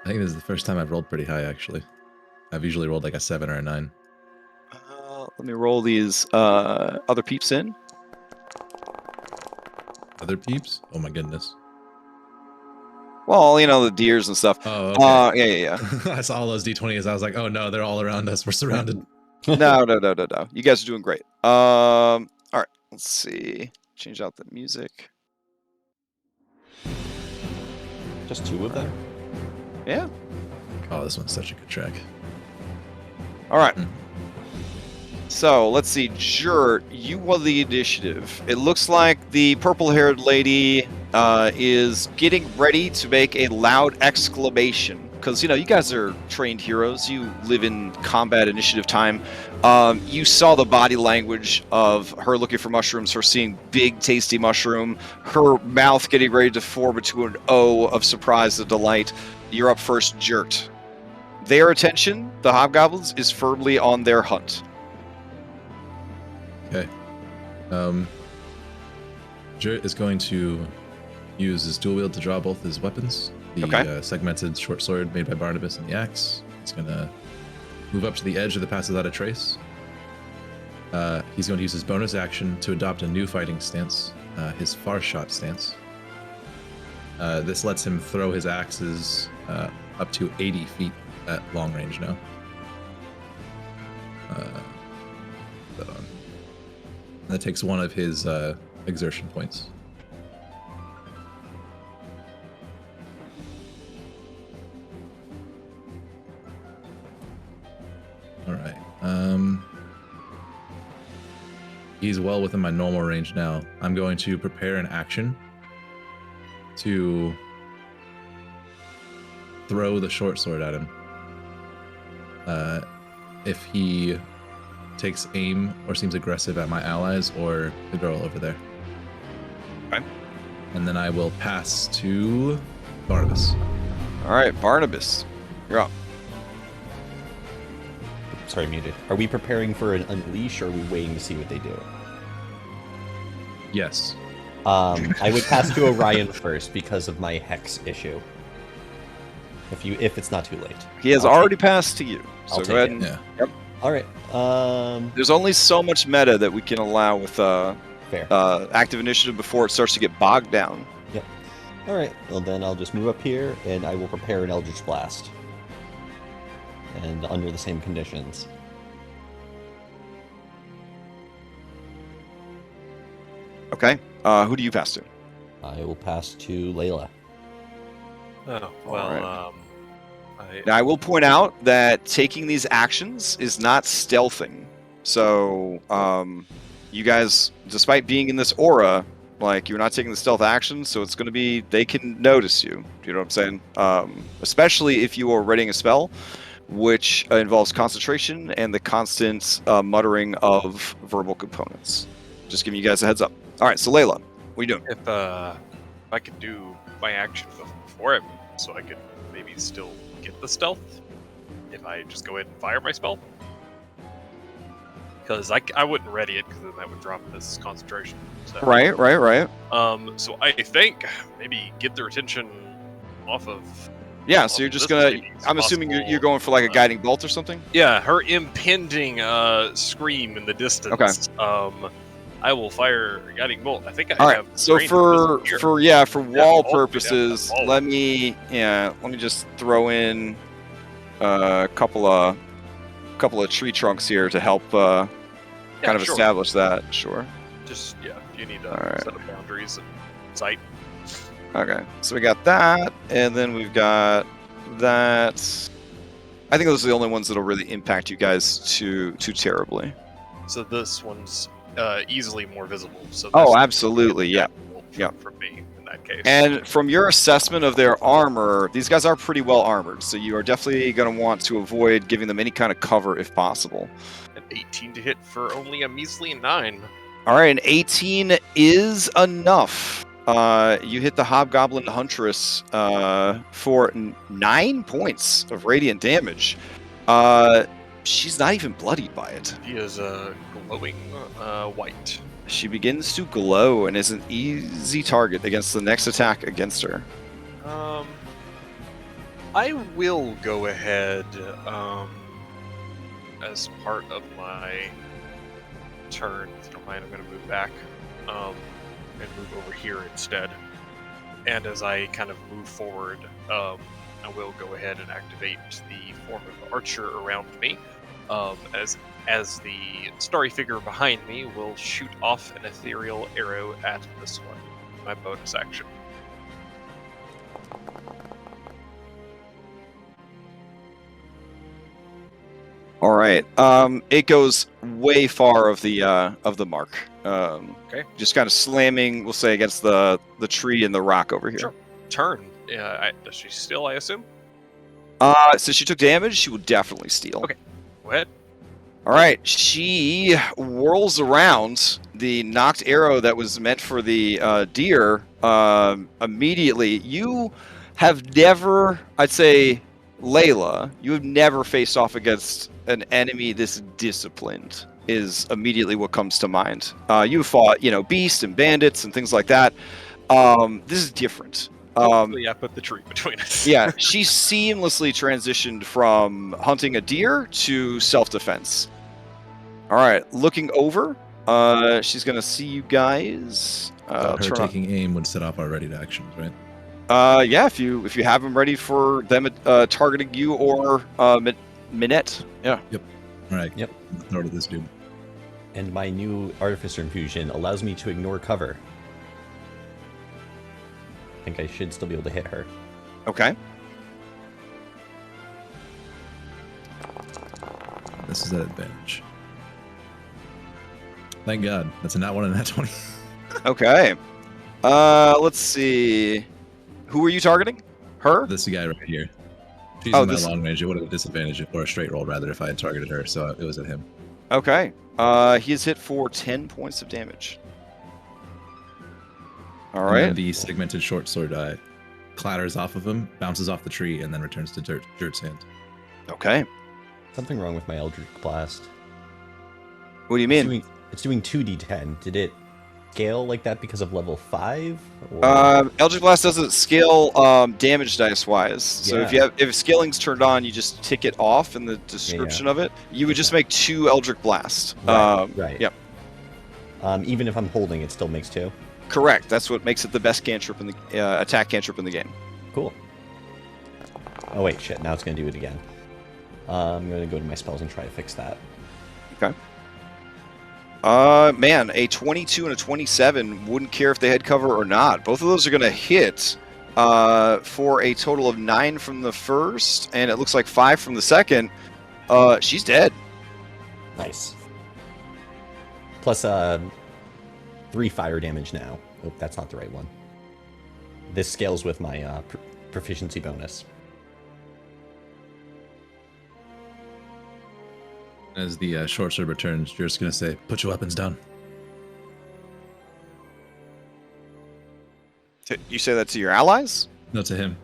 I think this is the first time I've rolled pretty high, actually. I've usually rolled like a 7 or a 9. Let me roll these other peeps in. Other peeps? Oh my goodness. Well, the deers and stuff. Oh, okay. Yeah. I saw all those D20s. I was like, oh no, they're all around us. We're surrounded. No. You guys are doing great. All right. Let's see. Change out the music. Just 2 of them? Yeah. Oh, this one's such a good track. All right. Mm. So let's see. Jert, you won the initiative. It looks like the purple-haired lady is getting ready to make a loud exclamation. Because, you guys are trained heroes. You live in combat initiative time. You saw the body language of her looking for mushrooms, her seeing big, tasty mushroom, her mouth getting ready to form into an O of surprise and delight. You're up first, Jert. Their attention, the hobgoblins, is firmly on their hunt. Okay. Jert is going to use his dual wield to draw both his weapons. The segmented short sword made by Barnabas and the axe. He's going to move up to the edge of the pass without a trace. He's going to use his bonus action to adopt a new fighting stance, his far shot stance. This lets him throw his axes up to 80 feet at long range now. Put that on. That takes one of his exertion points. All right. He's well within my normal range now. I'm going to prepare an action to throw the short sword at him. If he takes aim or seems aggressive at my allies or the girl over there. Okay. And then I will pass to Barnabas. All right, Barnabas, you're up. Sorry, muted. Are we preparing for an unleash, or are we waiting to see what they do? Yes. I would pass to Orion first because of my hex issue. If it's not too late. He has already passed to you, so I'll go ahead take and. Yeah. Yep. All right. There's only so much meta that we can allow with Fair. active initiative before it starts to get bogged down. Yep. All right. Well, then I'll just move up here, and I will prepare an Eldritch Blast. And under the same conditions. Okay. Who do you pass to? I will pass to Layla. Oh, well, Now, I will point out that taking these actions is not stealthing. So, you guys, despite being in this aura, you're not taking the stealth action, so it's going to be, they can notice you. Do you know what I'm saying? Especially if you are readying a spell, which involves concentration and the constant muttering of verbal components. Just giving you guys a heads up. All right, so Layla, what are you doing? if I could do my action before it, so I could maybe still get the stealth if I just go ahead and fire my spell. Because I wouldn't ready it, because then that would drop this concentration. So. Right. So I think maybe get their attention off of. Yeah, so you're just gonna. I'm assuming you're going for like a guiding bolt or something. Yeah, her impending scream in the distance. Okay. I will fire a guiding bolt. I think I All right. have. So range for of this wall wall purposes, wall. let me just throw in a couple of tree trunks here to help kind of sure. establish that. Sure. Just you need to Alright. set up boundaries and sight. Okay. So we got that, and then we've got that. I think those are the only ones that'll really impact you guys too terribly. So this one's easily more visible. So Oh, this absolutely, yeah. From me in that case. And from your assessment of their armor, these guys are pretty well armored, so you are definitely going to want to avoid giving them any kind of cover if possible. An 18 to hit for only a measly 9. All right, an 18 is enough. You hit the Hobgoblin Huntress for 9 points of radiant damage. She's not even bloodied by it. He is glowing white. She begins to glow and is an easy target against the next attack against her. I will go ahead as part of my turn. If you don't mind, I'm going to move back and move over here instead. And as I kind of move forward, I will go ahead and activate the form of Archer around me. As the starry figure behind me will shoot off an ethereal arrow at this one. My bonus action. All right. It goes way far of the mark. Okay. Just kind of slamming, we'll say, against the tree and the rock over here. Sure. Turn. Does she steal, I assume? Since she took damage, she will definitely steal. Okay. Go ahead. All right. She whirls around the knocked arrow that was meant for the deer immediately. You have never, I'd say, Layla, you have never faced off against an enemy this disciplined, is immediately what comes to mind. You fought, beasts and bandits and things like that. This is different. Hopefully I put the tree between us. Yeah, she seamlessly transitioned from hunting a deer to self-defense. All right, looking over, she's going to see you guys. Her taking aim would set off our ready to actions, right? Yeah, if you have them ready for them targeting you or Minette. Yeah. Yep. All right. Yep. Throw to this dude. And my new Artificer Infusion allows me to ignore cover. I think I should still be able to hit her. Okay. This is an advantage. Thank God. That's a nat 1 and a nat 20. Okay. Let's see. Who are you targeting? Her? This guy right here. She's Oh, in my this- long range. It would have a disadvantage, or a straight roll rather, if I had targeted her, so it was at him. Okay. He is hit for 10 points of damage. All And then right. the segmented short sword clatters off of him, bounces off the tree, and then returns to Dirt's hand. Okay. Something wrong with my Eldritch Blast. What do you mean? It's doing 2d10. Did it scale like that because of level 5? Or... Eldritch Blast doesn't scale damage dice wise. So if scaling's turned on, you just tick it off in the description of it. You would just make 2 Eldritch Blast. Right. Yep. Even if I'm holding, it still makes 2. Correct. That's what makes it the best cantrip in the attack cantrip in the game. Cool. Oh wait, shit. Now it's gonna do it again. I'm gonna go to my spells and try to fix that. Okay. Man, a 22 and a 27 wouldn't care if they had cover or not. Both of those are going to hit for a total of 9 from the first, and it looks like 5 from the second. She's dead. Nice. Plus 3 fire damage now. Oh, that's not the right one. This scales with my proficiency bonus. As the short sword returns, you're just going to say, put your weapons down. You say that to your allies? No, to him.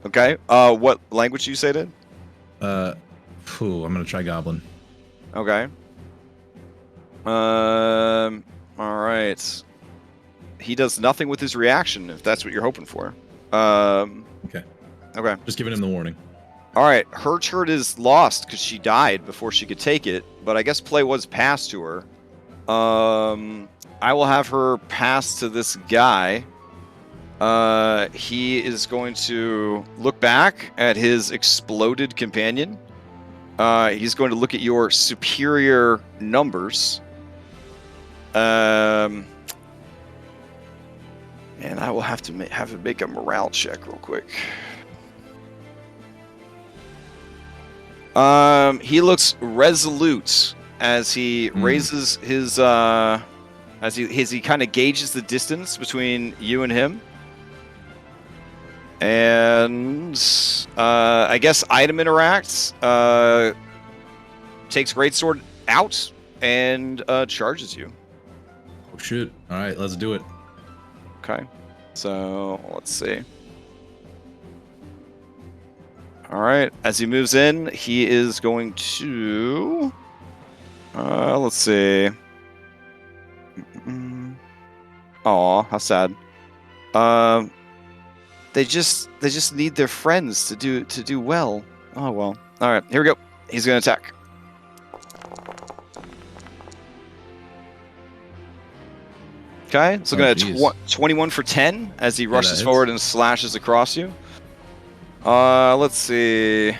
Okay. What language do you say it in? I'm going to try Goblin. Okay. All right. He does nothing with his reaction, if that's what you're hoping for. Okay. Okay. Just giving him the warning. All right. Her turn is lost because she died before she could take it, but I guess play was passed to her. I will have her pass to this guy. He is going to look back at his exploded companion. He's going to look at your superior numbers. And I will have to have him make a morale check real quick. He looks resolute as he raises his as he kind of gauges the distance between you and him. And I guess item interacts, takes greatsword out and charges you. Oh shit! All right, let's do it. Okay, so let's see. All right, as he moves in, he is going to. Let's see. Aw, how sad. They just need their friends to do well. Oh well. All right, here we go. He's gonna attack. Okay, so looking at 21 for 10 as he rushes forward and slashes across you. Let's see.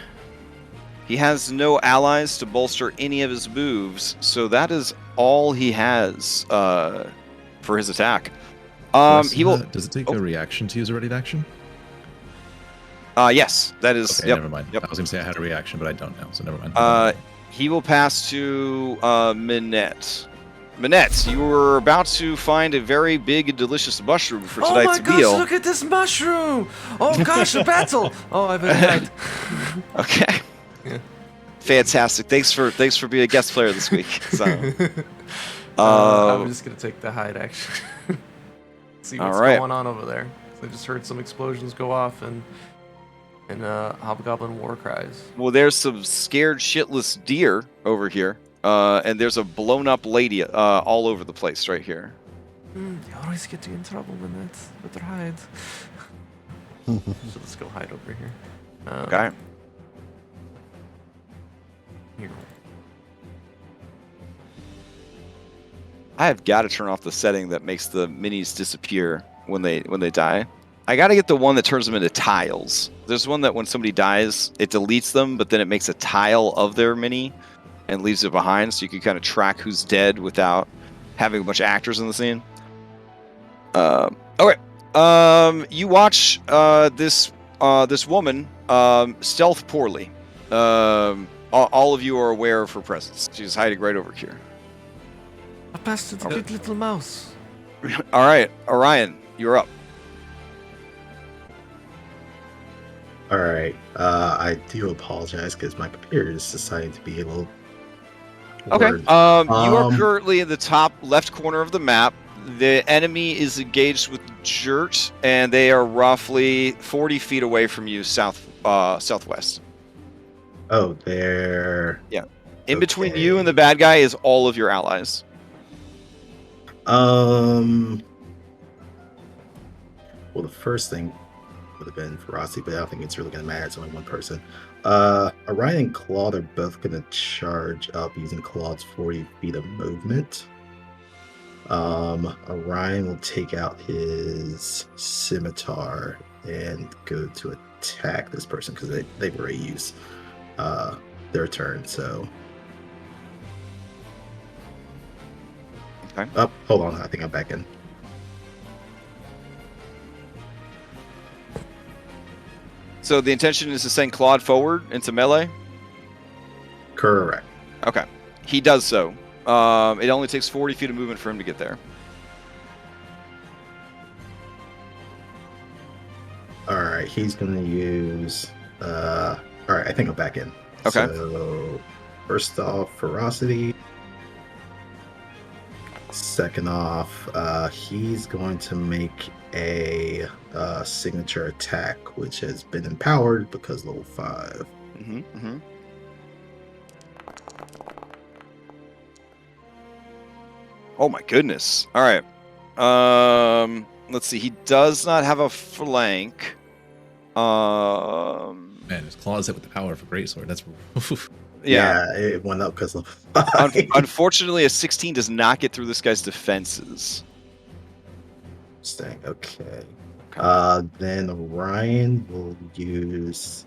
He has no allies to bolster any of his moves, so that is all he has for his attack. He will. Does it take a reaction to use a ready action? Yes, that is. Okay, yep, never mind. Yep. I was gonna say I had a reaction, but I don't now, so never mind. He will pass to Minette. Minette, you were about to find a very big and delicious mushroom for tonight's meal. Oh my gosh, look at this mushroom! Oh gosh, a battle! Oh, I've been died. Okay. Yeah. Fantastic. Thanks for being a guest player this week. So, I'm just gonna take the hide action. See what's going on over there. I just heard some explosions go off and hobgoblin war cries. Well, there's some scared shitless deer over here, and there's a blown up lady all over the place right here. You always get in trouble with their hide. So let's go hide over here. Okay. Here. I have got to turn off the setting that makes the minis disappear when they die. I got to get the one that turns them into tiles. There's one that when somebody dies, it deletes them, but then it makes a tile of their mini and leaves it behind, so you can kind of track who's dead without having a bunch of actors in the scene. Okay. You watch this woman stealth poorly. All of you are aware of her presence. She's hiding right over here. I passed the big little mouse. All right, Orion, you're up. All right. I do apologize because my computer is deciding to be a little. Okay. You are currently in the top left corner of the map. The enemy is engaged with Jert, and they are roughly 40 feet away from you, southwest. Oh, they're. Yeah. In between you and the bad guy is all of your allies. Well, the first thing would have been ferocity, but I don't think it's really going to matter. It's only one person. Orion and Claude are both going to charge up using Claude's 40 feet of movement. Orion will take out his scimitar and go to attack this person because they've already used their turn. So, okay. Oh, hold on. I think I'm back in. So the intention is to send Claude forward into melee? Correct. Okay. He does so. It only takes 40 feet of movement for him to get there. Alright, he's going to use... Alright, I think I'm back in. Okay. So, first off, ferocity. Second off, he's going to make a signature attack, which has been empowered because level 5. Mm-hmm, mm-hmm. Oh my goodness. All right. Let's see. He does not have a flank. Man, his claws hit with the power of a greatsword. That's Yeah. It went up because of. Unfortunately, a 16 does not get through this guy's defenses. Interesting. Okay. Then Ryan will use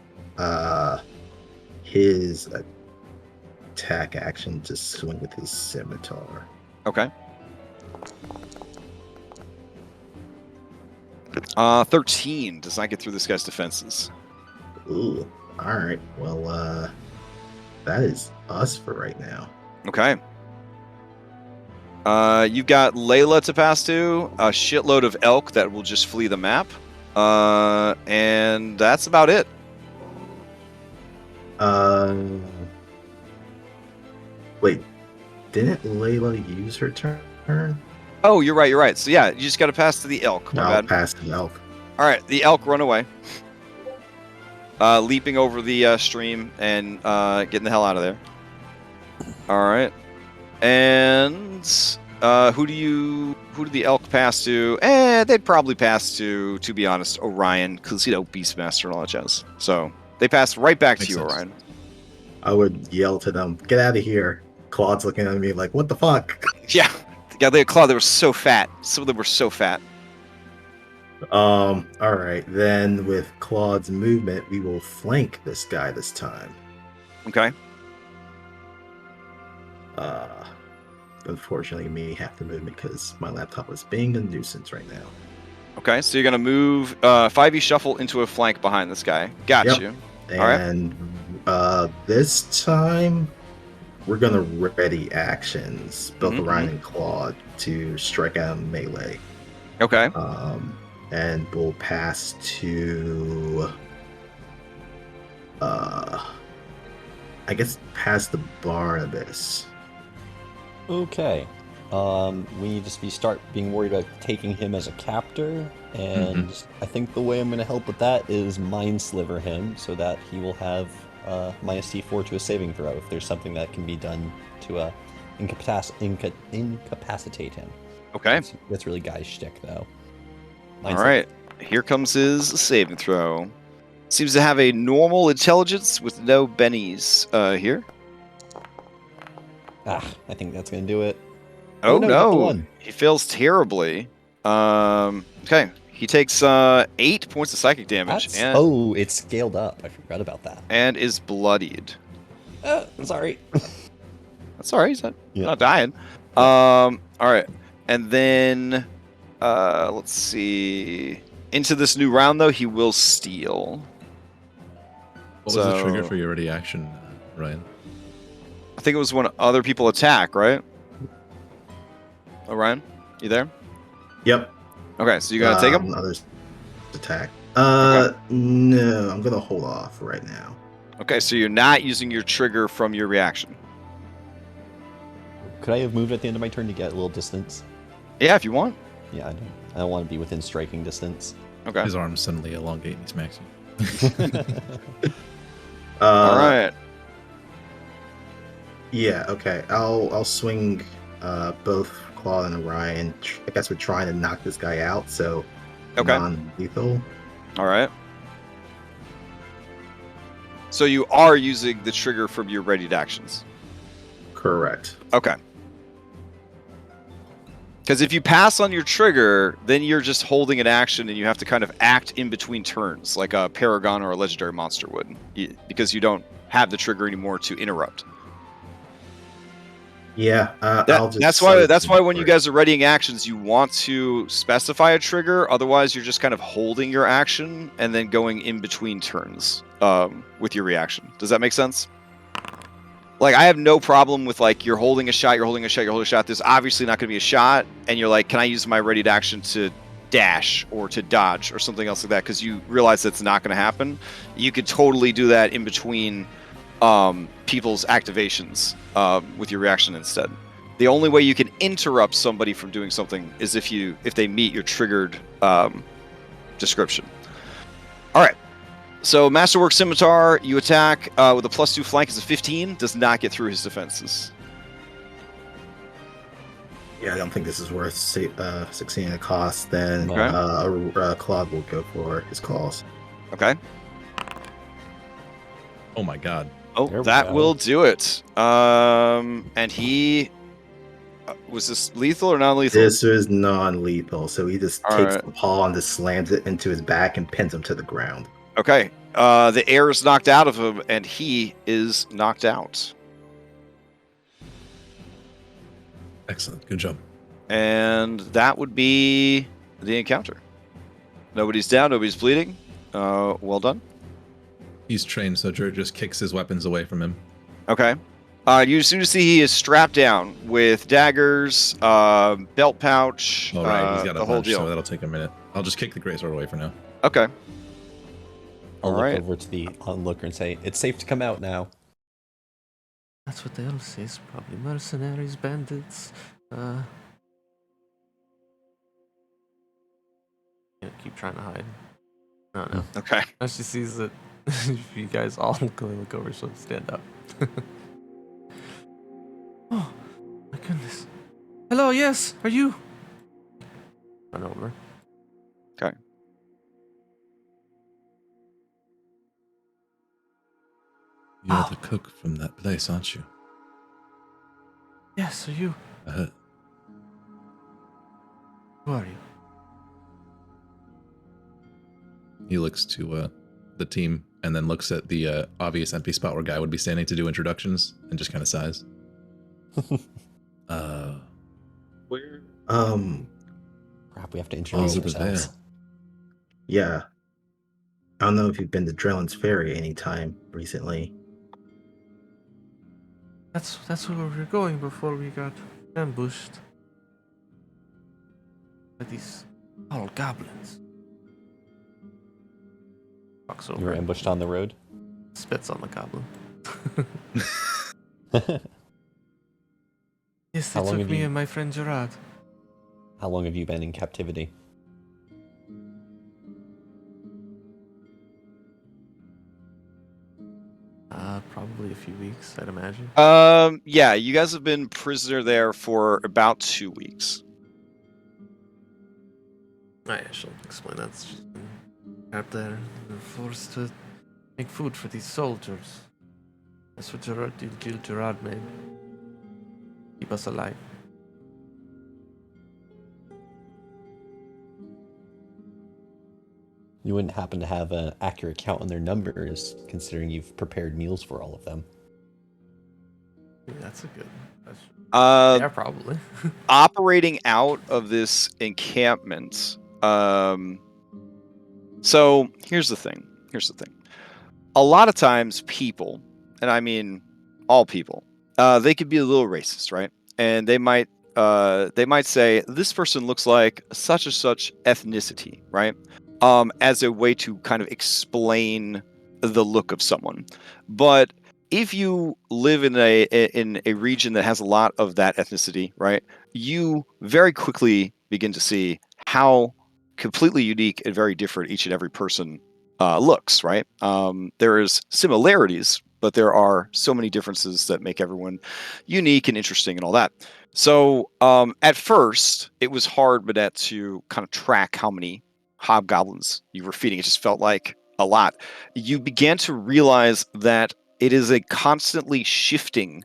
his attack action to swing with his scimitar. Okay. 13 does not get through this guy's defenses. Ooh. All right. Well, that is us for right now. Okay. You've got Layla to pass to, a shitload of elk that will just flee the map, and that's about it. Wait, didn't Layla use her turn? Oh, you're right. You're right. So yeah, you just got to pass to the elk. My I'll bad. pass the elk. All right, the elk run away, leaping over the stream and getting the hell out of there. All right, and who do the elk pass to? They'd probably pass to be honest, Orion, because Beastmaster and all that jazz. So they pass right back to you, sense. Orion. I would yell to them, "Get out of here!" Claude's looking at me like, "What the fuck?" Yeah, they had claw. They were so fat. Some of them were so fat. All right. Then with Claude's movement, we will flank this guy this time. Okay. Unfortunately, me have to move because my laptop is being a nuisance right now. Okay, so you're gonna move 5e shuffle into a flank behind this guy. Got Yep. you. And this time, we're gonna ready actions, both Mhm, Orion and Claude, to strike out melee. Okay. And we'll pass to, I guess, past the Barnabas. Okay. We need to start being worried about taking him as a captor, and I think the way I'm going to help with that is mind sliver him so that he will have minus T4 to a saving throw if there's something that can be done to incapacitate him. Okay. That's really guy's shtick, though. All right. Here comes his saving throw. Seems to have a normal intelligence with no bennies here. I think that's going to do it. Oh, no, not the no. one. He fails terribly. Okay. He takes 8 points of psychic damage. It's scaled up. I forgot about that. And is bloodied. Sorry. That's all right. He's not dying. All right. And then, let's see. Into this new round, though, he will steal. What was the trigger for your ready action, Ryan? I think it was when other people attack, right? Orion, you there? Yep. Okay, so you gonna take him? Others attack. Okay. No, I'm gonna hold off right now. Okay, so you're not using your trigger from your reaction. Could I have moved at the end of my turn to get a little distance? Yeah, if you want. Yeah, I don't want to be within striking distance. Okay. His arms suddenly elongate and he smacks you. All right. Yeah. Okay. I'll swing both Claude and Orion. I guess we're trying to knock this guy out, so non-lethal. All right. So you are using the trigger from your readied actions. Correct. Okay. Because if you pass on your trigger, then you're just holding an action and you have to kind of act in between turns, like a Paragon or a Legendary Monster would, because you don't have the trigger anymore to interrupt. Yeah, that's why when you guys are readying actions, you want to specify a trigger. Otherwise, you're just kind of holding your action and then going in between turns with your reaction. Does that make sense? Like, I have no problem with, like, you're holding a shot, you're holding a shot, you're holding a shot. There's obviously not going to be a shot, and you're like, can I use my readied action to dash or to dodge or something else like that? Because you realize that's not going to happen. You could totally do that in between people's activations with your reaction instead. The only way you can interrupt somebody from doing something is if they meet your triggered description. All right. So Masterwork Scimitar, you attack with a +2 flank is a 15, does not get through his defenses. Yeah, I don't think this is worth succeeding a cost. Then Claude will go for his claws. Okay. Oh my god. Oh, There we that go. will do it. And he was this lethal or non-lethal? This is non-lethal, so he just All takes right. the paw and just slams it into his back and pins him to the ground. Okay. The air is knocked out of him, and he is knocked out. Excellent. Good job. And that would be the encounter. Nobody's down. Nobody's bleeding. Well done. He's trained, so Dirk just kicks his weapons away from him. Okay. You soon to see he is strapped down with daggers, belt pouch, All right, he's got the a whole bunch, deal. so that'll take a minute. I'll just kick the greatsword away for now. Okay. I'll look Alright. over to the onlooker and say, "It's safe to come out now." That's what the elf says. Probably mercenaries, bandits. Yeah, keep trying to hide. No. Okay. Now she sees that you guys all look over, she'll stand up. Oh, my goodness. Hello, yes, are you? Run over. Okay. You're the cook from that place, aren't you? Yes, are you? I heard. Who are you? He looks to the team and then looks at the obvious empty spot where Guy would be standing to do introductions and just kind of sighs. Where? Crap, we have to introduce over there. ourselves. Yeah. I don't know if you've been to Drellin's Ferry anytime recently. That's where we were going before we got ambushed by these old goblins. Walks over. You were ambushed on the road. Spits on the goblin. Yes, they How long took have me you- and my friend Gerard. How long have you been in captivity? Probably a few weeks, I'd imagine. Yeah, you guys have been prisoner there for about 2 weeks. Oh, yeah, she'll explain that. She's been trapped there and we're forced to make food for these soldiers. That's what Gerard made. Keep us alive. You wouldn't happen to have an accurate count on their numbers, considering you've prepared meals for all of them. Yeah, that's a good question. Yeah, probably. Operating out of this encampment. So here's the thing. A lot of times people, and I mean all people, they could be a little racist, right? And they might say this person looks like such and such ethnicity, right? As a way to kind of explain the look of someone. But if you live in a region that has a lot of that ethnicity, right, you very quickly begin to see how completely unique and very different each and every person looks, right? There is similarities, but there are so many differences that make everyone unique and interesting and all that. So at first, it was hard, Manette, to kind of track how many hobgoblins you were feeding. It just felt like a lot. You began to realize that it is a constantly shifting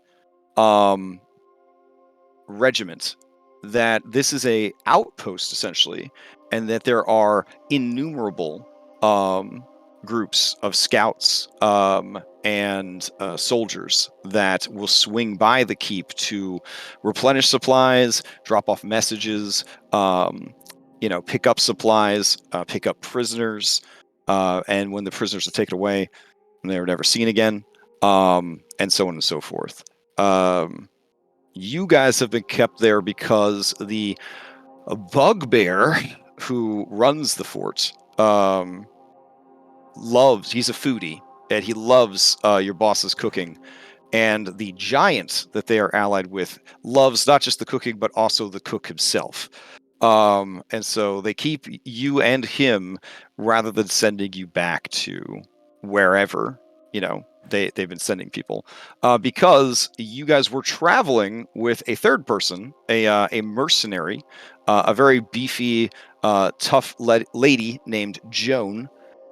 regiment, that this is a outpost essentially, and that there are innumerable groups of scouts and soldiers that will swing by the keep to replenish supplies, drop off messages, pick up supplies, pick up prisoners, and when the prisoners are taken away, they were never seen again, and so on and so forth. You guys have been kept there because the bugbear who runs the fort he's a foodie, and he loves your boss's cooking. And the giant that they are allied with loves not just the cooking, but also the cook himself. And so they keep you and him rather than sending you back to wherever, they've been sending people because you guys were traveling with a third person, a mercenary, a very beefy, tough lady named Joan.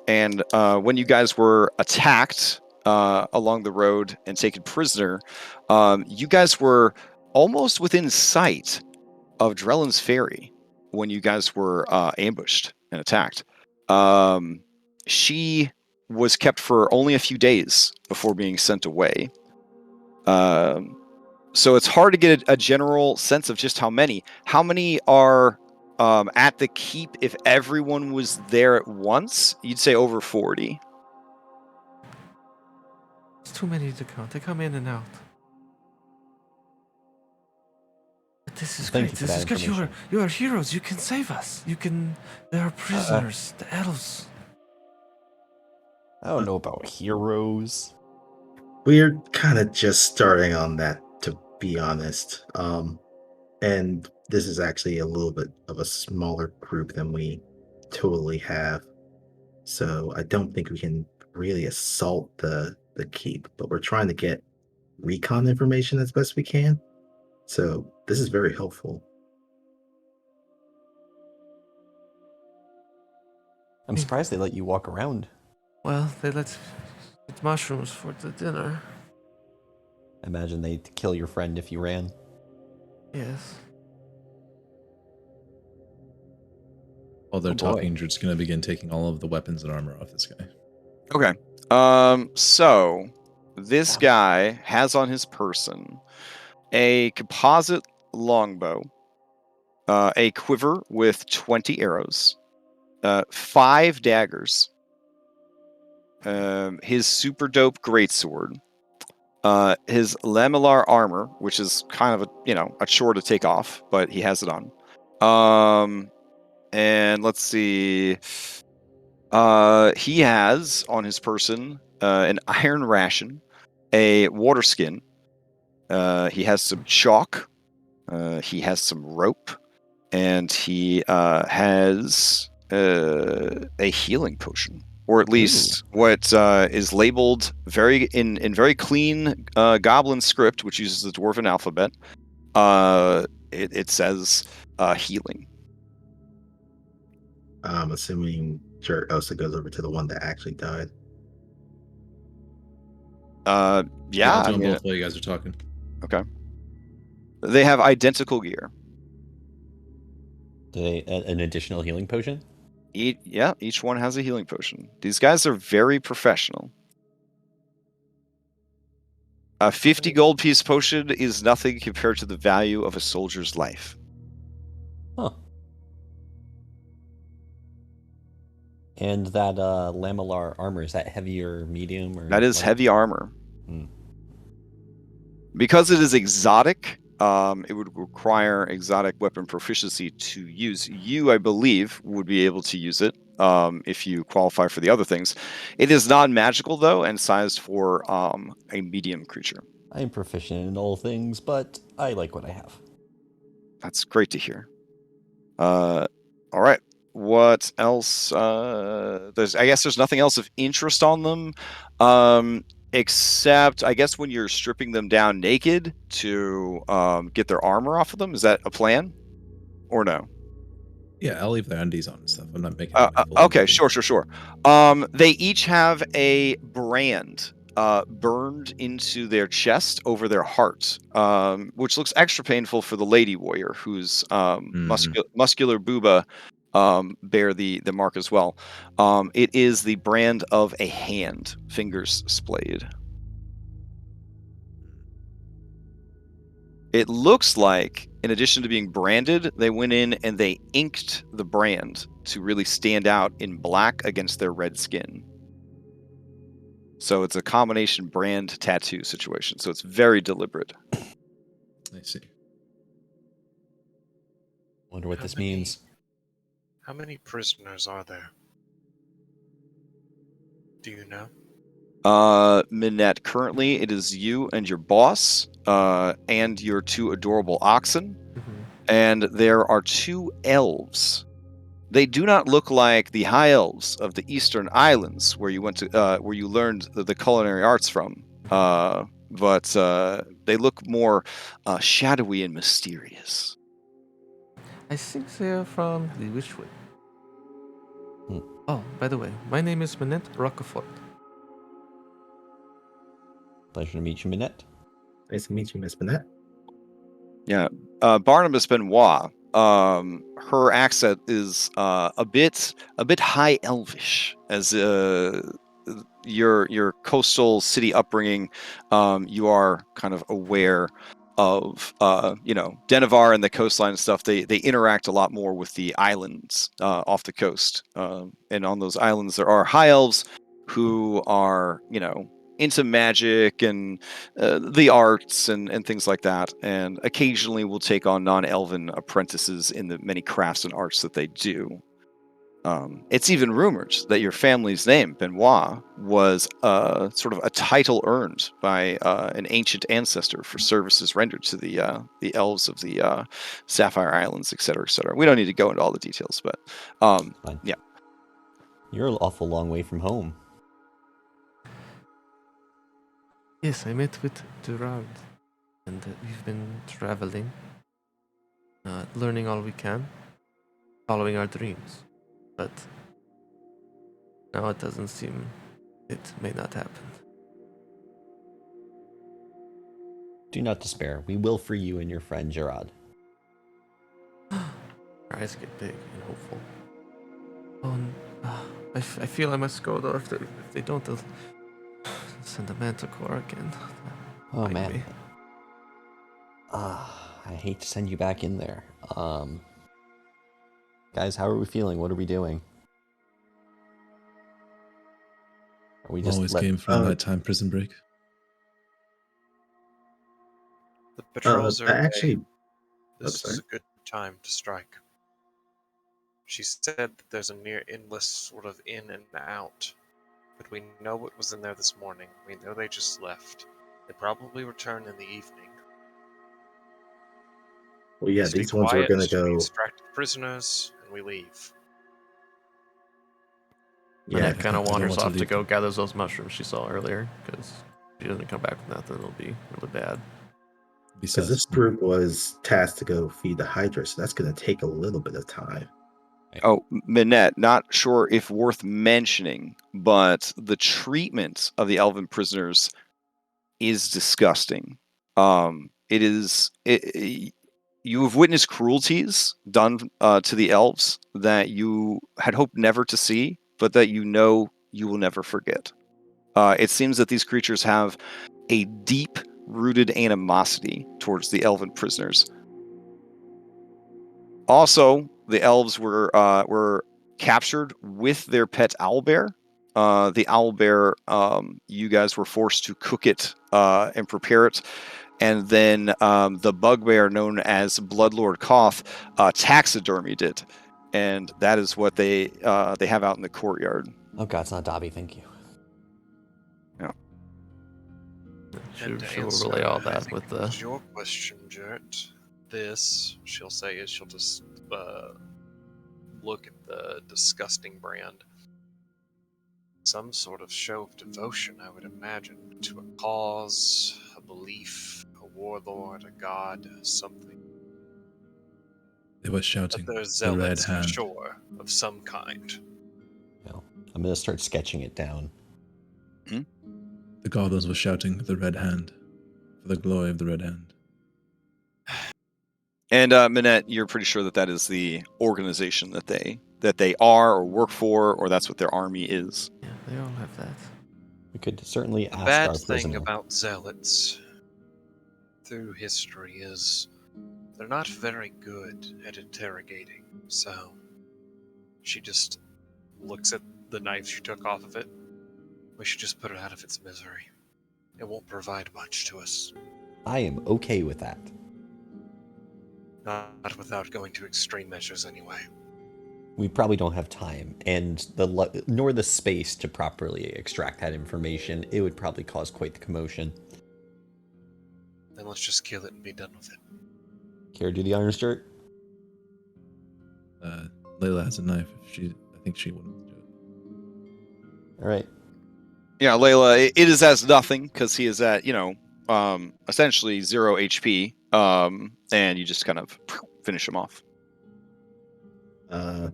And when you guys were attacked along the road and taken prisoner, you guys were almost within sight of Drellin's Ferry when you guys were ambushed and attacked. She was kept for only a few days before being sent away. So it's hard to get a general sense of just how many. How many are at the keep if everyone was there at once? You'd say over 40. It's too many to count. They come in and out. But this is Thank great. you for This is that good. information. You are heroes. You can save us. You can. They are prisoners. The elves. I don't know about heroes. We're kind of just starting on that, to be honest. And this is actually a little bit of a smaller group than we totally have. So I don't think we can really assault the keep, but we're trying to get recon information as best we can. So this is very helpful. I'm surprised they let you walk around. Well, they let eat mushrooms for the dinner. I imagine they'd kill your friend if you ran. Yes. While they're Oh, boy. talking, Drew's going to begin taking all of the weapons and armor off this guy. Okay. So this guy has on his person a composite longbow, a quiver with 20 arrows, 5 daggers, his super dope greatsword, his lamellar armor, which is kind of a chore to take off, but he has it on. And let's see. He has on his person an iron ration, a water skin. He has some chalk. He has some rope, and he has a healing potion, or at least what is labeled in very clean Goblin script, which uses the Dwarven alphabet. It says healing. I'm assuming Jerk also goes over to the one that actually died. Yeah, I'll do them both while you guys are talking. Okay. They have identical gear. Do they an additional healing potion? Each one has a healing potion. These guys are very professional. A 50 gold piece potion is nothing compared to the value of a soldier's life. Huh. And that lamellar armor, is that heavy or medium? Or That is light? heavy armor. Hmm. Because it is exotic, it would require exotic weapon proficiency to use. You, I believe, would be able to use it if you qualify for the other things. It is non-magical, though, and sized for a medium creature. I am proficient in all things, but I like what I have. That's great to hear. All right. What else? I guess there's nothing else of interest on them, except I guess when you're stripping them down naked to get their armor off of them. Is that a plan, or no? Yeah, I'll leave their undies on and stuff. I'm not making Okay, sure. They each have a brand burned into their chest over their heart, which looks extra painful for the lady warrior, whose muscular booba bear the mark as well. It is the brand of a hand, fingers splayed. It looks like, in addition to being branded, they went in and they inked the brand to really stand out in black against their red skin. So it's a combination brand tattoo situation. So it's very deliberate. I see. Wonder what this means. How many prisoners are there? Do you know? Minette, currently it is you and your boss, and your 2 adorable oxen. Mm-hmm. And there are 2 elves They do not look like the high elves of the Eastern Islands, where you went to, where you learned the culinary arts from. But they look more shadowy and mysterious. I think they are from the Witchwood. Hmm. Oh, by the way, my name is Manette Rockefort. Pleasure to meet you, Minette. Nice to meet you, Miss Manette. Yeah, Barnabas Benoit. Her accent is a bit high elvish, as your coastal city upbringing. You are kind of aware of Denevar and the coastline and stuff. They interact a lot more with the islands off the coast, and on those islands there are high elves who are into magic and the arts and things like that, and occasionally will take on non-elven apprentices in the many crafts and arts that they do. It's even rumored that your family's name, Benoit, was sort of a title earned by an ancient ancestor for services rendered to the elves of the Sapphire Islands, etc., etc. We don't need to go into all the details, but Fine. yeah. You're an awful long way from home. Yes, I met with Gerard, and we've been traveling, learning all we can, following our dreams. But now it doesn't seem it may not happen. Do not despair. We will free you and your friend Gerard. Our eyes get big and hopeful. Oh, I feel I must go though. If they don't, they'll send a manticore again. Oh Bite man. me. I hate to send you back in there. Guys, how are we feeling? What are we doing? Are we just Always let... came for a nighttime prison break. The patrols are actually, away. This sorry. is a good time to strike. She said that there's a near endless sort of in and out. But we know what was in there this morning. We know they just left. They probably return in the evening. Well, yeah, Stay these ones were quiet, gonna we go. extract prisoners, and we leave. Yeah, Manette kind I of don't wanders want to off to leave go them. gather those mushrooms she saw earlier, because if she doesn't come back with nothing, it'll be really bad. because this group was tasked to go feed the Hydra, so that's gonna take a little bit of time. Oh, Minette, not sure if worth mentioning, but the treatment of the elven prisoners is disgusting. You have witnessed cruelties done to the elves that you had hoped never to see, but that you will never forget. It seems that these creatures have a deep-rooted animosity towards the elven prisoners. Also, the elves were captured with their pet owlbear. The owlbear, you guys were forced to cook it and prepare it, and then the bugbear known as Bloodlord Koth taxidermied it, and that is what they have out in the courtyard. Oh god, it's not Dobby, thank you. Yeah. She will relay all that with the... Your question, Jert. This, she'll say, is she'll just look at the disgusting brand. Some sort of show of devotion, I would imagine, to a cause, a belief, a warlord, a god, something. They were shouting, But they're the red zealots, for hand. sure, of some kind. No, I'm gonna start sketching it down. The goblins were shouting, the red hand, for the glory of the red hand. And Minette, you're pretty sure that is the organization that they are or work for, or that's what their army is. Yeah, they all have that. We could certainly The ask bad our thing prisoner. about zealots through history is they're not very good at interrogating. So she just looks at the knife she took off of it. We should just put it out of its misery. It won't provide much to us. I am okay with that. Not without going to extreme measures anyway. We probably don't have time, and nor the space to properly extract that information. It would probably cause quite the commotion. Then let's just kill it and be done with it. Care to do the honors, Dirk? Layla has a knife. I think she wouldn't do it. All right. Yeah, Layla, it is as nothing because he is at essentially 0 HP, and you just kind of finish him off. To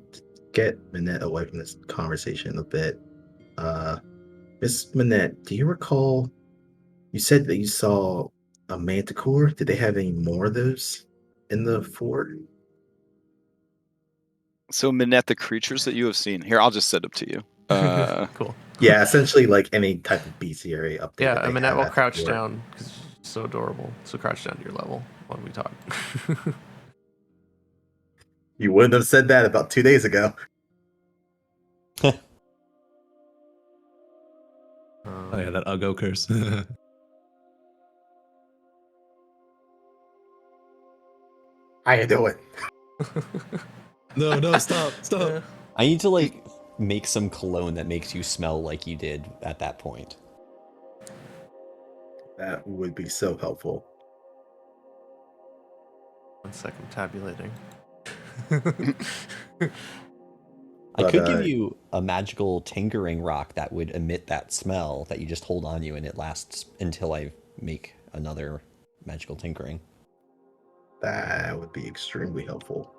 get Minette away from this conversation a bit. Miss Minette, do you recall you said that you saw a manticore? Did they have any more of those in the fort? So, Minette, the creatures that you have seen here, I'll just send them to you. Cool. Yeah, essentially like any type of bestiary update. Yeah, that I they mean, that have will at the crouch fort. down because it's so adorable. So crouch down to your level when we talk. You wouldn't have said that about 2 days ago. Oh yeah, that Uggo curse. How you doing? No, stop. I need to like make some cologne that makes you smell like you did at that point. That would be so helpful. 1 second, tabulating. I But, could give you a magical tinkering rock that would emit that smell that you just hold on you and it lasts until I make another magical tinkering. That would be extremely helpful.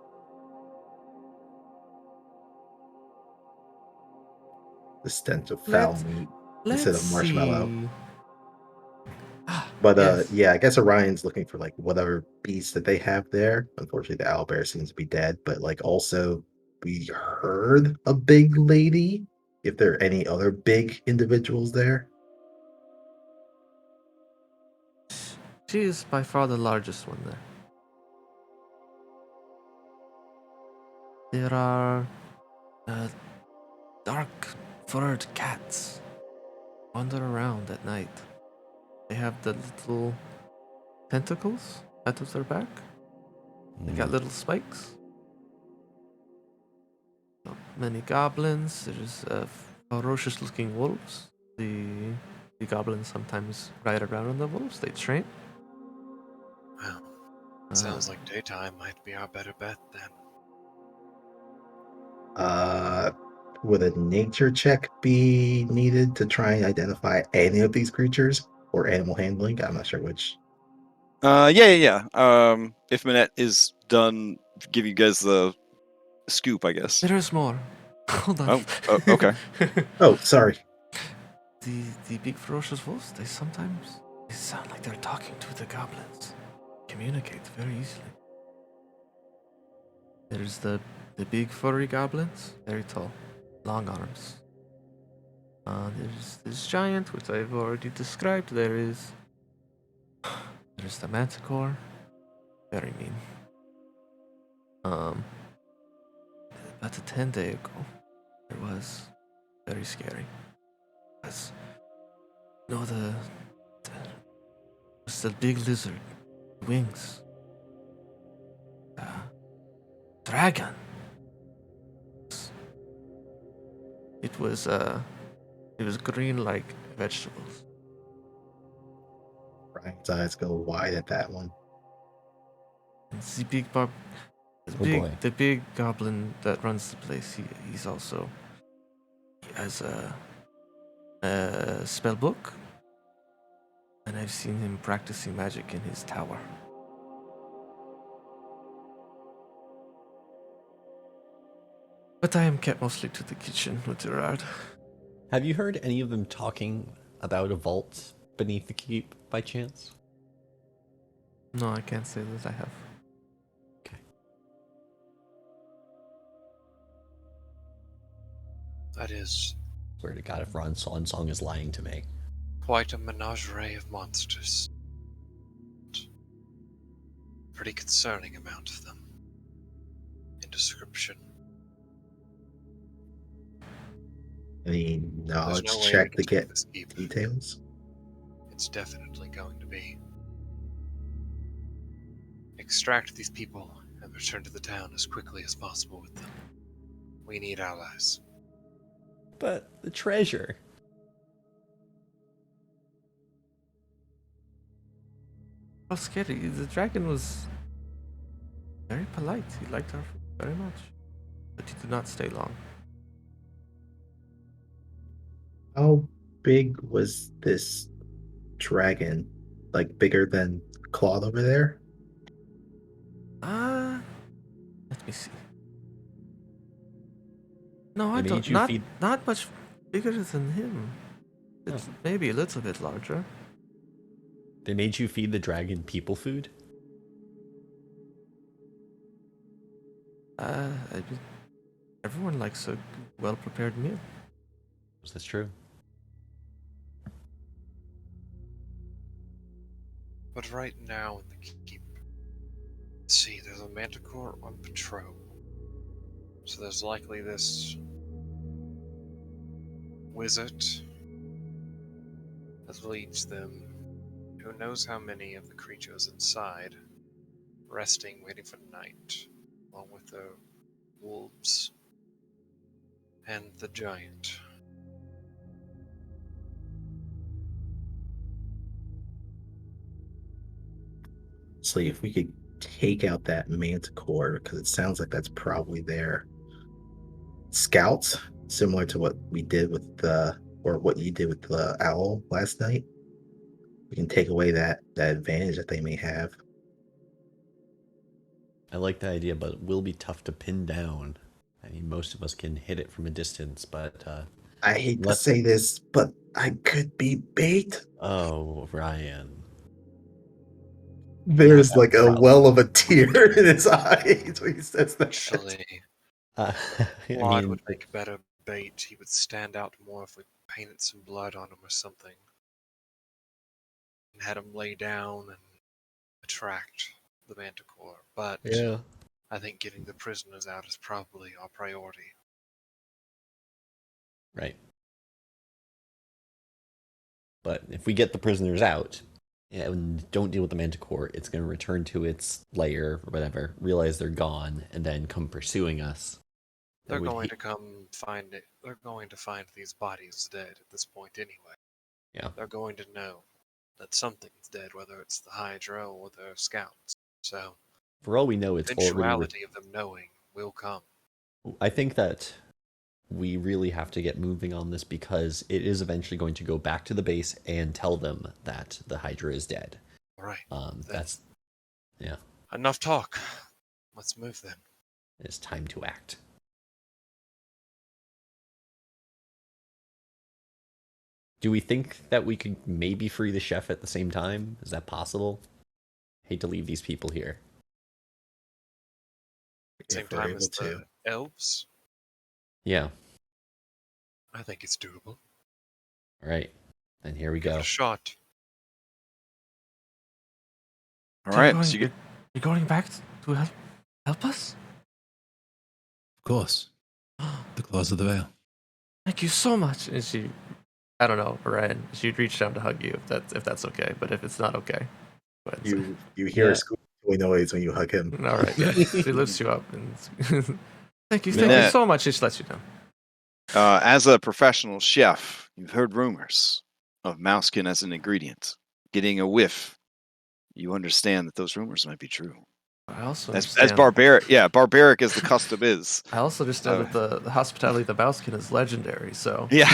The stench of foul meat instead of marshmallow. See. But Yes. yeah, I guess Orion's looking for like whatever beast that they have there. Unfortunately, the owlbear seems to be dead. But like also, we heard a big lady. If there are any other big individuals there, She is by far the largest one there. There are dark furred cats wander around at night. They have the little tentacles out of their back. They got little spikes. Many goblins. There's ferocious looking wolves. The goblins sometimes ride around on the wolves. They train. Well, sounds like daytime might be our better bet then. would a nature check be needed to try and identify any of these creatures or animal handling? I'm not sure which. Yeah. If Minette is done, give you guys the scoop, I guess. There is more. Hold on. Okay. Oh, sorry. The big ferocious wolves, they sometimes sound like they're talking to the goblins. Communicate very easily. There's the big furry goblins, very tall, long arms. There's this giant, which I've already described. There's the manticore, very mean. About a 10 day ago, it was very scary. Because, was the big lizard, wings, dragon. It was green like vegetables. Ryan's eyes go wide at that one. And the boy. the big goblin that runs the place. He has a spell book, and I've seen him practicing magic in his tower. But I am kept mostly to the kitchen with Gerard. Have you heard any of them talking about a vault beneath the keep by chance? No, I can't say that I have. Okay. That is Swear to God, if Ron Song is lying to me. quite a menagerie of monsters. Pretty concerning amount of them. In description. Any knowledge There's no way check we to can take get this keep. details? It's definitely going to be. Extract these people and return to the town as quickly as possible with them. We need allies. But the treasure. How scary. The dragon was very polite. He liked our food very much. but you do not stay long. How big was this dragon? Like bigger than Claude over there? Let me see. No, I They don't. made you feed. Not much bigger than him. It's Oh. maybe a little bit larger. They made you feed the dragon people food. I mean, everyone likes a well-prepared meal. Is this true? But right now in the keep, see, there's a manticore on patrol. So there's likely this wizard that leads them. Who knows how many of the creatures inside, resting, waiting for night, along with the wolves and the giant. So if we could take out that manticore, because it sounds like that's probably their scouts, similar to what we did with the, or what you did with the owl last night. We can take away that advantage that they may have. I like the idea, but it will be tough to pin down. I mean, most of us can hit it from a distance, but I hate to Let's- say this, but I could be bait. oh, Ryan. There's Yeah, like a problem. well of a tear in his eyes when he says that. Actually, I Claude mean, would make better bait. He would stand out more if we painted some blood on him or something. And had him lay down and attract the manticore. But yeah. I think getting the prisoners out is probably our priority. Right. But if we get the prisoners out and don't deal with the manticore, it's going to return to its lair or whatever, realize they're gone, and then come pursuing us. They're Would going he- to come find it. They're going to find these bodies dead at this point anyway. Yeah. They're going to know that something's dead, whether it's the Hydra or their scouts. So, For all we know, it's already. eventuality of them knowing will come. I think that we really have to get moving on this because it is eventually going to go back to the base and tell them that the Hydra is dead. All right. That's yeah. Enough talk. Let's move then. It's time to act. Do we think that we could maybe free the chef at the same time? Is that possible? Hate to leave these people here. Same If we're time able as to. the elves. Yeah. I think it's doable. All right. Then here we Give it go. a shot. All right. So you You're going back to help us? Of course. The claws of the veil. Thank you so much. And she, I don't know, Ryan. She'd reach down to hug you if that's okay. But if it's not okay, go ahead and say- You hear Yeah. a squeaky noise when you hug him. all right. Yeah. She lifts you up and thank you Minette. so much. She just lets you down. as a professional chef, you've heard rumors of mousekin as an ingredient. Getting a whiff, you understand that those rumors might be true. I also As understand. barbaric, yeah, barbaric as the custom is. I also understand that the hospitality of the Bouskin is legendary. So Yeah.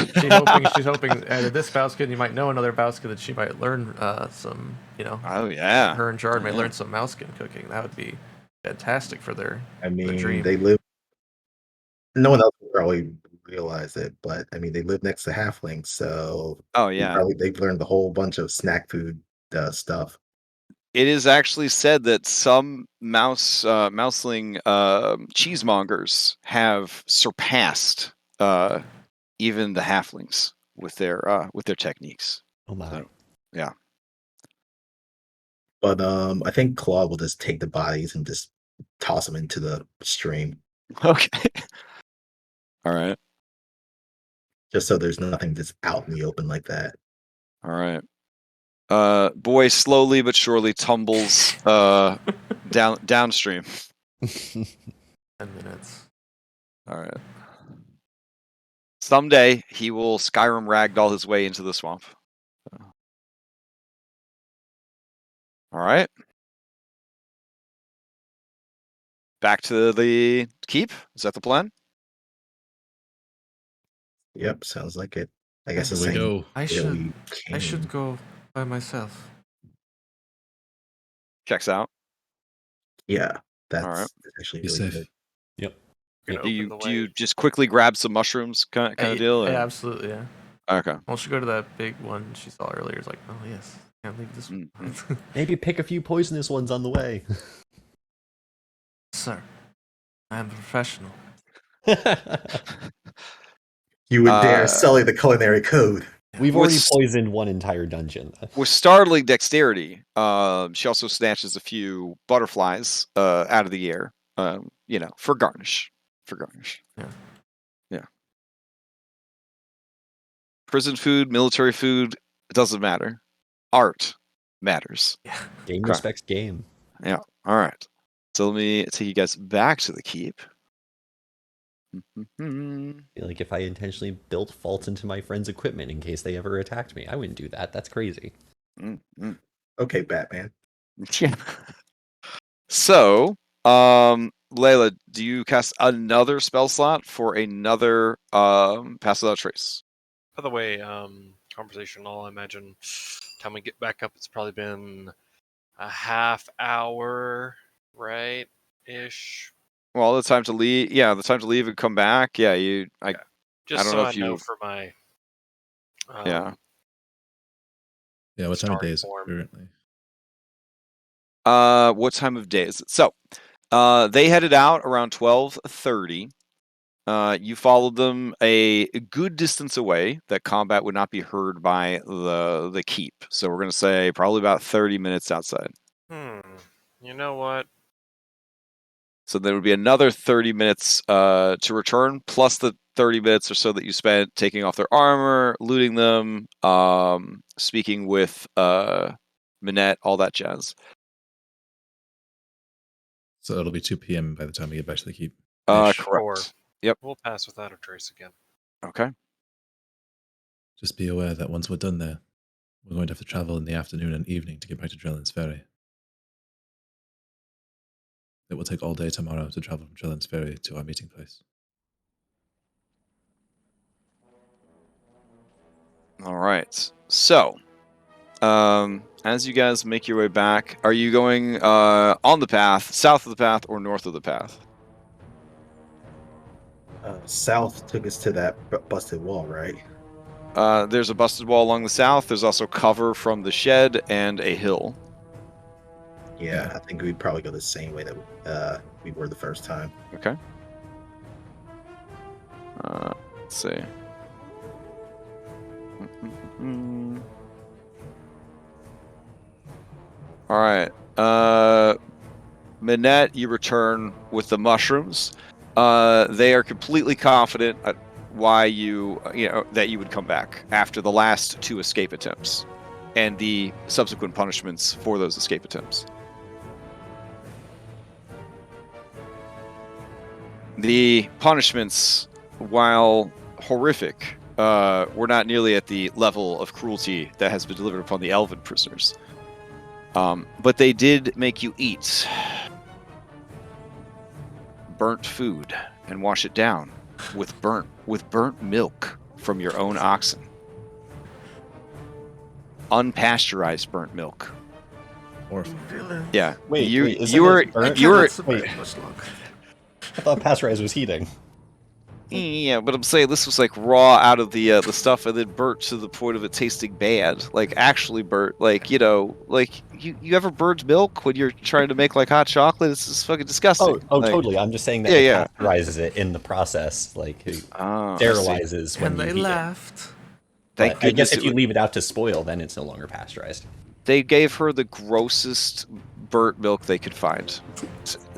she's hoping out of this Bouskin, you might know another Bouskin that she might learn some. Oh yeah. Her and Jard may Yeah. learn some Mouskin cooking. That would be fantastic for their I mean, dream. they live. No one else will probably realize it, but I mean, they live next to halflings, so Oh yeah. they've learned a whole bunch of snack food stuff. It is actually said that some mouseling cheesemongers have surpassed even the halflings with their techniques. Oh my. So, yeah. But I think Claude will just take the bodies and just toss them into the stream, Okay. All right. just so there's nothing just out in the open like that. All right. Boy slowly but surely tumbles downstream. 10 minutes. All right. Someday he will Skyrim ragdoll his way into the swamp. All right. back to the keep. Is that the plan? Yep, sounds like it. I guess the Here we same go. I way that we should came. go by myself. Checks out. Yeah, that's, All right. that's actually Be really safe. good. Yep. Gonna Yep. Do open you the do you way. just quickly grab some mushrooms kind of deal? Yeah, Or? absolutely, yeah. Okay. Well, she go to that big one she saw earlier. It's like, oh yes, can't leave this one. Mhm. Maybe pick a few poisonous ones on the way. Sir, I am a professional. You would dare Uh, sully the culinary code. We've already What's- poisoned one entire dungeon. With startling dexterity, she also snatches a few butterflies out of the air, for garnish. For garnish. Yeah. Yeah. Prison food, military food, it doesn't matter. Art matters. Yeah. Game Okay. respects game. Yeah. All right. So let me take you guys back to the keep. I feel like if I intentionally built faults into my friend's equipment in case they ever attacked me, I wouldn't do that. That's crazy. Okay, Batman. Yeah. So, Layla, do you cast another spell slot for another pass without trace? By the way, conversational. I imagine time we get back up, it's probably been a half hour, right? Ish. Well, the time to leave. Yeah, the time to leave and come back. Yeah, Just don't so know I if know you- for my Yeah. Yeah, what time of Starting day is it form. currently? What time of day is it? So, they headed out around 12:30. You followed them a good distance away that combat would not be heard by the keep. So we're gonna say probably about 30 minutes outside. You know what? So there would be another 30 minutes to return, plus the 30 minutes or so that you spent taking off their armor, looting them, speaking with Minette, all that jazz. So it'll be 2 p.m. by the time we get back to the keep. Correct. Sure. Yep. We'll pass without a trace again. Okay. Just be aware that once we're done there, we're going to have to travel in the afternoon and evening to get back to Drellin's Ferry. It will take all day tomorrow to travel from Drellin's Ferry to our meeting place. All right. So, as you guys make your way back, are you going on the path, south of the path, or north of the path? South took us to that busted wall, right? There's a busted wall along the south. There's also cover from the shed and a hill. Yeah, I think we'd probably go the same way that we were the first time. Okay. Let's see. All right. Minette, you return with the mushrooms. They are completely confident why that you would come back after the last 2 escape attempts and the subsequent punishments for those escape attempts. The punishments, while horrific, were not nearly at the level of cruelty that has been delivered upon the elven prisoners. But they did make you eat burnt food and wash it down with burnt milk from your own oxen. Unpasteurized burnt milk. Horrifying. Villain. Yeah. Wait, you isn't you were it burnt? you were Cannot survive wait. much longer. I thought pasteurized was heating. Yeah, but I'm saying this was like raw out of the stuff and then burnt to the point of it tasting bad. Like actually burnt. Like you ever burned milk when you're trying to make like hot chocolate? This is fucking disgusting. Like, Totally. I'm just saying that Yeah, it yeah. pasteurizes it in the process, like it I see. sterilizes when And you they heat it. laughed. Thank But I guess goodness if you leave it out to spoil, then it's no longer pasteurized. they gave her the grossest burnt milk they could find,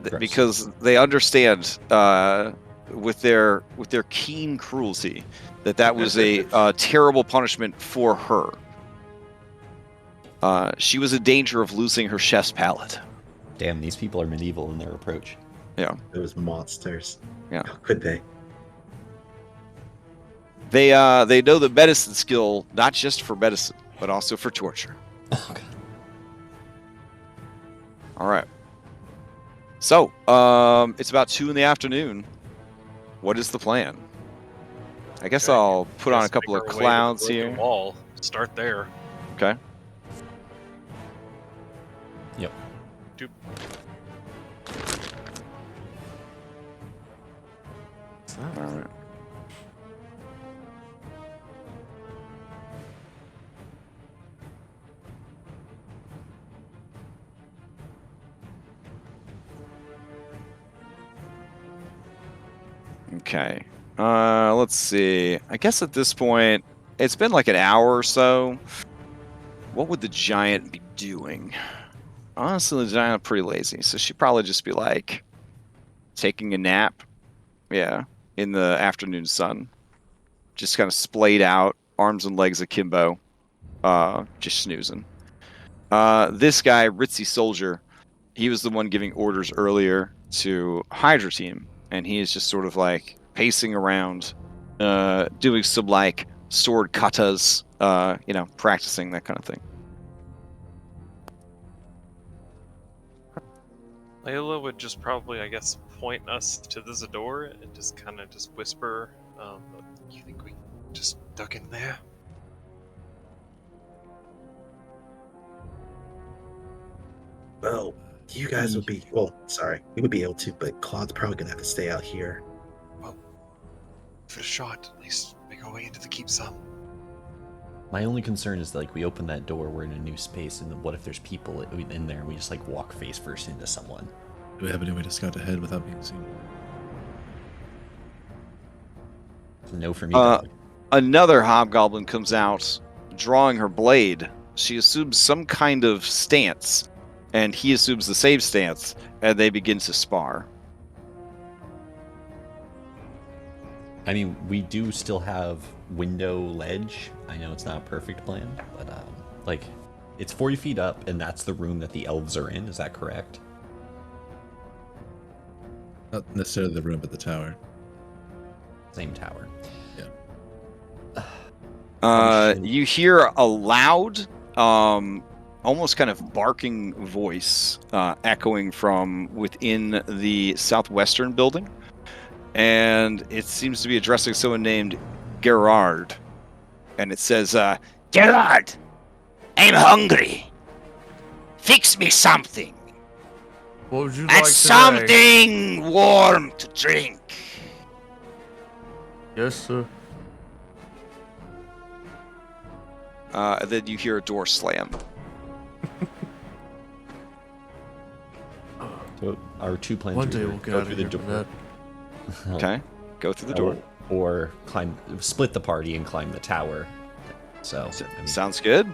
Gross. because they understand with their keen cruelty that was a terrible punishment for her. She was in danger of losing her chef's palate. Damn, these people are medieval in their approach. Those monsters. Yeah. How could they? They know the medicine skill not just for medicine but also for torture. Oh, God. All right. So, it's about 2 in the afternoon. What is the plan? I guess Okay, I'll put on a guess couple make of our way to the clouds broken here. Wall. Start there. Okay. Yep. Doop. All right. Okay. Let's see. I guess at this point, it's been like an hour or so. What would the giant be doing? Honestly, the giant pretty lazy, so she'd probably just be like taking a nap. Yeah, in the afternoon sun. Just kind of splayed out, arms and legs akimbo, just snoozing. This guy, Ritzy Soldier, he was the one giving orders earlier to Hydra Team, and he is just sort of like pacing around, doing some like sword katas, practicing that kind of thing. Layla would just probably, I guess, point us to the Zador and just kind of just whisper, you think we just duck in there? Well, you guys would be, well, sorry, we would be able to, but Claude's probably gonna have to stay out here. Well, for the shot, at least make our way into the keep some. My only concern is like we open that door, we're in a new space, and what if there's people in there and we just like walk face first into someone? Do we have any way to scout ahead without being seen? No for me. Dog. Another hobgoblin comes out, drawing her blade. She assumes some kind of stance, and he assumes the same stance, and they begin to spar. I mean, we do still have window ledge. I know it's not a perfect plan, but like, it's 40 feet up, and that's the room that the elves are in. Is that correct? Not necessarily the room, but the tower. Same tower. You hear a loud, almost kind of barking voice echoing from within the southwestern building. And it seems to be addressing someone named Gerard. And it says, Gerard, I'm hungry. Fix me something. What would you And like today? something warm to drink. Yes, sir. And then you hear a door slam. So our two plans One are day either we'll get go out of through here, the door, Burnett. Okay, go through the door. or split the party and climb the tower. So I mean, Sounds good.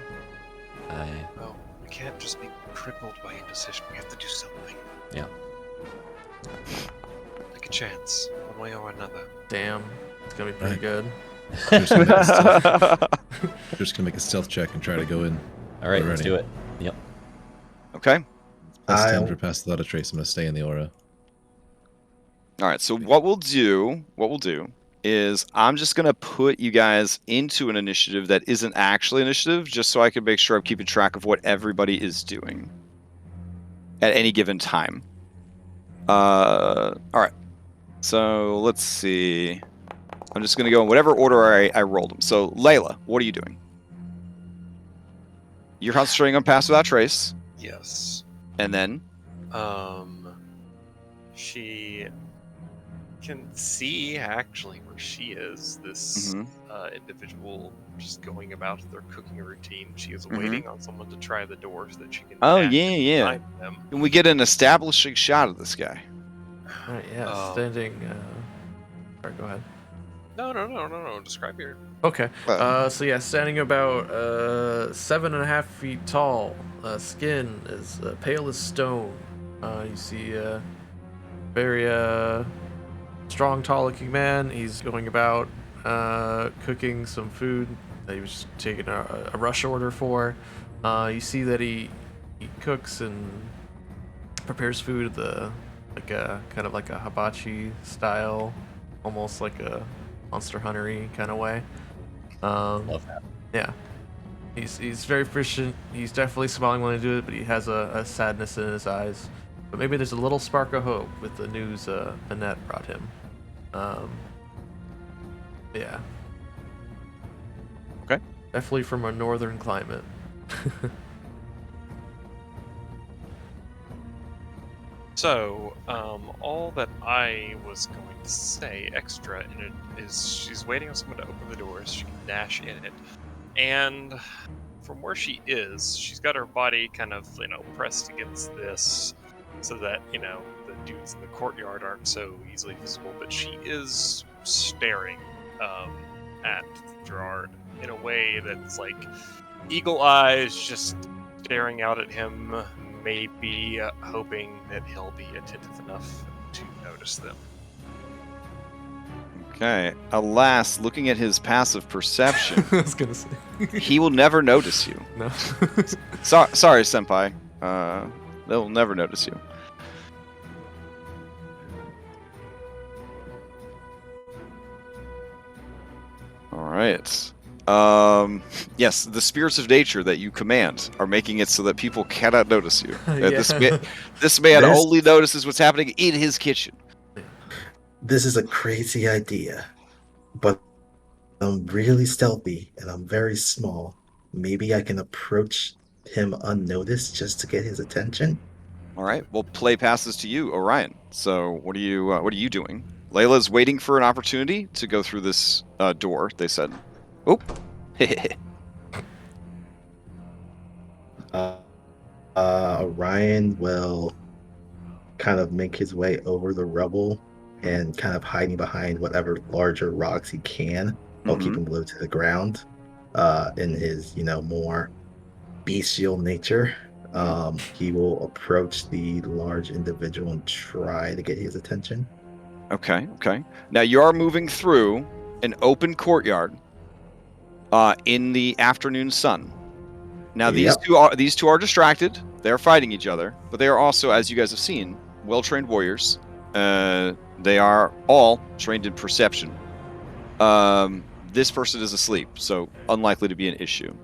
Well, we can't just be crippled by indecision. We have to do something. Yeah. Take a chance, one way or another. Damn, it's gonna be pretty Right. good. Just gonna make a stealth check and try to go in. All right, let's Alrighty. do it. Yep. Okay. Plus 10 I'll- for pass without a trace. I'm gonna stay in the aura. All right. So what we'll do is I'm just gonna put you guys into an initiative that isn't actually initiative, just so I can make sure I'm keeping track of what everybody is doing at any given time. All right. So let's see. I'm just gonna go in whatever order I rolled them. So Layla, what are you doing? You're concentrating on pass without trace, Yes. and then She can see actually where she is. This individual just going about their cooking routine. She is waiting on someone to try the door so that she can. Oh, dash yeah, yeah. behind them. can we get an establishing shot of this guy? Alright, yeah, standing. Alright, go ahead. No. Describe your. Okay. So yeah, standing about 7.5 feet tall. Skin is pale as stone. You see a very strong, tall-looking man. He's going about cooking some food that he was just taking a rush order for. You see that he cooks and prepares food like a kind of like a hibachi style, almost like a Monster Hunter-y kind of way. Love that. Yeah. He's very efficient. He's definitely smiling when he do it, but he has a sadness in his eyes. But maybe there's a little spark of hope with the news Annette brought him. Yeah. Okay. Definitely from a northern climate. So, all that I was going to say extra in it is she's waiting on someone to open the doors. She can dash in it. And from where she is, she's got her body kind of, pressed against this so that, the dudes in the courtyard aren't so easily visible. But she is staring at Gerard in a way that's like eagle eyes, just staring out at him, maybe hoping that he'll be attentive enough to notice them. Okay. Alas, looking at his passive perception, I was gonna say. he will never notice you. No. Sorry, senpai. They'll never notice you. All right. Yes, the spirits of nature that you command are making it so that people cannot notice you. This man There's- only notices what's happening in his kitchen. This is a crazy idea, but I'm really stealthy and I'm very small. Maybe I can approach him unnoticed just to get his attention. All right. Well, play passes to you, Orion. So, what are you doing? Layla's waiting for an opportunity to go through this door. They said, "Oh, Orion will kind of make his way over the rubble and kind of hiding behind whatever larger rocks he can while keeping low to the ground in his, more bestial nature. He will approach the large individual and try to get his attention. Okay. Now you are moving through an open courtyard in the afternoon sun. Now these two are distracted. They're fighting each other, but they are also, as you guys have seen, well-trained warriors. They are all trained in perception. This person is asleep, so unlikely to be an issue.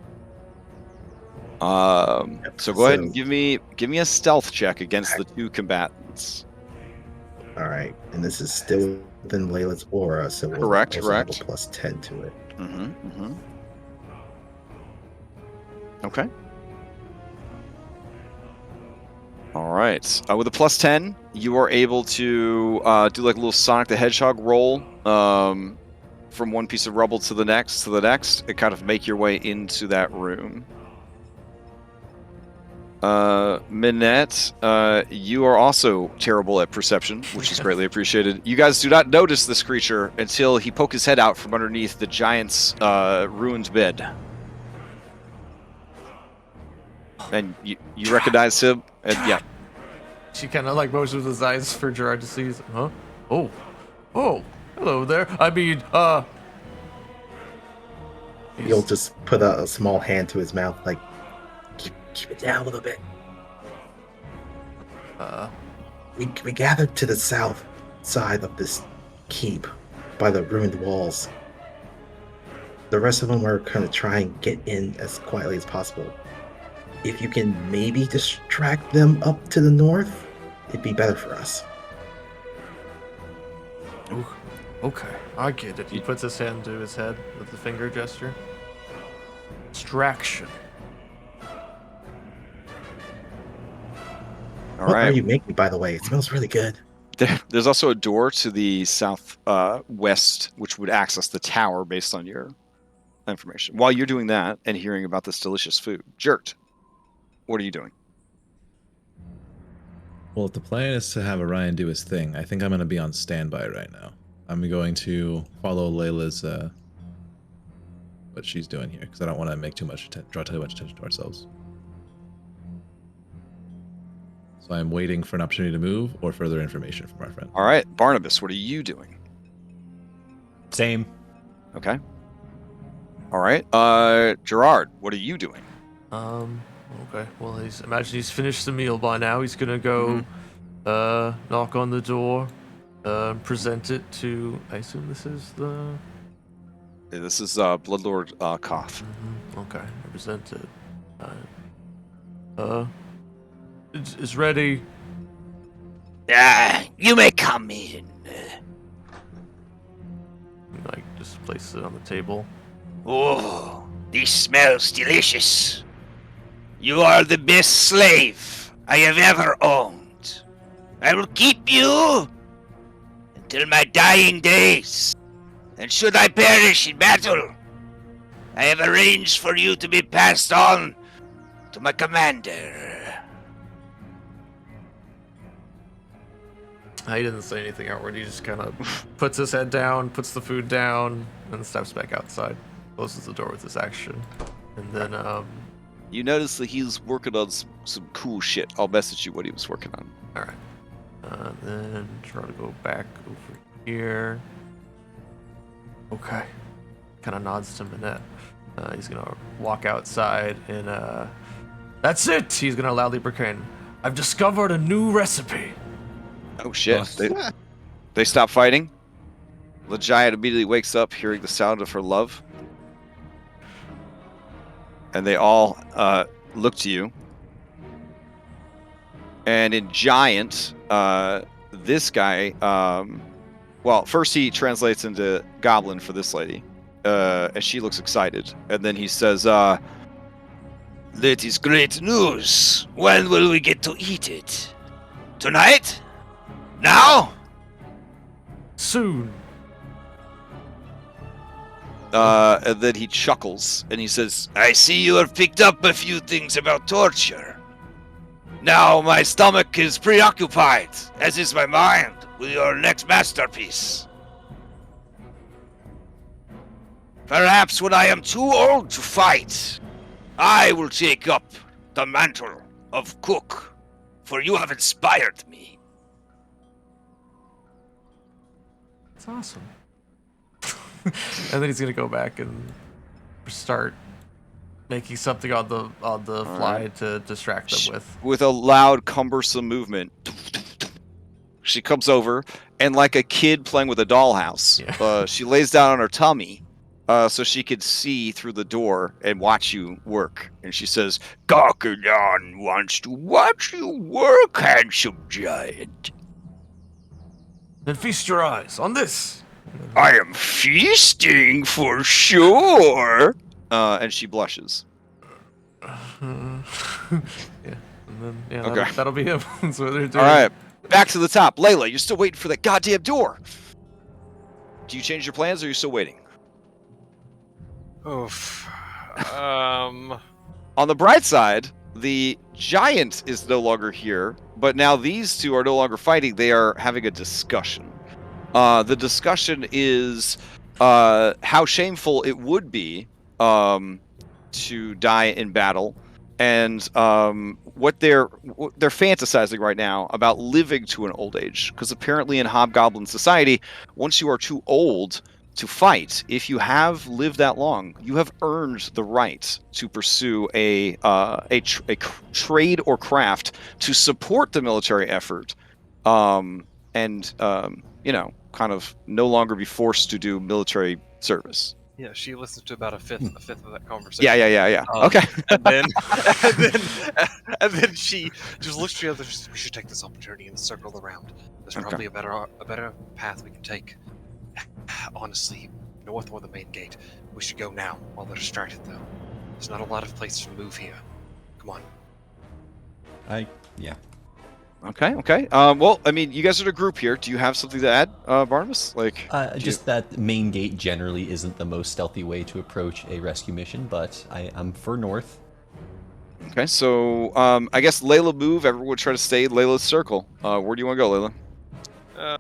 So go ahead and give me a stealth check against the two combatants. All right, and this is still within Layla's aura, so we'll Correct. have a plus 10 to it. Okay. All right. With a plus 10, you are able to do like a little Sonic the Hedgehog roll from one piece of rubble to the next, and kind of make your way into that room. Minette, you are also terrible at perception, which is greatly appreciated. You guys do not notice this creature until he pokes his head out from underneath the giant's ruined bed. And you recognize him, and yeah. She kind of like motions with his eyes for Gerard to see. Huh? Oh, hello there. I mean, He'll just put a small hand to his mouth, like, keep it down a little bit. We gathered to the south side of this keep by the ruined walls. The rest of them are going to try and get in as quietly as possible. If you can maybe distract them up to the north, it'd be better for us. Okay, I get it. He puts his hand to his head with the finger gesture. Distraction. All What right. are you making, by the way? It smells really good. There's also a door to the south west, which would access the tower based on your information. While you're doing that and hearing about this delicious food, Jert, what are you doing? Well, if the plan is to have Orion do his thing, I think I'm going to be on standby right now. I'm going to follow Layla's what she's doing here because I don't want to make draw too much attention to ourselves. So I'm waiting for an opportunity to move or further information from our friend. All right, Barnabas, what are you doing? Same. Okay. All right, Gerard, what are you doing? Okay. Well, imagine he's finished the meal by now. He's gonna go, knock on the door, present it to. I assume this is the. This is Bloodlord Koth. Okay, I present it. It's ready. You may come in. Like, just place it on the table. Oh, this smells delicious. You are the best slave I have ever owned. I will keep you until my dying days. And should I perish in battle, I have arranged for you to be passed on to my commander. He doesn't say anything outward. He just kind of puts his head down, puts the food down, and steps back outside. Closes the door with his action. And then, You notice that he's working on some cool shit. I'll message you what he was working on. alright. Then try to go back over here. Okay. Kind of nods to Minette. He's gonna walk outside and, that's it! He's gonna loudly proclaim, I've discovered a new recipe! Oh shit. They stop fighting. The giant immediately wakes up hearing the sound of her love. And they all look to you. And in giant, this guy, well, first he translates into goblin for this lady. And she looks excited. And then he says, that is great news. When will we get to eat it? Tonight? Now? Soon! And then he chuckles and he says, I see you have picked up a few things about torture. Now my stomach is preoccupied, as is my mind, with your next masterpiece. Perhaps when I am too old to fight, I will take up the mantle of cook, for you have inspired me. That's awesome. And then he's gonna go back and start making something on the fly right. to distract them with. With a loud, cumbersome movement, she comes over, and like a kid playing with a dollhouse, she lays down on her tummy so she could see through the door and watch you work. And she says, Kallahan wants to watch you work, handsome giant. Then feast your eyes on this. I am feasting for sure. And she blushes. Yeah, and then Okay. that'll be him. That's what they're doing. All right, back to the top. Layla, you're still waiting for that goddamn door. Do you change your plans, or are you still waiting? Oof. On the bright side, the giant is no longer here, but now these two are no longer fighting. They are having a discussion. The discussion is how shameful it would be to die in battle, and what they're fantasizing right now about living to an old age. Because apparently in Hobgoblin society, once you are too old to fight, if you have lived that long, you have earned the right to pursue a trade or craft to support the military effort, and you know, kind of no longer be forced to do military service. Yeah, she listens to about a fifth of that conversation. Yeah. Okay. And then she just looks to the others. We should take this opportunity and circle around. There's probably a better path we can take. Honestly, north or the main gate. We should go now while they're distracted, though. There's not a lot of places to move here. Come on. Yeah. Okay. Well, I mean, you guys are in a group here. Do you have something to add, Barnabas? Like, Just that main gate generally isn't the most stealthy way to approach a rescue mission, but I'm for north. Okay, so I guess Layla move. Everyone would try to stay in Layla's circle. Where do you want to go, Layla?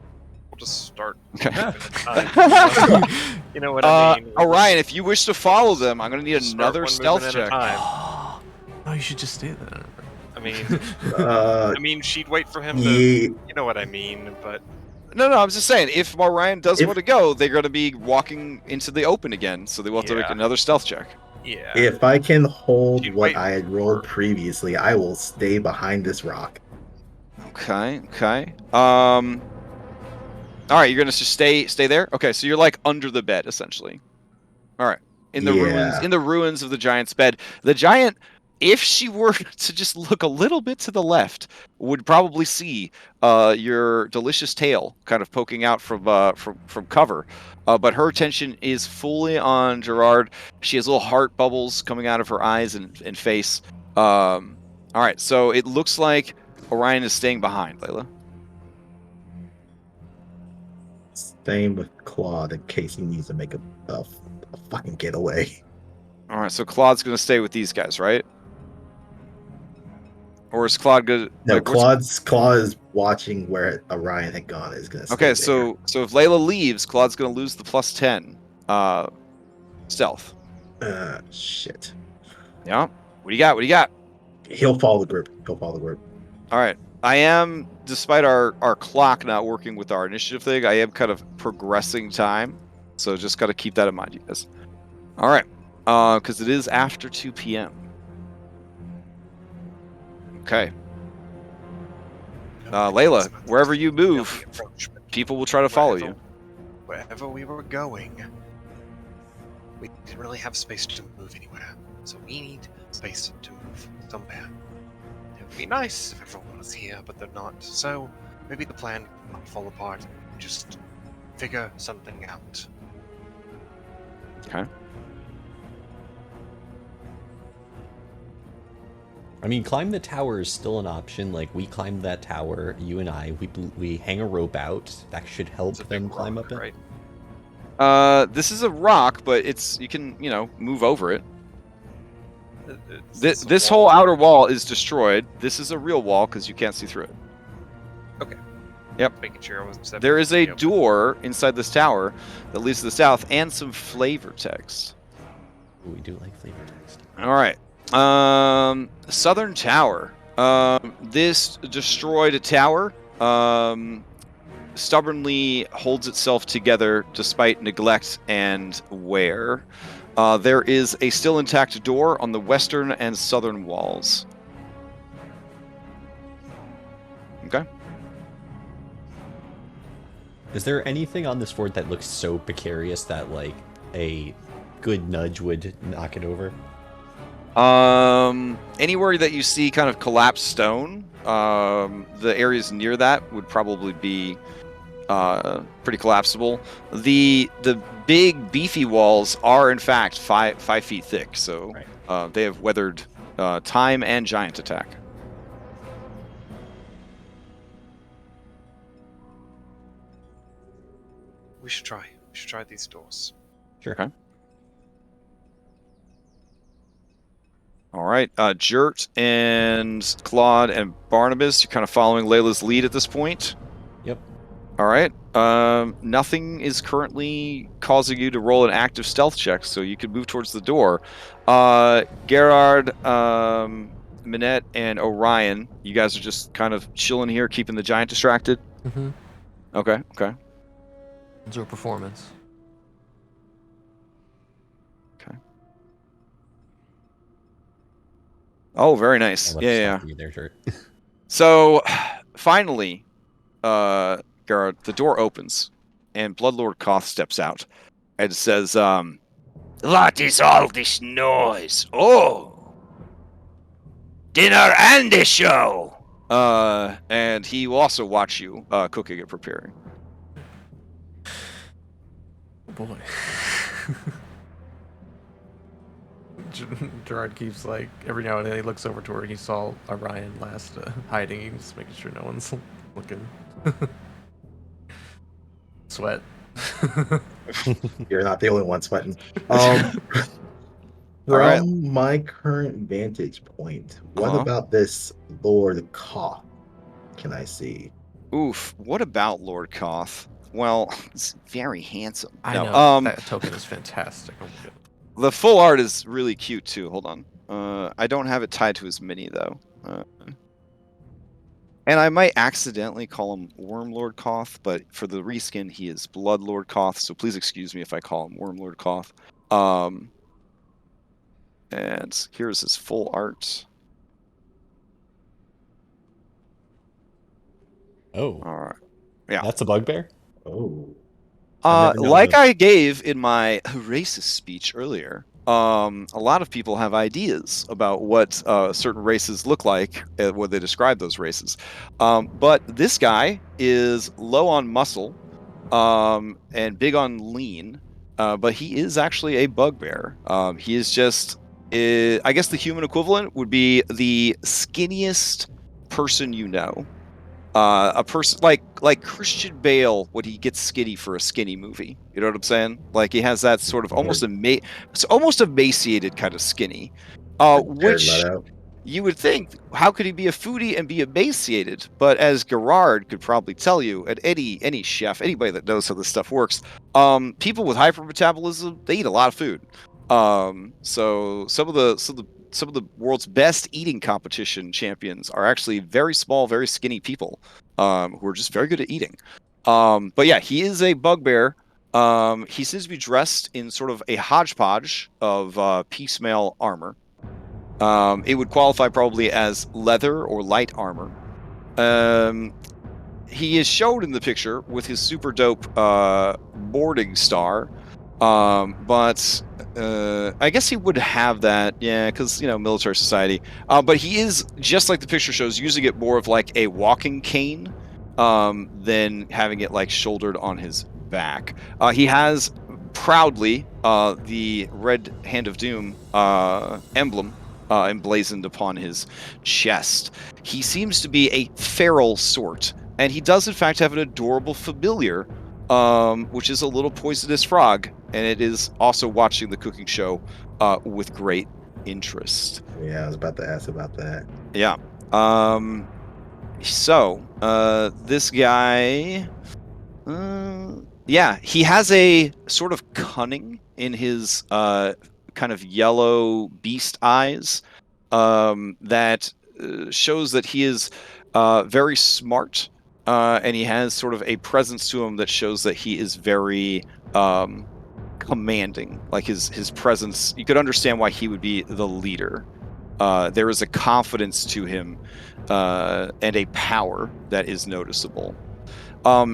We'll just start. Okay. You know what I mean? Orion, if you wish to follow them, I'm going to need another stealth check. Oh, you should just stay there. I mean, she'd wait for him to. You know what I mean, but. No, I'm just saying, if Orion does want to go, they're going to be walking into the open again, so they will have to make another stealth check. Yeah. If I can hold what I had rolled previously, I will stay behind this rock. Okay. All right, you're going to just stay there? Okay, so you're like under the bed, essentially. All right. In the ruins of the giant's bed. The giant if she were to just look a little bit to the left, would probably see your delicious tail kind of poking out from cover. But her attention is fully on Gerard. She has little heart bubbles coming out of her eyes and face. All right, so it looks like Orion is staying behind, Layla. Same with Claude in case he needs to make a fucking getaway. All right, so Claude's going to stay with these guys, right? Or is Claude good? No, Like, Claude is watching where Orion had gone. Is gonna stay okay, there. so if Layla leaves, Claude's going to lose the +10 stealth. Shit. Yeah. What do you got? What do you got? He'll follow the group. All right. I am, despite our clock not working with our initiative thing, I am kind of progressing time. So just got to keep that in mind, you guys. All right. Because it is after 2 p.m. Okay. Layla, wherever you move, people will try to follow you. Wherever we were going, we didn't really have space to move anywhere. So we need space to move somewhere. It would be nice if everyone was here, but they're not. So maybe the plan might fall apart and just figure something out. Okay. I mean, climb the tower is still an option. Like, we climbed that tower, you and I. We hang a rope out. That should help them climb up it. Right? This is a rock, but you can move over it. This whole outer wall is destroyed. This is a real wall because you can't see through it. Okay. Yep. Making sure I wasn't. There is a door inside this tower that leads to the south and some flavor text. Ooh, we do like flavor text. All right. Southern Tower. This destroyed tower stubbornly holds itself together despite neglect and wear. There is a still intact door on the western and southern walls. Okay. Is there anything on this fort that looks so precarious that, like, a good nudge would knock it over? Anywhere that you see kind of collapsed stone, the areas near that would probably be pretty collapsible. The big beefy walls are in fact 5 feet thick, so right. They have weathered time and giant attack. We should try these doors. Sure. Okay. All right, Jert and Claude and Barnabas, you're kind of following Layla's lead at this point. Yep. All right. Nothing is currently causing you to roll an active stealth check, so you can move towards the door. Gerard, Minette, and Orion, you guys are just kind of chilling here, keeping the giant distracted? Mm-hmm. Okay. It's your performance. Okay. Oh, very nice. Yeah. There, sure. So, finally, Gerard, the door opens, and Bloodlord Koth steps out and says, "What is all this noise? Oh, dinner and a show." And he will also watch you cooking and preparing. Oh boy. Gerard keeps, like, every now and then he looks over to where he saw Orion last hiding. He's making sure no one's looking. Sweat. You're not the only one sweating. right. From my current vantage point, what Uh-huh. about this Lord Koth can I see? Oof. What about Lord Koth? Well, he's very handsome. I No, know. That token is fantastic. Oh my God. The full art is really cute too. Hold on. I don't have it tied to his mini though. And I might accidentally call him Wormlord Koth, but for the reskin, he is Bloodlord Koth. So please excuse me if I call him Wormlord Koth. And here's his full art. Oh. All right. Yeah. That's a bugbear? Oh. Like I gave in my racist speech earlier, a lot of people have ideas about what certain races look like, what they describe those races. But this guy is low on muscle and big on lean, but he is actually a bugbear. He is just, I guess the human equivalent would be the skinniest person you know. A person like Christian Bale when he gets skinny for a skinny movie. You know what I'm saying? Like he has that sort of almost emaciated kind of skinny. Jared Which Leto. you would think, how could he be a foodie and be emaciated? But as Gerard could probably tell you, and any chef, anybody that knows how this stuff works, people with hypermetabolism, they eat a lot of food. So some of the world's best eating competition champions are actually very small, very skinny people, who are just very good at eating. But yeah, he is a bugbear. He seems to be dressed in sort of a hodgepodge of piecemeal armor. It would qualify probably as leather or light armor. He is shown in the picture with his super dope boarding star, but I guess he would have that, yeah, because military society. But he is, just like the picture shows, using it more of like a walking cane than having it like shouldered on his back. He has proudly the red hand of doom emblem emblazoned upon his chest. He seems to be a feral sort, and he does in fact have an adorable familiar, which is a little poisonous frog, and it is also watching the cooking show with great interest. Yeah, I was about to ask about that. Yeah. So this guy, yeah, he has a sort of cunning in his kind of yellow beast eyes that shows that he is very smart, and he has sort of a presence to him that shows that he is very commanding. Like his presence, you could understand why he would be the leader. There is a confidence to him and a power that is noticeable.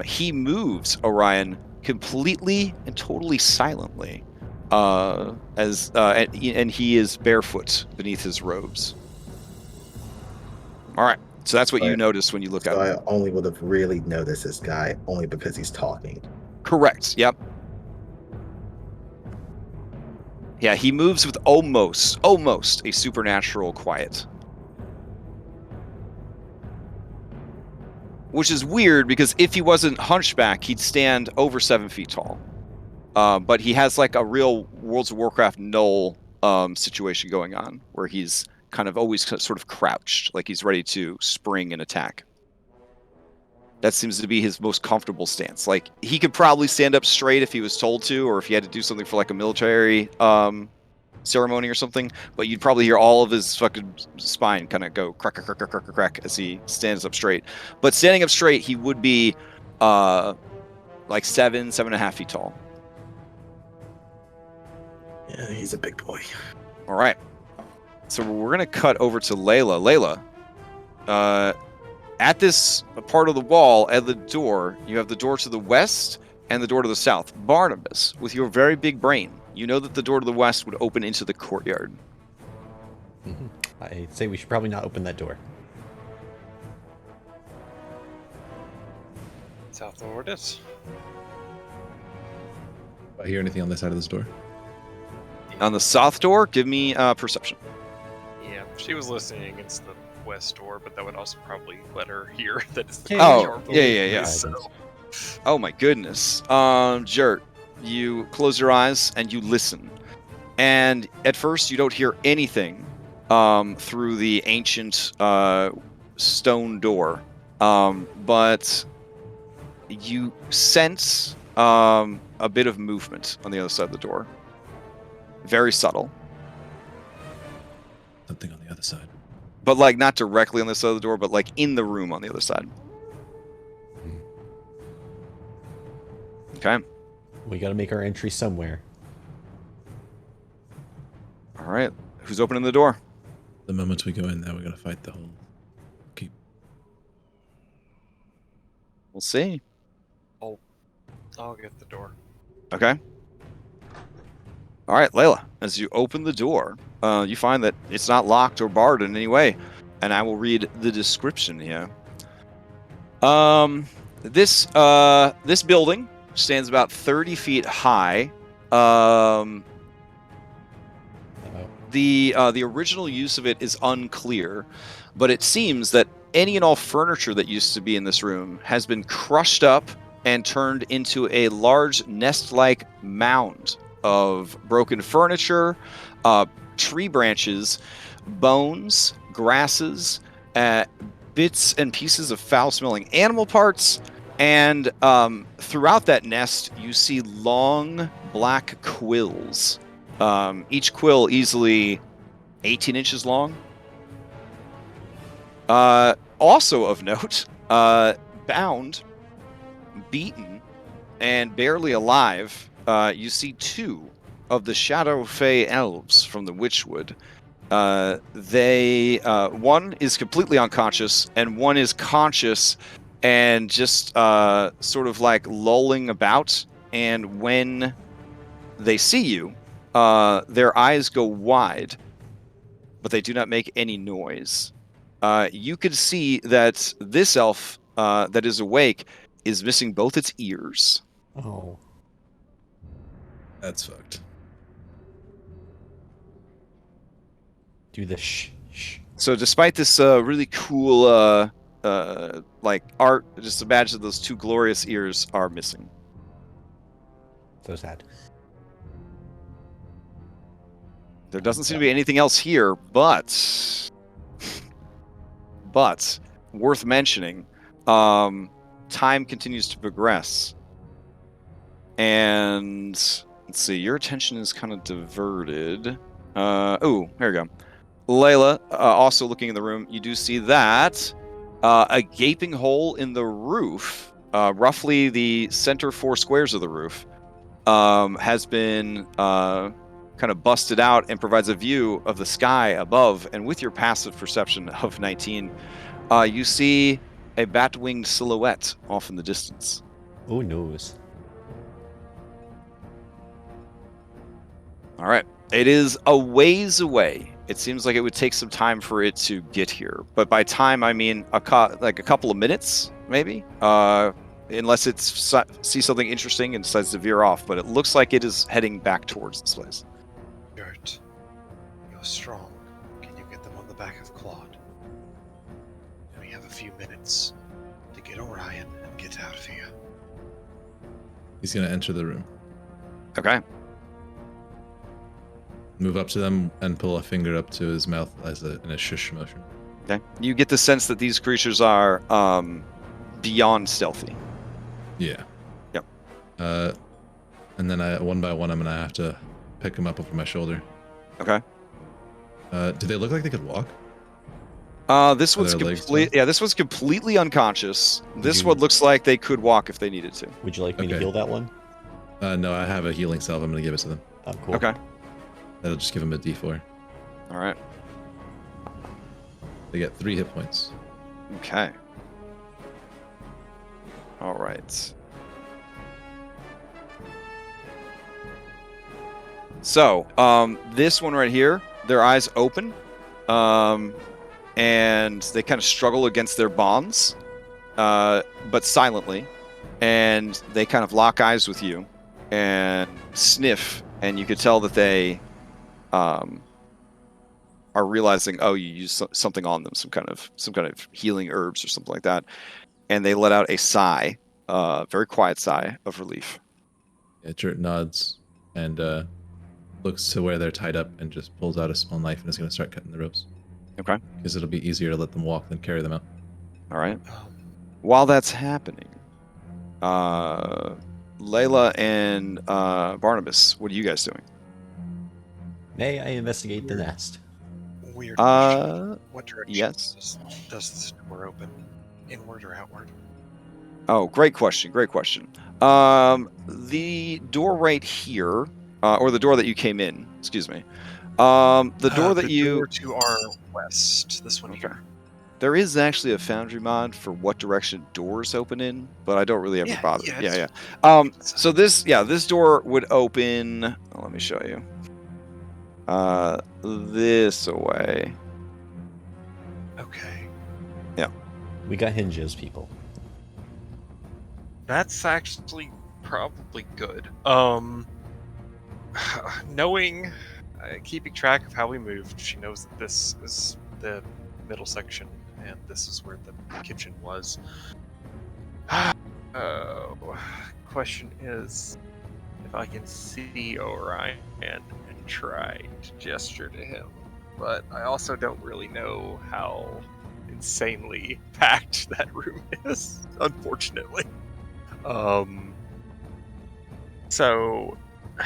He moves, Orion, completely and totally silently, and he is barefoot beneath his robes. All right, so that's what you Right. notice when you look So up. I only would have really noticed this guy only because he's talking. Correct. Yep. Yeah, he moves with almost a supernatural quiet. Which is weird because if he wasn't hunchback, he'd stand over 7 feet tall. But he has like a real World of Warcraft Null situation going on where he's kind of always sort of crouched, like he's ready to spring and attack. That seems to be his most comfortable stance. Like he could probably stand up straight if he was told to, or if he had to do something for like a military ceremony or something. But you'd probably hear all of his fucking spine kind of go crack, crack, crack, crack, crack, crack as he stands up straight. But standing up straight, he would be like 7.5 feet tall. Yeah, he's a big boy. All right. So we're going to cut over to Layla. Layla, at this part of the wall, at the door, you have the door to the west and the door to the south. Barnabas, with your very big brain, you know that the door to the west would open into the courtyard. I say we should probably not open that door. South orders. Do I hear anything on this side of this door? On the south door, give me perception. Yeah, she was listening against the west door, but that would also probably let her hear that it's the Yeah, Oh, yeah. So, Oh my goodness. Jert, you close your eyes and you listen. And at first you don't hear anything through the ancient stone door. But you sense a bit of movement on the other side of the door. Very subtle. Something on the other side. But like not directly on the side of the door, but like in the room on the other side. Okay. We got to make our entry somewhere. All right. Who's opening the door? The moment we go in there, we're going to fight the whole keep. We'll see. I'll get the door. Okay. All right, Layla, as you open the door, you find that it's not locked or barred in any way, and I will read the description here. This building stands about 30 feet high. The original use of it is unclear, but it seems that any and all furniture that used to be in this room has been crushed up and turned into a large nest-like mound of broken furniture, tree branches, bones, grasses, bits and pieces of foul-smelling animal parts, and throughout that nest you see long black quills. Each quill easily 18 inches long. Also of note, bound, beaten, and barely alive, you see two of the Shadow Fae elves from the Witchwood. One is completely unconscious, and one is conscious and just sort of like lolling about. And when they see you, their eyes go wide, but they do not make any noise. You could see that this elf that is awake is missing both its ears. Oh. That's fucked. Do the shh. So despite this really cool like art, just imagine those two glorious ears are missing. So sad. There doesn't seem to be anything else here, but worth mentioning, time continues to progress. And let's see, your attention is kind of diverted. Oh, here we go. Layla, also looking in the room, you do see that a gaping hole in the roof, roughly the center 4 squares of the roof, has been kind of busted out and provides a view of the sky above. And with your passive perception of 19, you see a bat-winged silhouette off in the distance. Who knows? All right. It is a ways away. It seems like it would take some time for it to get here. But by time, I mean like a couple of minutes, maybe? Unless it sees something interesting and decides to veer off. But it looks like it is heading back towards this place. Gert, you're strong. Can you get them on the back of Claude? We have a few minutes to get Orion and get out of here. He's gonna enter the room. Okay. Move up to them and pull a finger up to his mouth in a shush motion. Okay. You get the sense that these creatures are beyond stealthy. Yeah. Yep. And then one by one, I'm gonna have to pick them up over my shoulder. Okay. Do they look like they could walk? This one's their legs complete. Yeah, this one's completely unconscious. This you- one looks like they could walk if they needed to. Would you like me to Okay. heal that one? No, I have a healing salve. I'm gonna give it to them. Oh, cool. Okay. That'll just give them a D4. All right. They get 3 hit points. Okay. All right. So, this one right here, their eyes open, and they kind of struggle against their bonds, but silently, and they kind of lock eyes with you and sniff, and you could tell that they are realizing, oh, you used something on them, some kind of healing herbs or something like that, and they let out a sigh, very quiet sigh of relief. Yeah, Jert nods and looks to where they're tied up and just pulls out a small knife and is going to start cutting the ropes. Okay. Because it'll be easier to let them walk than carry them out. All right. While that's happening, Layla and Barnabas, what are you guys doing? May I investigate the nest? Weird question. What direction yes. does this door open? Inward or outward? Oh, great question. Great question. The door right here, or the door that you came in, excuse me. The door that the you... door to our west. This one Okay. here. There is actually a Foundry mod for what direction doors open in, but I don't really ever bother. Yeah. So this door would open. Let me show you. This way. Okay. We got hinges, people. That's actually probably good. Knowing, keeping track of how we moved, she knows that this is the middle section, and this is where the kitchen was. Question is, if I can see Orion and try to gesture to him, but I also don't really know how insanely packed that room is, unfortunately. So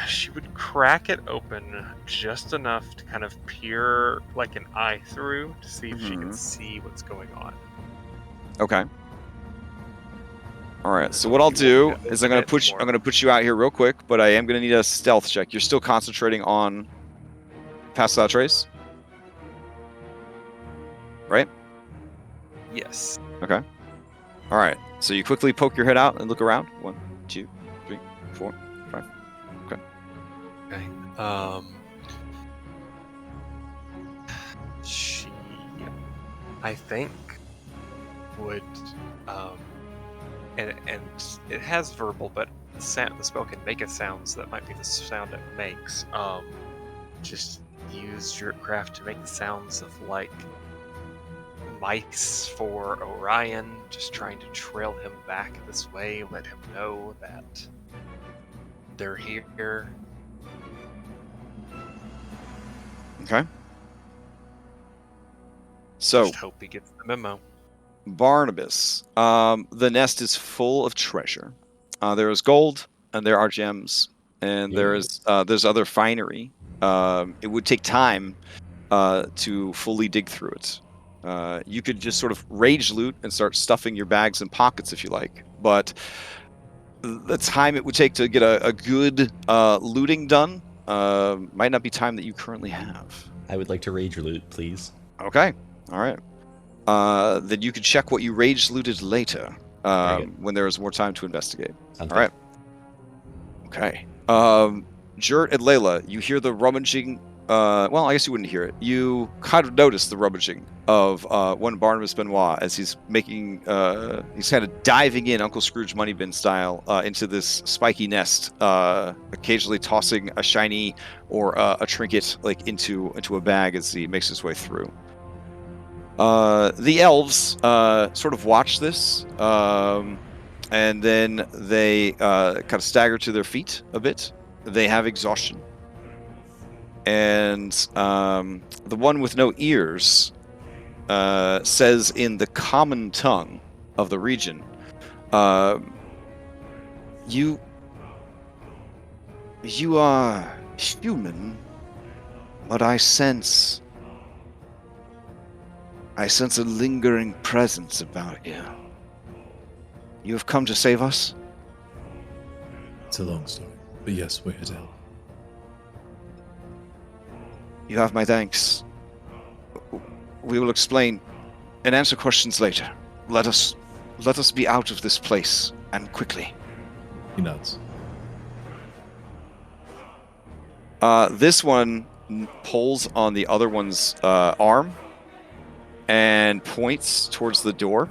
she would crack it open just enough to kind of peer like an eye through to see if she can see what's going on. Okay. All right. And So then what I'll if you do want me to is I'm gonna put you out here real quick, but I am gonna need a stealth check. You're still concentrating on pass without trace, right? Yes. Okay. All right. So you quickly poke your head out and look around. 1, 2, 3, 4, 5. Okay. She, I think, would, and it has verbal, but the spell can make a sound, so that might be the sound it makes. Just use your craft to make the sounds of like mice for Orion, just trying to trail him back this way, let him know that they're here. Okay. So Just hope he gets the memo. Barnabas, the nest is full of treasure. There is gold, and there are gems, and there's other finery. It would take time to fully dig through it. You could just sort of rage loot and start stuffing your bags and pockets if you like, but the time it would take to get a good looting done might not be time that you currently have. I would like to rage loot, please. Okay. All right. Then you could check what you rage looted later when there is more time to investigate. Sounds All right. Okay. Jurt and Layla, you hear the rummaging. Well, I guess you wouldn't hear it. You kind of notice the rummaging of one Barnabas Benoit as he's making. He's kind of diving in, Uncle Scrooge Moneybin style, into this spiky nest, occasionally tossing a shiny or a trinket like into a bag as he makes his way through. The elves sort of watch this, and then they kind of stagger to their feet a bit. They have exhaustion. And the one with no ears says in the common tongue of the region, you are human, but I sense a lingering presence about you. You have come to save us? It's a long story, but yes, we're here to help. You have my thanks. We will explain and answer questions later. Let us be out of this place, and quickly. He nods. This one pulls on the other one's arm and points towards the door.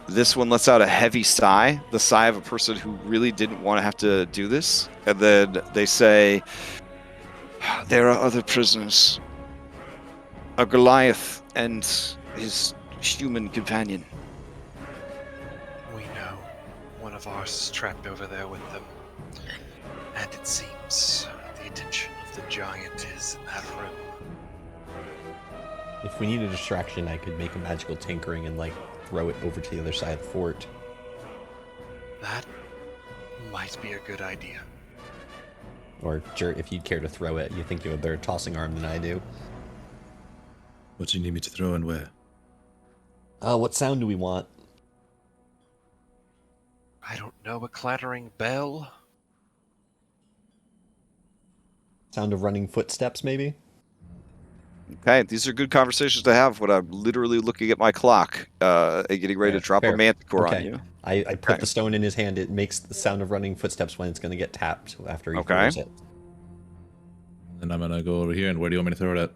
This one lets out a heavy sigh, the sigh of a person who really didn't want to have to do this. And then they say, there are other prisoners. A Goliath and his human companion. We know one of ours is trapped over there with them. And it seems the attention of the giant is in that room. If we need a distraction, I could make a magical tinkering and like throw it over to the other side of the fort. That might be a good idea. Or, Jurt, if you'd care to throw it, you think you have a better tossing arm than I do. What do you need me to throw and where? What sound do we want? I don't know, a clattering bell? Sound of running footsteps, maybe? Okay, these are good conversations to have when I'm literally looking at my clock and getting ready to drop fair. a manticore on Okay. you. I put Okay. the stone in his hand. It makes the sound of running footsteps when it's going to get tapped after he Okay. throws it. Then I'm gonna go over here, and where do you want me to throw it at?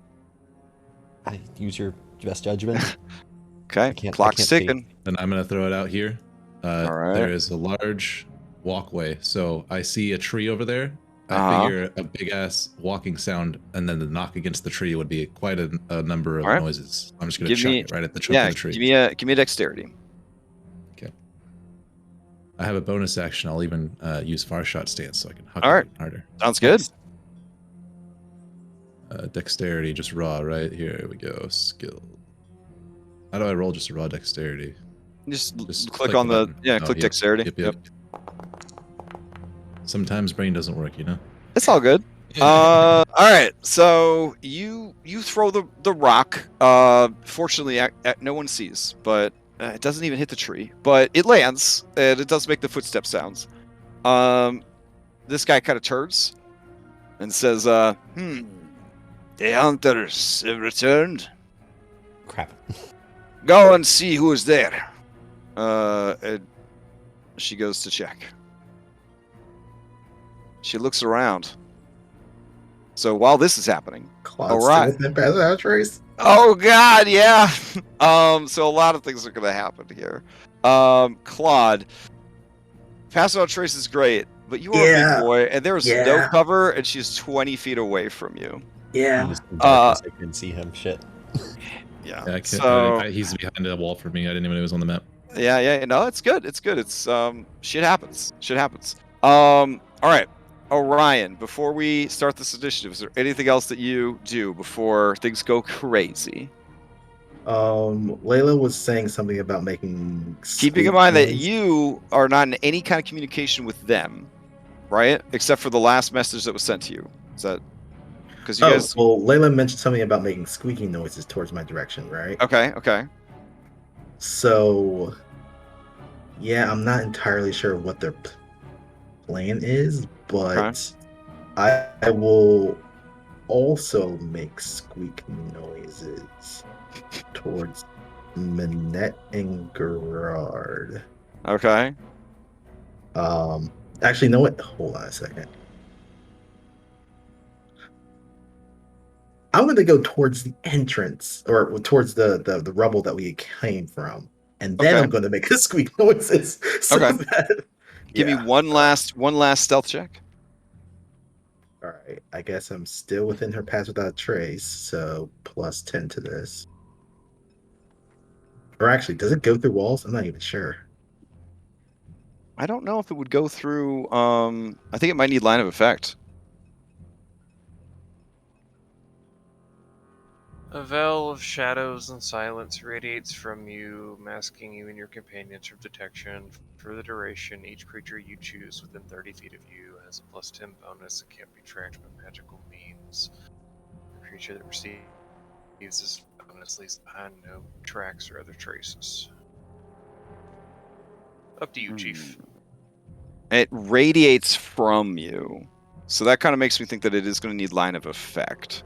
I use your best judgment. Okay, I clock's can't see. ticking. Then I'm gonna throw it out here. All right. There is a large walkway, so I see a tree over there. I Uh-huh. figure a big ass walking sound, and then the knock against the tree would be quite a number of All right. noises. I'm just gonna Give chuck me- it right at the trunk of the tree. give me a dexterity. I have a bonus action. I'll even use far shot stance so I can huck All it right. even harder. Sounds good. Dexterity, just raw, right? Here we go. Skill. How do I roll just a raw dexterity? Just Just click on the button. Oh, click yep, dexterity. Yep. Sometimes brain doesn't work, you know? It's all good. All right. So you throw the rock. Fortunately, no one sees, but it doesn't even hit the tree. But it lands, and it does make the footstep sounds. This guy kind of turns and says, "The hunters have returned. Crap. Go and see who is there." And she goes to check. She looks around. So while this is happening, Claude's right. still within pass without trace. oh god, yeah. So a lot of things are gonna happen here. Claude, pass without trace is great, but you are a Yeah. big boy, and there is no Yeah. cover, and she's 20 feet away from you. Yeah. Just in darkness, I can see him. Shit. Yeah. Yeah, I can't, So he's behind a wall for me. I didn't even know he was on the map. yeah. No, it's good. It's good. It's shit happens. Shit happens. All right. Orion, before we start this initiative, is there anything else that you do before things go crazy? Layla was saying something about making. Keeping in squeak mind that noise. you are not in any kind of communication with them, right? Except for the last message that was sent to you. Is that because you guys? Well, Layla mentioned something about making squeaking noises towards my direction, right? Okay. So, yeah, I'm not entirely sure what their plan is, but I will also make squeak noises towards Minette and Gerard. Okay. Actually, you know what? Hold on a second. I'm going to go towards the entrance, or towards the rubble that we came from, and then Okay. I'm going to make the squeak noises. So Okay. that, Give me yeah. one last stealth check. All right. I guess I'm still within her pass without trace, so plus 10 to this. Or actually, does it go through walls? I'm not even sure. I don't know if it would go through. I think it might need line of effect. A veil of shadows and silence radiates from you, masking you and your companions from detection. For the duration, each creature you choose within 30 feet of you has a plus 10 bonus and can't be tracked by magical means. The creature that receives this bonus leaves behind no tracks or other traces. Up to you, Chief. It radiates from you, so that kind of makes me think that it is going to need line of effect.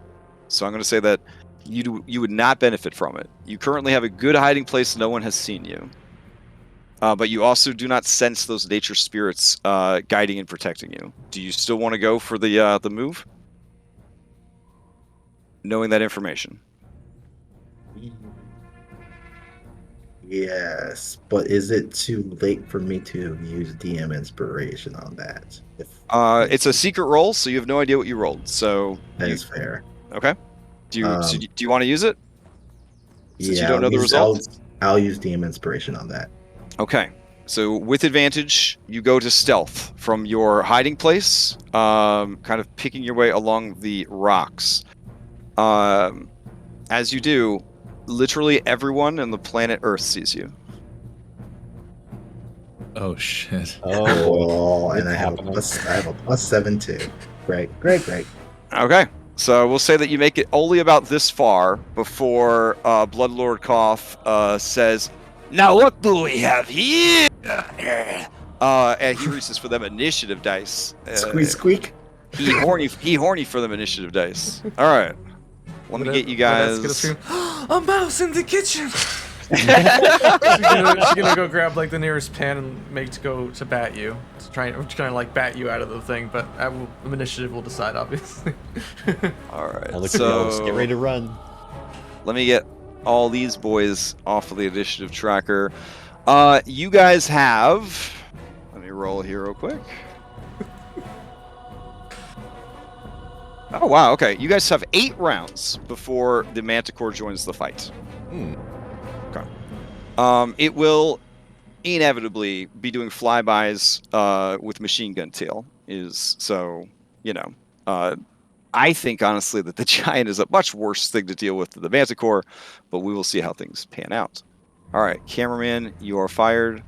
So I'm going to say that you would not benefit from it. You currently have a good hiding place; no one has seen you. But you also do not sense those nature spirits guiding and protecting you. Do you still want to go for the move, knowing that information? Yes, but is it too late for me to use DM inspiration on that? It's a secret roll, so you have no idea what you rolled. So That is fair. okay. Do you want to use it? Since you don't know the results? I'll use DM inspiration on that. Okay. So with advantage, you go to stealth from your hiding place, kind of picking your way along the rocks. As you do, literally everyone on the planet Earth sees you. Oh shit. Oh, and it's I have happening. a plus 7 too. Great. Okay. So we'll say that you make it only about this far before Bloodlord Cough says, "Now what do we have here?" And he reaches for them initiative dice. Squeak. He horny for them initiative dice. All right. let me get you guys. Gonna scream, a mouse in the kitchen. She's gonna go grab like the nearest pan and make to go to bat you. To try and like bat you out of the thing, but initiative will decide, obviously. All right. I look at the elves. Get ready to run. Let me get all these boys off of the initiative tracker. You guys have. Let me roll here real quick. Oh wow. Okay. You guys have 8 rounds before the Manticore joins the fight. It will inevitably be doing flybys with machine gun tail. I think honestly that the giant is a much worse thing to deal with than the Manticore, but we will see how things pan out. All right, cameraman, you are fired.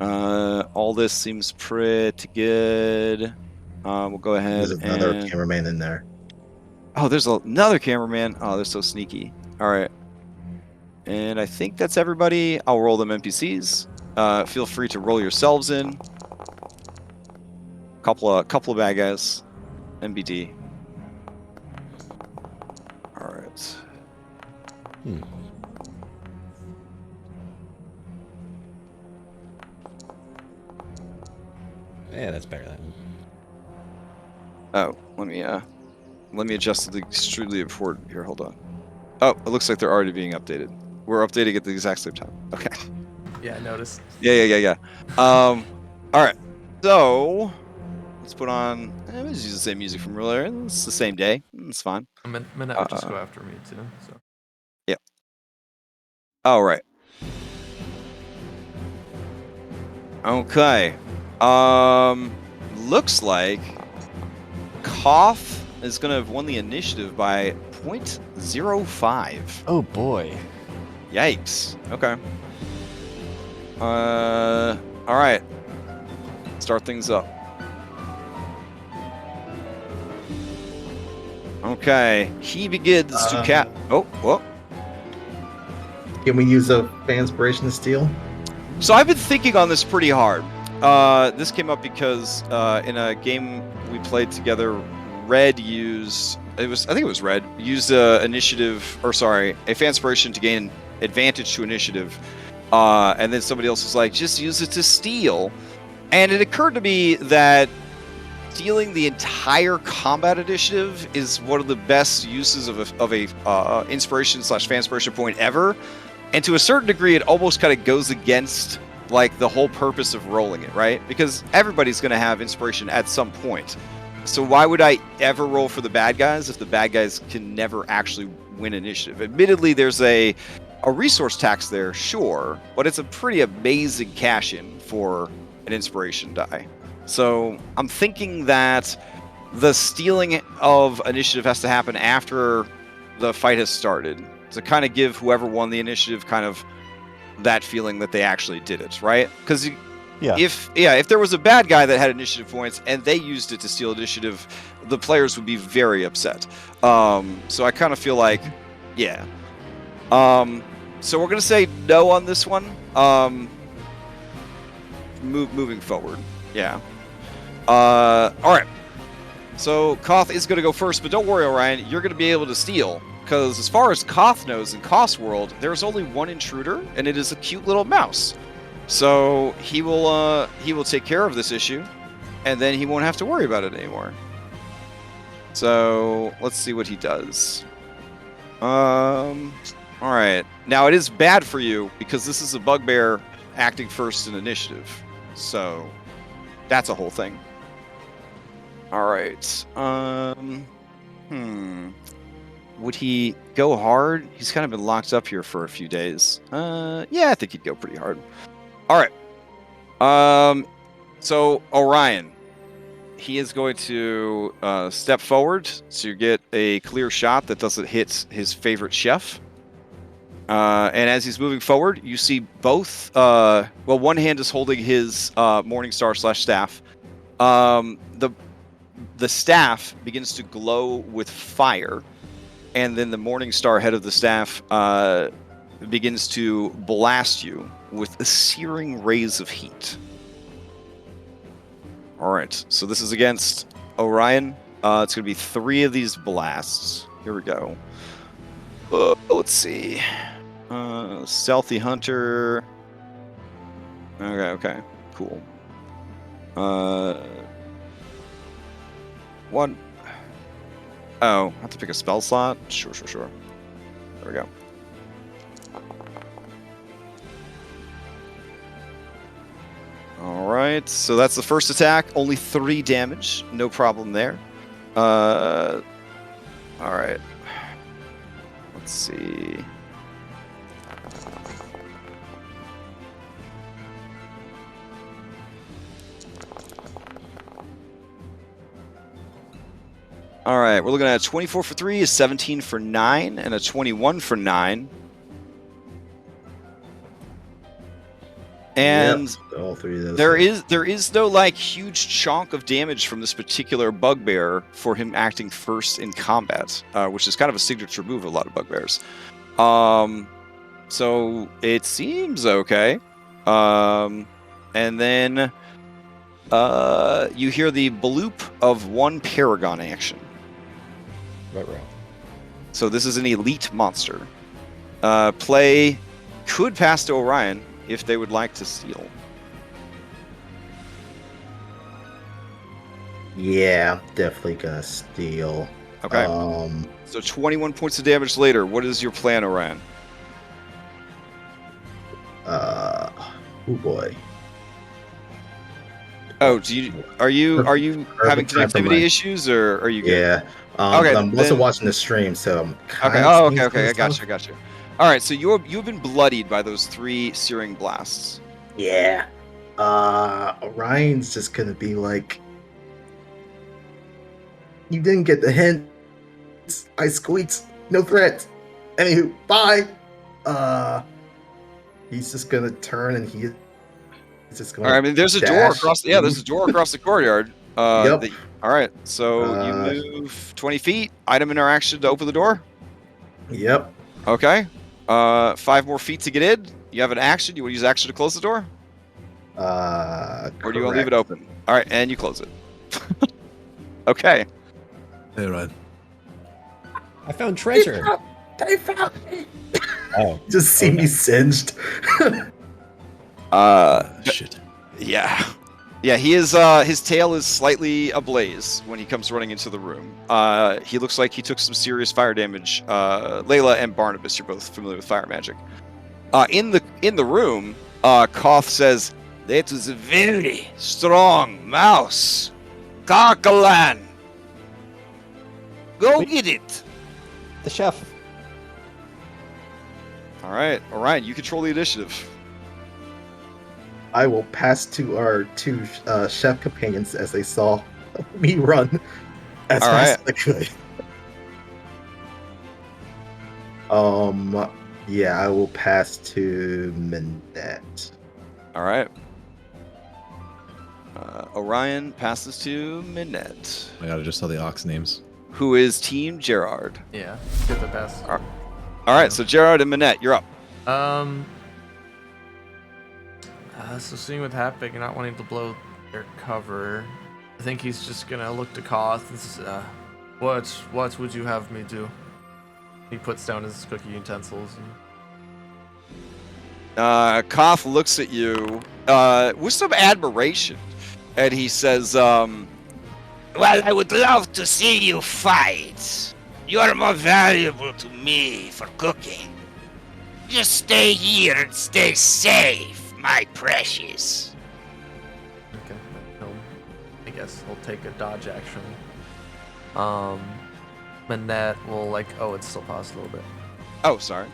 All this seems pretty good. We'll go ahead. There's another cameraman in there. Oh, there's another cameraman. Oh, they're so sneaky. All right. And I think that's everybody. I'll roll them NPCs. Feel free to roll yourselves in. Couple of bad guys. MBD. All right. Yeah, that's better than. Oh, let me adjust the extremely important here. Hold on. Oh, it looks like they're already being updated. We're updating at the exact same time. Okay. Yeah, I noticed. Yeah. All right. So let's put on. Let's use the same music from earlier. It's the same day. It's fine. Minette would just go after me too. So. Yeah. All right. Okay. Looks like Koth is gonna have won the initiative by 0.05. Oh boy. Yikes. Okay. All right. Start things up. Okay. He begins to cat. Oh, whoa. Can we use a Fanspiration to steal? So I've been thinking on this pretty hard. This came up because in a game we played together, Red used. I think it was Red used a Fanspiration to gain advantage to initiative, and then somebody else was like, just use it to steal. And it occurred to me that stealing the entire combat initiative is one of the best uses of a inspiration/Fanspiration point ever, and to a certain degree, it almost kind of goes against like the whole purpose of rolling it, right? Because everybody's going to have inspiration at some point. So why would I ever roll for the bad guys if the bad guys can never actually win initiative? Admittedly, there's a resource tax there, sure, but it's a pretty amazing cash-in for an inspiration die. So I'm thinking that the stealing of initiative has to happen after the fight has started to kind of give whoever won the initiative kind of that feeling that they actually did it, right? Because if there was a bad guy that had initiative points and they used it to steal initiative, the players would be very upset. So I kind of feel like, yeah. So we're gonna say no on this one. Moving forward, yeah. All right. So Koth is gonna go first, but don't worry, Orion. You're gonna be able to steal. Because as far as Koth knows in Koth's world, there's only one intruder, and it is a cute little mouse. So he will take care of this issue, and then he won't have to worry about it anymore. So let's see what he does. All right. Now it is bad for you because this is a bugbear acting first in initiative. So that's a whole thing. All right. Would he go hard? He's kind of been locked up here for a few days. Yeah, I think he'd go pretty hard. All right. So Orion, he is going to step forward to get a clear shot that doesn't hit his favorite chef. And as he's moving forward, you see both. One hand is holding his Morningstar/staff. The staff begins to glow with fire. And then the Morningstar head of the staff begins to blast you with searing rays of heat. All right, so this is against Orion. It's going to be 3 of these blasts. Here we go. Let's see. Stealthy Hunter. Okay. Cool. One. Oh, I have to pick a spell slot? Sure. There we go. Alright, so that's the first attack. Only 3 damage. No problem there. Alright. Let's see. Alright, we're looking at a 24 for 3, a 17 for 9, and a 21 for 9. And Yep, all 3 of those. there is no like huge chunk of damage from this particular bugbear for him acting first in combat, which is kind of a signature move of a lot of bugbears. So it seems okay. And then you hear the bloop of 1 paragon action. Right. So this is an elite monster. Play could pass to Orion if they would like to steal. Yeah, definitely gonna steal. Okay. So 21 points of damage later. What is your plan, Orion? Oh boy. Oh, are you having Perfect time for connectivity mine. issues, or are you good? Yeah. Okay, I'm also then- watching the stream, so I'm Okay. kind Oh, of okay. I got you. All right. So you've been bloodied by those 3 searing blasts. Yeah. Orion's just gonna be like, you didn't get the hint. I squeaked. No threat. Anywho, bye. He's just gonna turn and he's just gonna. All right. I mean, there's a door dash. across. There's a door across the courtyard. Yep. All right. So you move 20 feet. Item interaction to open the door. Yep. Okay. 5 more feet to get in. You have an action. You want to use action to close the door, or do you want to leave it open? All right, and you close it. Okay. Hey, Ryan. I found treasure. They found me. Oh, Just see me singed. Shit. Yeah. He is. His tail is slightly ablaze when he comes running into the room. He looks like he took some serious fire damage. Layla and Barnabas, you're both familiar with fire magic. In the room, Koth says, "That was a very strong mouse, Callahan. Go get it." the chef. All right, Orion, you control the initiative. I will pass to our 2 chef companions as they saw me run as All fast as I could. Yeah, I will pass to Minette. All right. Orion passes to Minette, I gotta just tell the ox names. who is Team Gerard. Yeah, get the best. All right, so Gerard and Minette, you're up. So seeing what's happening and not wanting to blow their cover, I think he's just gonna look to Koth and says, what would you have me do? He puts down his cookie utensils. Koth looks at you with some admiration, and he says, "Well, I would love to see you fight. You are more valuable to me for cooking. Just stay here and stay safe, my precious." Okay, I guess he'll take a dodge action. Minette will it's still paused a little bit. Oh, sorry.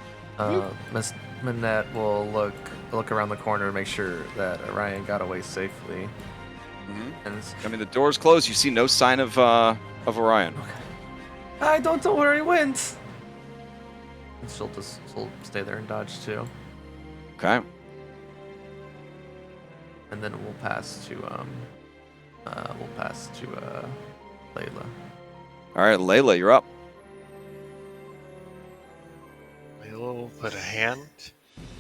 Miss Minette will look around the corner to make sure that Orion got away safely. And I mean, the door's closed. You see no sign of Orion. I don't know where he went. And she'll stay there and dodge too. Okay. And then we'll pass to Layla. All right, Layla, you're up. We'll put a hand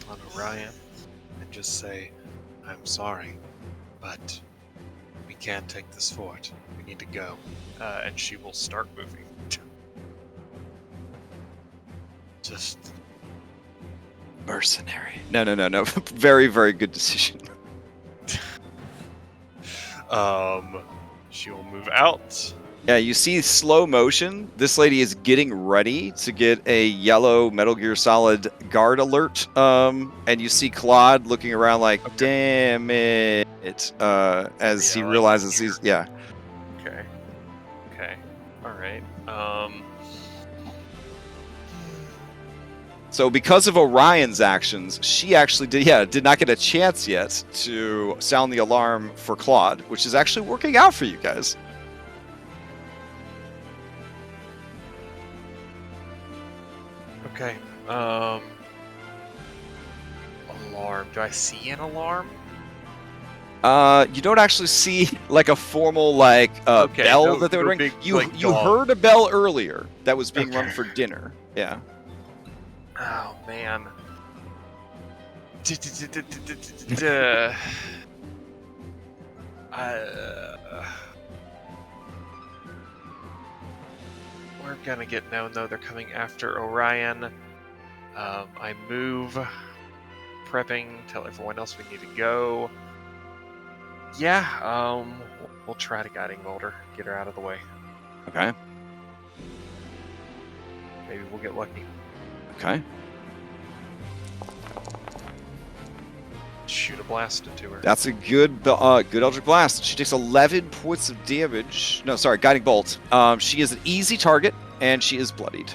on Orion and just say, "I'm sorry, but we can't take this fort. We need to go. And she will start moving. Just Mercenary. No. Very, very good decision. She will move out. Yeah, you see slow motion. This lady is getting ready to get a yellow Metal Gear Solid guard alert. And you see Claude looking around like, damn it. As he realizes he's, yeah. Okay. Alright. So because of Orion's actions, she actually did not get a chance yet to sound the alarm for Claude, which is actually working out for you guys. Okay. Alarm. Do I see an alarm? You don't actually see like a formal bell that they would ring. Big, You gong. heard a bell earlier that was being rung for dinner. Yeah. Oh man. We're gonna get known though. They're coming after Orion. I move, prepping, tell everyone else we need to go. Yeah, we'll try to guiding bolt her, get her out of the way. Okay. Maybe we'll get lucky. Okay. Shoot a blast into her. That's a good Eldritch Blast. She takes 11 points of damage. No, sorry, Guiding Bolt. She is an easy target, and she is bloodied.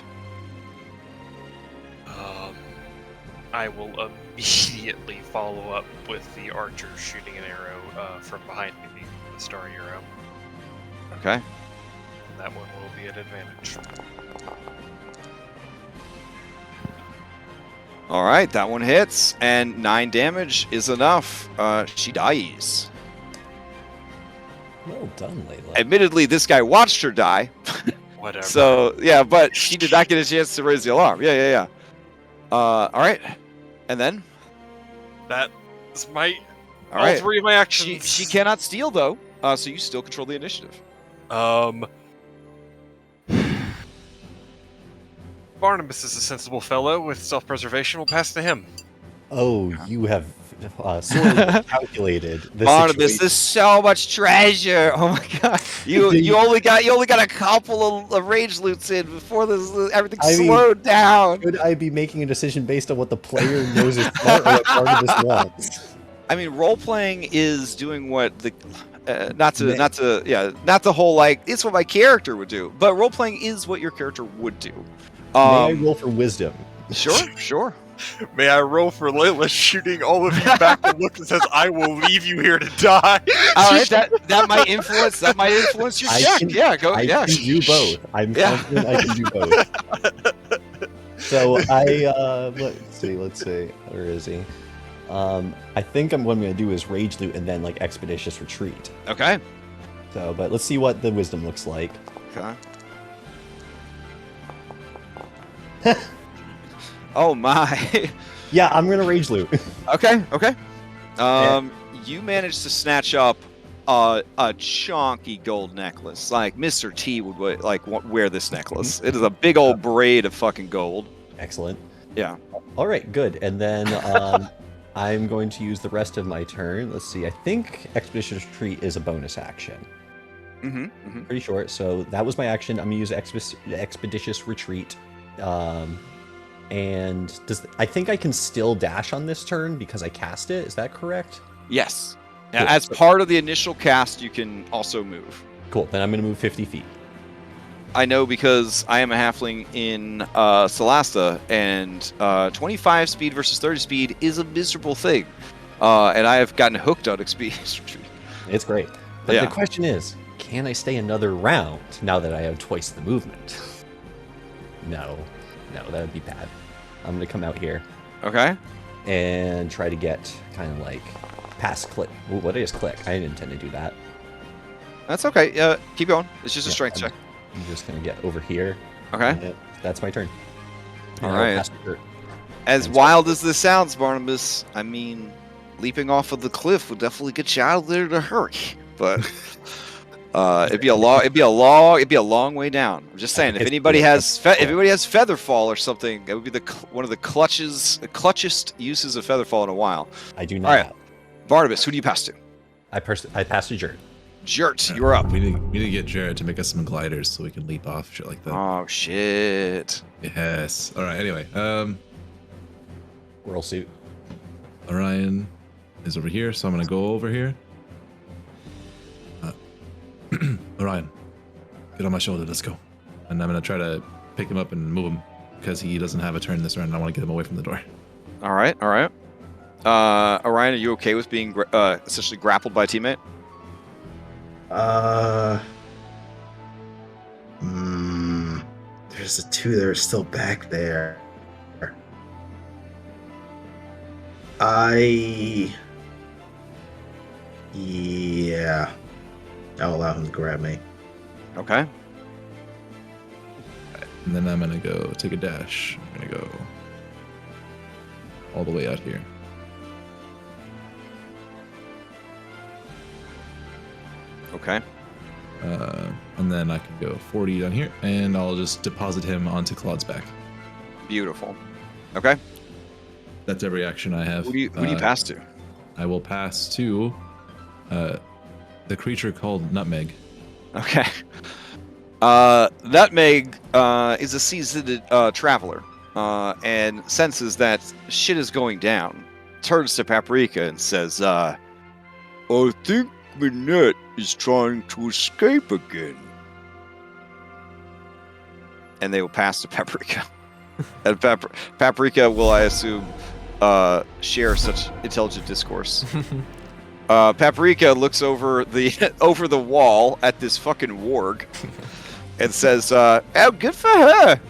I will immediately follow up with the archer shooting an arrow from behind me, the star arrow. Okay. And that one will be at advantage. All right, that one hits, and 9 damage is enough. She dies. Well done, Layla. Admittedly, this guy watched her die. Whatever. So, yeah, but she did not get a chance to raise the alarm. Yeah. All right. And then? That is my... All right. 3 of my actions. She cannot steal, though, so you still control the initiative. Barnabas is a sensible fellow with self-preservation. We'll pass to him. Oh, you have sorely calculated the Barnabas, situation. there's so much treasure. Oh my god, you only got a couple of rage loots in before everything slowed down. Could I be making a decision based on what the player knows is smart or what Barnabas wants? I mean, role playing is doing what the not the whole like it's what my character would do, but role playing is what your character would do. May I roll for wisdom? Sure. May I roll for Layla shooting all of you back and look and says, "I will leave you here to die." All right, that might influence your check. I can do both. I'm confident I can do both. So let's see, where is he? I think what I'm going to do is rage loot and then like expeditious retreat. Okay. So, but let's see what the wisdom looks like. Okay. Oh my. Yeah, I'm gonna rage loot. Okay. You managed to snatch up a chunky gold necklace. Like Mr. T would wear this necklace. It is a big old braid of fucking gold. Excellent. Yeah. All right, good. And then I'm going to use the rest of my turn. Let's see. I think expeditious retreat is a bonus action. Pretty short. So that was my action. I'm gonna use expeditious retreat. And I think I can still dash on this turn because I cast it. Is that correct? Yes. Cool. As part of the initial cast, you can also move. Cool. Then I'm going to move 50 feet. I know because I am a halfling in Solasta, and 25 speed versus 30 speed is a miserable thing. And I have gotten hooked on expeditious retreat. It's great. But the question is, can I stay another round now that I have twice the movement? No, that would be bad. I'm going to come out here. Okay. And try to get kind of like past click. Ooh, what is click? I didn't intend to do that. That's okay. Keep going. It's just a strength check. I'm just going to get over here. Okay. That's my turn. All right. As wild as this sounds, Barnabas, I mean, leaping off of the cliff would definitely get you out of there in a hurry. but it'd be a long way down. I'm just saying, if anybody has Featherfall or something, it would be one of the clutchest uses of Featherfall in a while. I do not. All right, Barnabas, who do you pass to? I passed to Jert. Jert, you're up. We need to get Jared to make us some gliders so we can leap off, shit like that. Oh shit. Yes. All right. Anyway, Whirl suit. Orion is over here, so I'm gonna go over here. Orion, get on my shoulder. Let's go. And I'm gonna try to pick him up and move him because he doesn't have a turn this round. I want to get him away from the door. All right. Orion, are you okay with being essentially grappled by a teammate? There's the two that are still back there. Yeah. I'll allow him to grab me. Okay. And then I'm gonna go take a dash. I'm gonna go all the way out here. Okay. And then I can go 40 down here, and I'll just deposit him onto Claude's back. Beautiful. Okay. That's every action I have. Who do you pass to? I will pass to the creature called Nutmeg. Okay. Nutmeg is a seasoned traveler and senses that shit is going down. Turns to Paprika and says, I think Minette is trying to escape again. And they will pass to Paprika. And Paprika will, I assume, share such intelligent discourse. Paprika looks over the wall at this fucking warg and says, "Oh, good for her.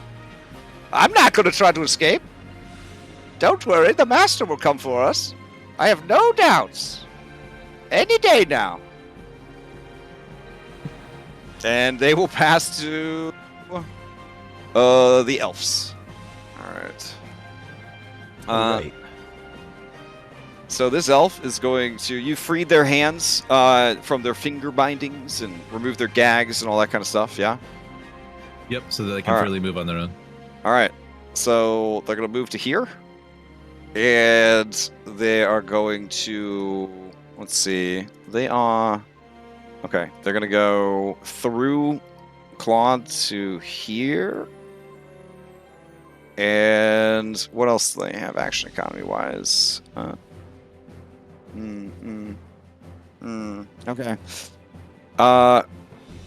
I'm not going to try to escape. Don't worry, the master will come for us. I have no doubts. Any day now." And they will pass to the elves. All right. Right. So this elf is going to... You freed their hands from their finger bindings and removed their gags and all that kind of stuff, yeah? Yep, so that they can freely move on their own. All right. So they're going to move to here. And they are going to... Let's see. They are... Okay. They're going to go through Claude to here. And what else do they have action economy-wise? Okay.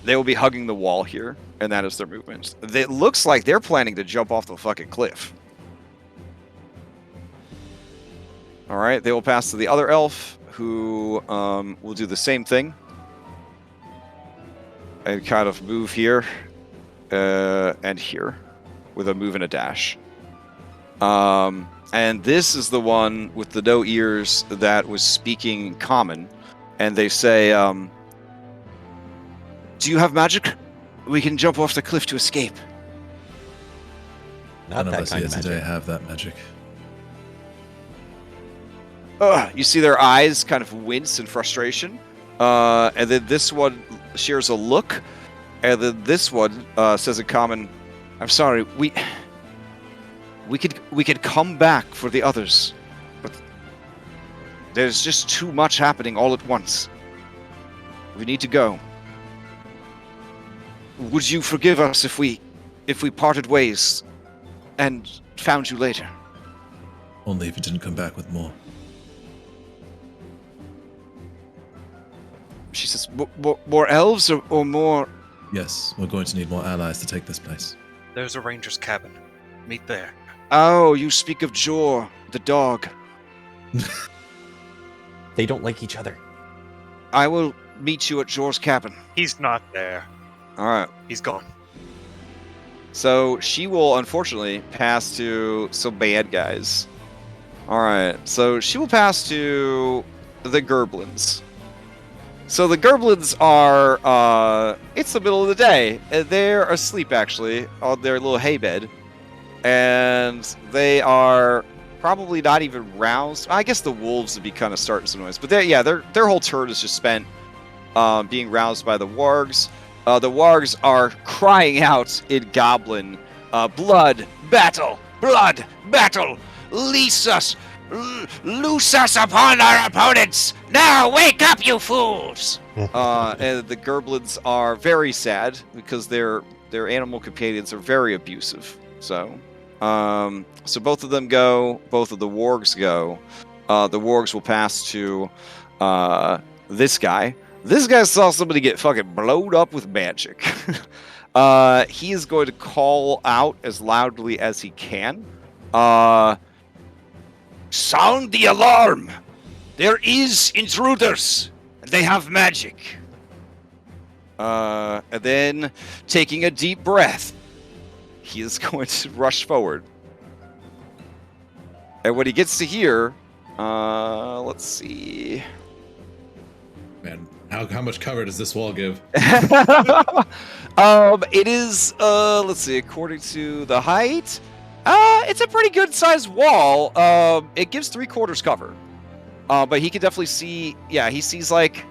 They will be hugging the wall here, and that is their movement. It looks like they're planning to jump off the fucking cliff. All right, they will pass to the other elf, who will do the same thing. And kind of move here, and here, with a move and a dash. And this is the one with the no ears that was speaking common. And they say, do you have magic? We can jump off the cliff to escape. Not None of that us kind here of today magic. have that magic. You see their eyes kind of wince in frustration. And then this one shares a look. And then this one says in common, I'm sorry, we could come back for the others, but there's just too much happening all at once. We need to go. Would you forgive us if we parted ways and found you later? Only if you didn't come back with more. She says, more elves or more? Yes, we're going to need more allies to take this place. There's a ranger's cabin. Meet there. Oh, you speak of Jor, the dog. They don't like each other. I will meet you at Jor's cabin. He's not there. All right. He's gone. So she will unfortunately pass to some bad guys. All right. So she will pass to the Gerblins. So the Gerblins are, it's the middle of the day. They're asleep, actually, on their little hay bed. And they are probably not even roused. I guess the wolves would be kind of starting some noise. But their whole turn is just spent being roused by the wargs. The wargs are crying out in Goblin, blood, battle, loose us upon our opponents. Now wake up, you fools! And the Gerblins are very sad because their animal companions are very abusive. So both of them go. Both of the wargs go. The wargs will pass to this guy. This guy saw somebody get fucking blowed up with magic. He is going to call out as loudly as he can. Sound the alarm! There is intruders! They have magic. And then, taking a deep breath, he is going to rush forward. And when he gets to here, let's see. Man, how much cover does this wall give? It is, let's see, according to the height, it's a pretty good sized wall. It gives 3/4 cover. But he can definitely see, yeah, he sees like,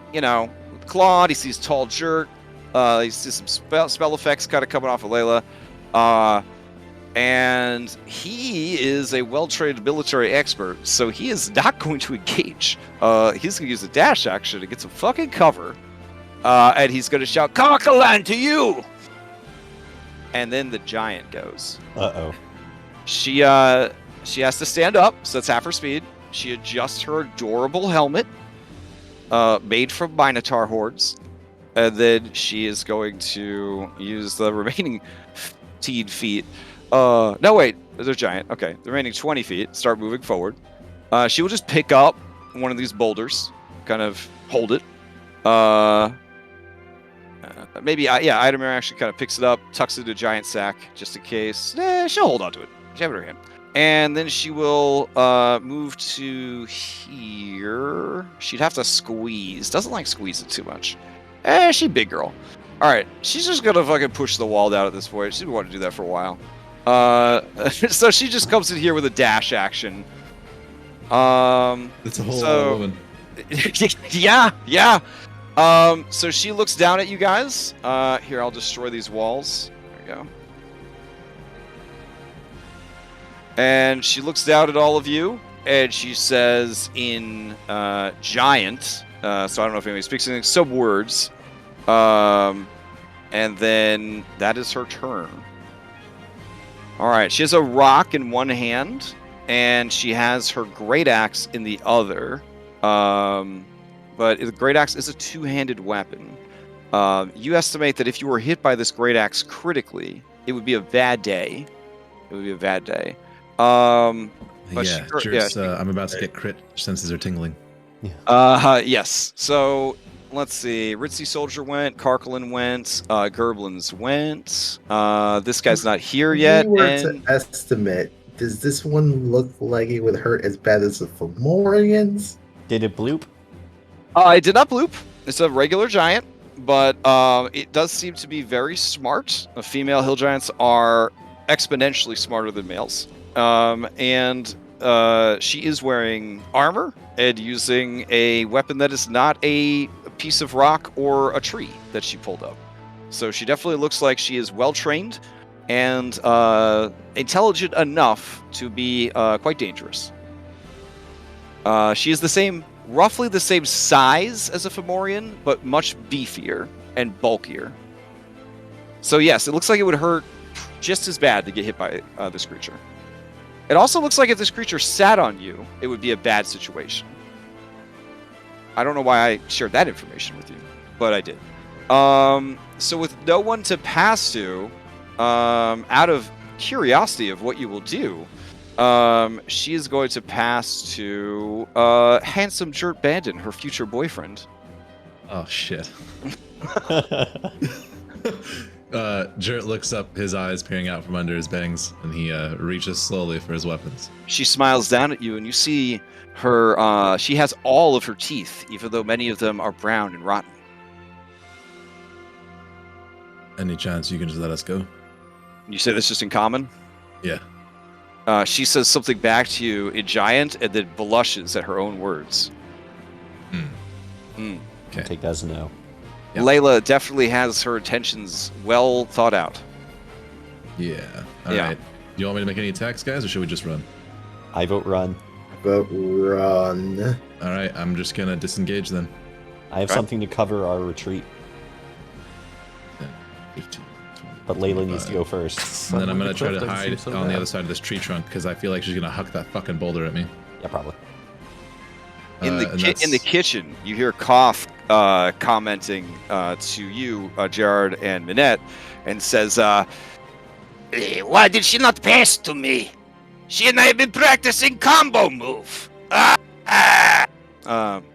Claude, he sees Tall Jerk, he sees some spell effects kind of coming off of Layla. And he is a well-trained military expert, so he is not going to engage. He's going to use a dash action to get some fucking cover. And he's going to shout, Callahan to you! And then the giant goes. Uh-oh. She has to stand up, so that's half her speed. She adjusts her adorable helmet, made from Minotaur hordes. And then she is going to use the remaining 15 feet. No, wait. There's a giant. Okay. The remaining 20 feet. Start moving forward. She will just pick up one of these boulders. Kind of hold it. Maybe, Itemir actually kind of picks it up, tucks it in a giant sack, just in case. She'll hold on to it. She have it in her hand. And then she will move to here. She'd have to squeeze. Doesn't like squeezing too much. She's a big girl. All right. She's just going to fucking push the wall down at this point. She's been wanting to do that for a while. So she just comes in here with a dash action. That's a whole lot of woman. Yeah. So she looks down at you guys. Here, I'll destroy these walls. There we go. And she looks down at all of you, and she says in giant, so I don't know if anybody speaks anything, some words. And then that is her turn. All right, she has a rock in one hand, and she has her great axe in the other. But the great axe is a two-handed weapon. You estimate that if you were hit by this great axe critically, it would be a bad day. But Yeah, Jerks, I'm about to get crit. Senses are tingling. Yes. So let's see. Ritzy Soldier went. Karkalin went. Gerblins went. This guy's not here yet. If we were to estimate, does this one look like it would hurt as bad as the Fomorians? Did it bloop? It did not bloop. It's a regular giant, but it does seem to be very smart. Female hill giants are exponentially smarter than males. And she is wearing armor and using a weapon that is not a piece of rock or a tree that she pulled up. So she definitely looks like she is well trained and intelligent enough to be quite dangerous. She is roughly the same size as a Fomorian, but much beefier and bulkier. So yes, it looks like it would hurt just as bad to get hit by this creature. It also looks like if this creature sat on you, it would be a bad situation. I don't know why I shared that information with you, but I did. So with no one to pass to, out of curiosity of what you will do, she is going to pass to handsome Jert Bandon, her future boyfriend. Oh, shit. Jert looks up, his eyes peering out from under his bangs, and he reaches slowly for his weapons. She smiles down at you, and you see her, she has all of her teeth, even though many of them are brown and rotten. Any chance you can just let us go? You say this just in common? Yeah. She says something back to you in giant, and then blushes at her own words. Okay. Take that as a no. Yep. Layla definitely has her intentions well thought out. Yeah. All right. Do you want me to make any attacks, guys, or should we just run? I vote run. But run. All right. I'm just gonna disengage then. I have Okay. something to cover our retreat, 10, 15, 20, but Layla needs to 25. go first. And then I'm gonna try to Cliff doesn't hide seem so on the bad. other side of this tree trunk because I feel like she's gonna huck that fucking boulder at me. Yeah, probably. In the And in the that's- kitchen, you hear Koff commenting to you, Gerard and Minette, and says, "Why did she not pass to me? She and I have been practicing combo move." All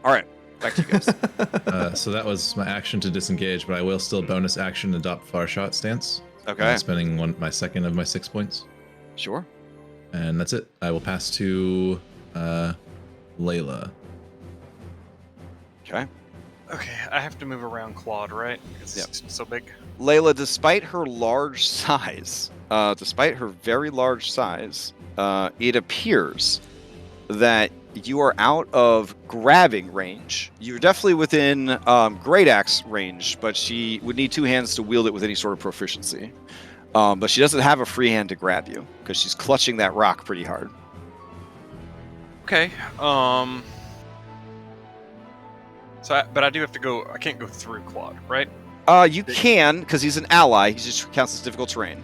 right, back to you guys. So that was my action to disengage, but I will still bonus action adopt far shot stance. Okay, Spending my second of my 6 points, sure. and that's it. I will pass to Layla. Okay, Okay, I have to move around Claude, right? Because Yep. it's so big. Layla, despite her large size, despite her very large size, it appears that you are out of grabbing range. You're definitely within great axe range, but she would need two hands to wield it with any sort of proficiency. But she doesn't have a free hand to grab you because she's clutching that rock pretty hard. Okay. But I do have to go. I can't go through Claude, right? You can because he's an ally. He just counts as difficult terrain.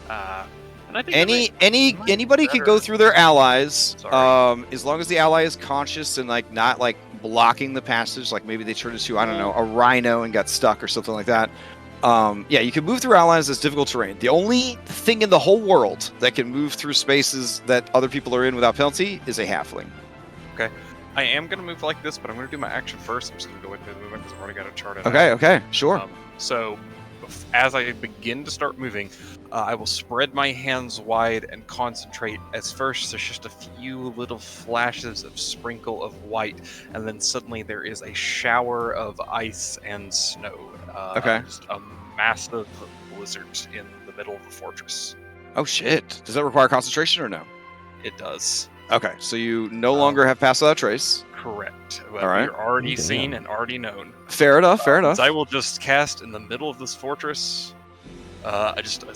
And I think it might Anybody can better. go through their allies, Sorry. as long as the ally is conscious and like not like blocking the passage. Like maybe they turned into I don't know a rhino and got stuck or something like that. Yeah, you can move through allies as difficult terrain. The only thing in the whole world that can move through spaces that other people are in without penalty is a halfling. I am gonna move like this, but I'm gonna do my action first. I'm just gonna go into the movement because I've already got a chart. Okay, sure. So, as I begin to start moving, I will spread my hands wide and concentrate. As first, there's just a few little flashes of sprinkle of white, and then suddenly there is a shower of ice and snow. Okay. Just a massive blizzard in the middle of the fortress. Oh shit! Does that require concentration or no? It does. Okay, so you no longer have passed without trace. Correct. All right. You're already Okay, seen yeah. and already known. Fair enough. Fair enough. I will just cast in the middle of this fortress, just a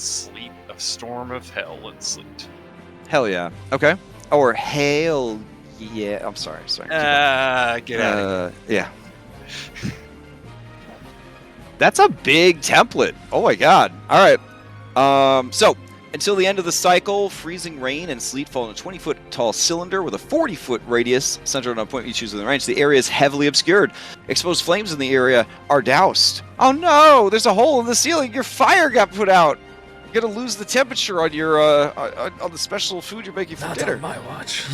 storm of hell and sleet. Hell yeah. Okay. Or hell yeah. I'm sorry. Sorry. Get out of Yeah. That's a big template. Oh my god. All right. So until the end of the cycle, freezing rain and sleet fall in a 20-foot tall cylinder with a 40-foot radius centered on a point you choose within range. The area is heavily obscured. Exposed flames in the area are doused. Oh no! There's a hole in the ceiling. Your fire got put out. You're gonna lose the temperature on your on the special food you're making for Not dinner. on my watch.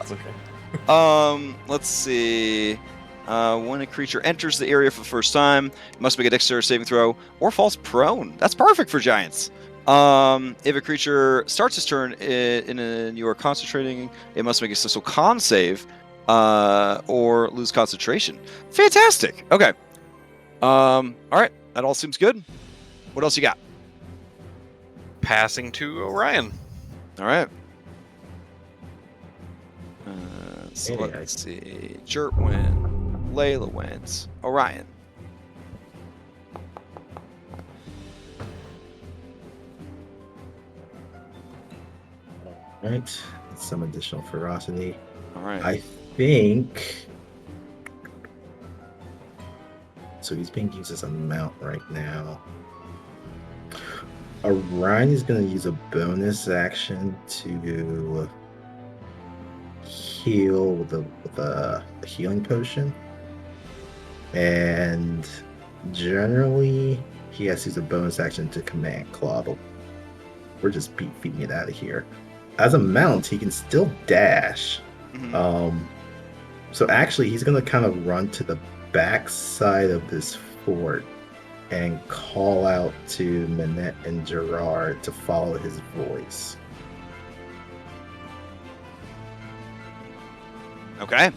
It's okay. Let's see. When a creature enters the area for the first time, it must make a dexterity saving throw or falls prone. That's perfect for giants. If a creature starts its turn and you are concentrating, it must make a social con save or lose concentration. Fantastic. Okay. All right. That all seems good. What else you got? Passing to Orion. All right. So Yeah. let's see. Jert went. Layla went. Orion. Right. Some additional ferocity. All right. I think. So he's being used as a mount right now. Orion is going to use a bonus action to heal with a healing potion. And generally, he has to use a bonus action to command claw, but we're just beating it out of here. As a mount, he can still dash. Mhm. So actually, he's going to kind of run to the back side of this fort and call out to Minette and Gerard to follow his voice. Okay.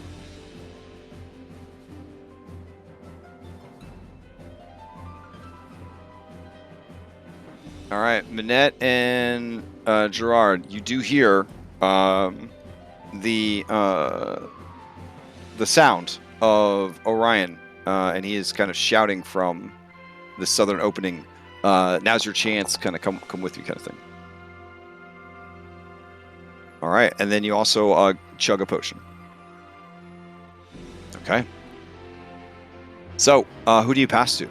All right, Minette and Gerard, you do hear the sound of Orion and he is kind of shouting from the southern opening. Now's your chance, kind of come with me, kind of thing. All right, and then you also chug a potion. Okay. So, who do you pass to?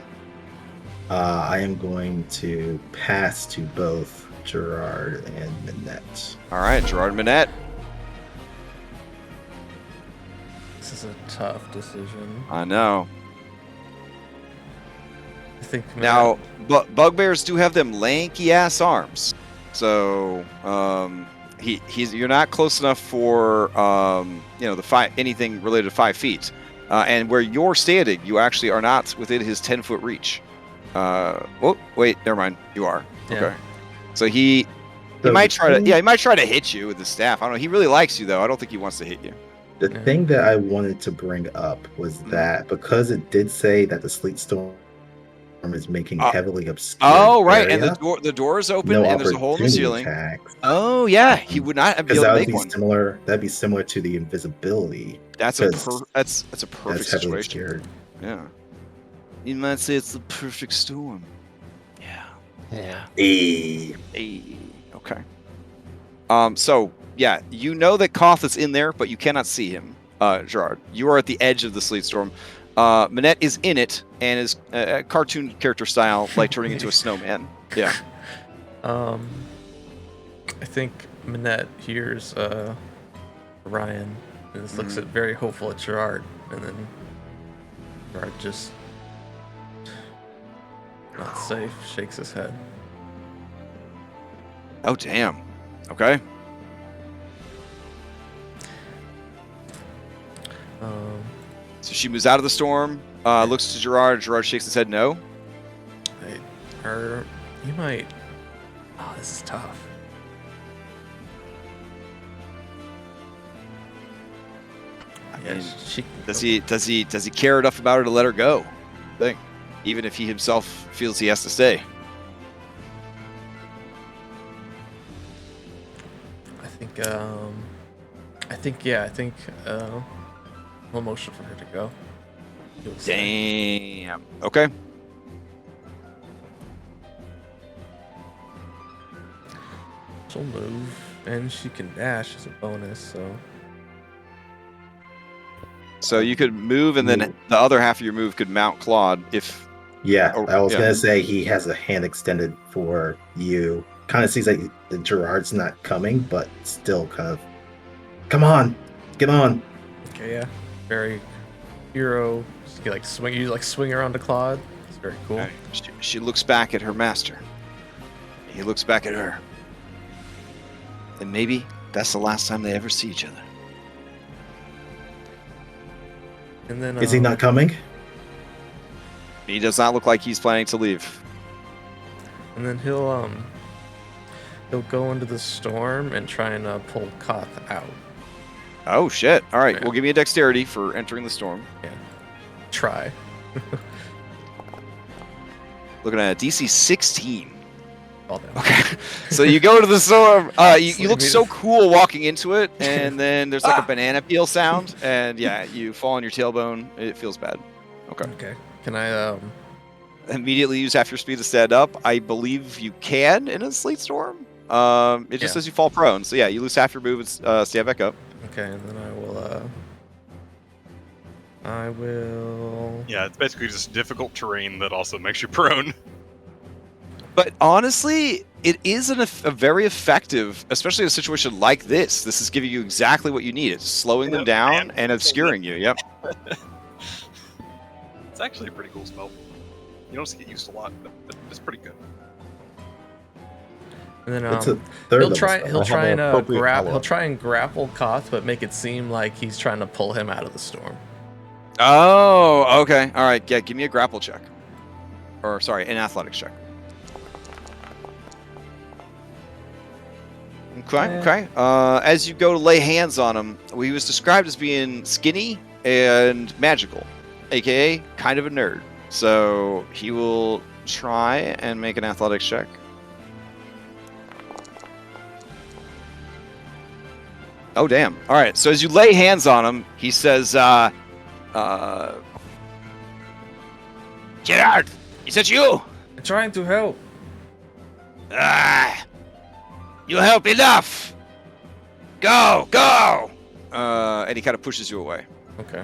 I am going to pass to both Gerard and Minette. All right, Gerard and Minette. This is a tough decision. I know. I think Now, bugbears do have them lanky ass arms, so you're not close enough for anything related to 5 feet, and where you're standing, you actually are not within his 10-foot reach. Oh, wait, never mind. You are. Yeah. Okay. So he might try to he might try to hit you with the staff. I don't know. He really likes you though. I don't think he wants to hit you. The thing that I wanted to bring up was that because it did say that the sleet storm is making heavily obscure. Oh, right, area, and the door is open, no and there's a hole in the opportunity ceiling. attacks. Oh yeah, he would not be able to make one. That'd be similar to the invisibility. That's a that's perfect heavily situation. obscured. Yeah, you might say it's the perfect storm. Yeah. Okay. So yeah, you know that Koth is in there, but you cannot see him, Gerard. You are at the edge of the sleet storm. Minette is in it and is cartoon character style, like turning into a snowman. Yeah. I think Minette hears Ryan and just looks at very hopeful at Gerard, and then Gerard just not safe, shakes his head. Oh damn. Okay. So she moves out of the storm, looks to Gerard. Gerard shakes his head no. You might. Oh, this is tough. Does he care enough about her to let her go? Thing, even if he himself feels he has to stay. I think we'll motion for her to go. Damn. Okay. She'll move, and she can dash as a bonus, So you could move, and then the other half of your move could mount Claude if... Yeah, I was going to say he has a hand extended for you. Kind of sees like the Gerard's not coming, but still kind of, come on, get on. Okay, yeah. Very hero. You swing around to Claude. It's very cool. Right. She looks back at her master. He looks back at her. And maybe that's the last time they ever see each other. And then is he not coming? He does not look like he's planning to leave. And then he'll go into the storm and try and pull Koth out. Oh shit! All right, Yeah. well, give me a dexterity for entering the storm. Yeah. Try. Looking at a DC 16. Fall down. Okay, so you go to the storm. You look so cool walking into it, and then there's like a banana peel sound, and yeah, you fall on your tailbone. It feels bad. Okay. Okay. Can I Immediately use half your speed to stand up. I believe you can in a sleet storm. It just says you fall prone. So yeah, you lose half your move and stand back up. Okay, and then I will. Yeah, it's basically just difficult terrain that also makes you prone. But honestly, it is a very effective, especially in a situation like this. This is giving you exactly what you need. It's slowing them down and obscuring you. Yep. It's actually a pretty cool spell. You don't get used to a lot, but it's pretty good. And then It's a third he'll level try spell. and grapple Koth, but make it seem like he's trying to pull him out of the storm. Oh, okay. All right. Yeah, give me a grapple check. Or sorry, an athletics check. Okay. As you go to lay hands on him, he was described as being skinny and magical, aka kind of a nerd. So he will try and make an athletics check. Oh, damn. All right. So as you lay hands on him, he says, Gerard, is that you? I'm trying to help. Ah, you help enough. Go, go. And he kind of pushes you away. Okay.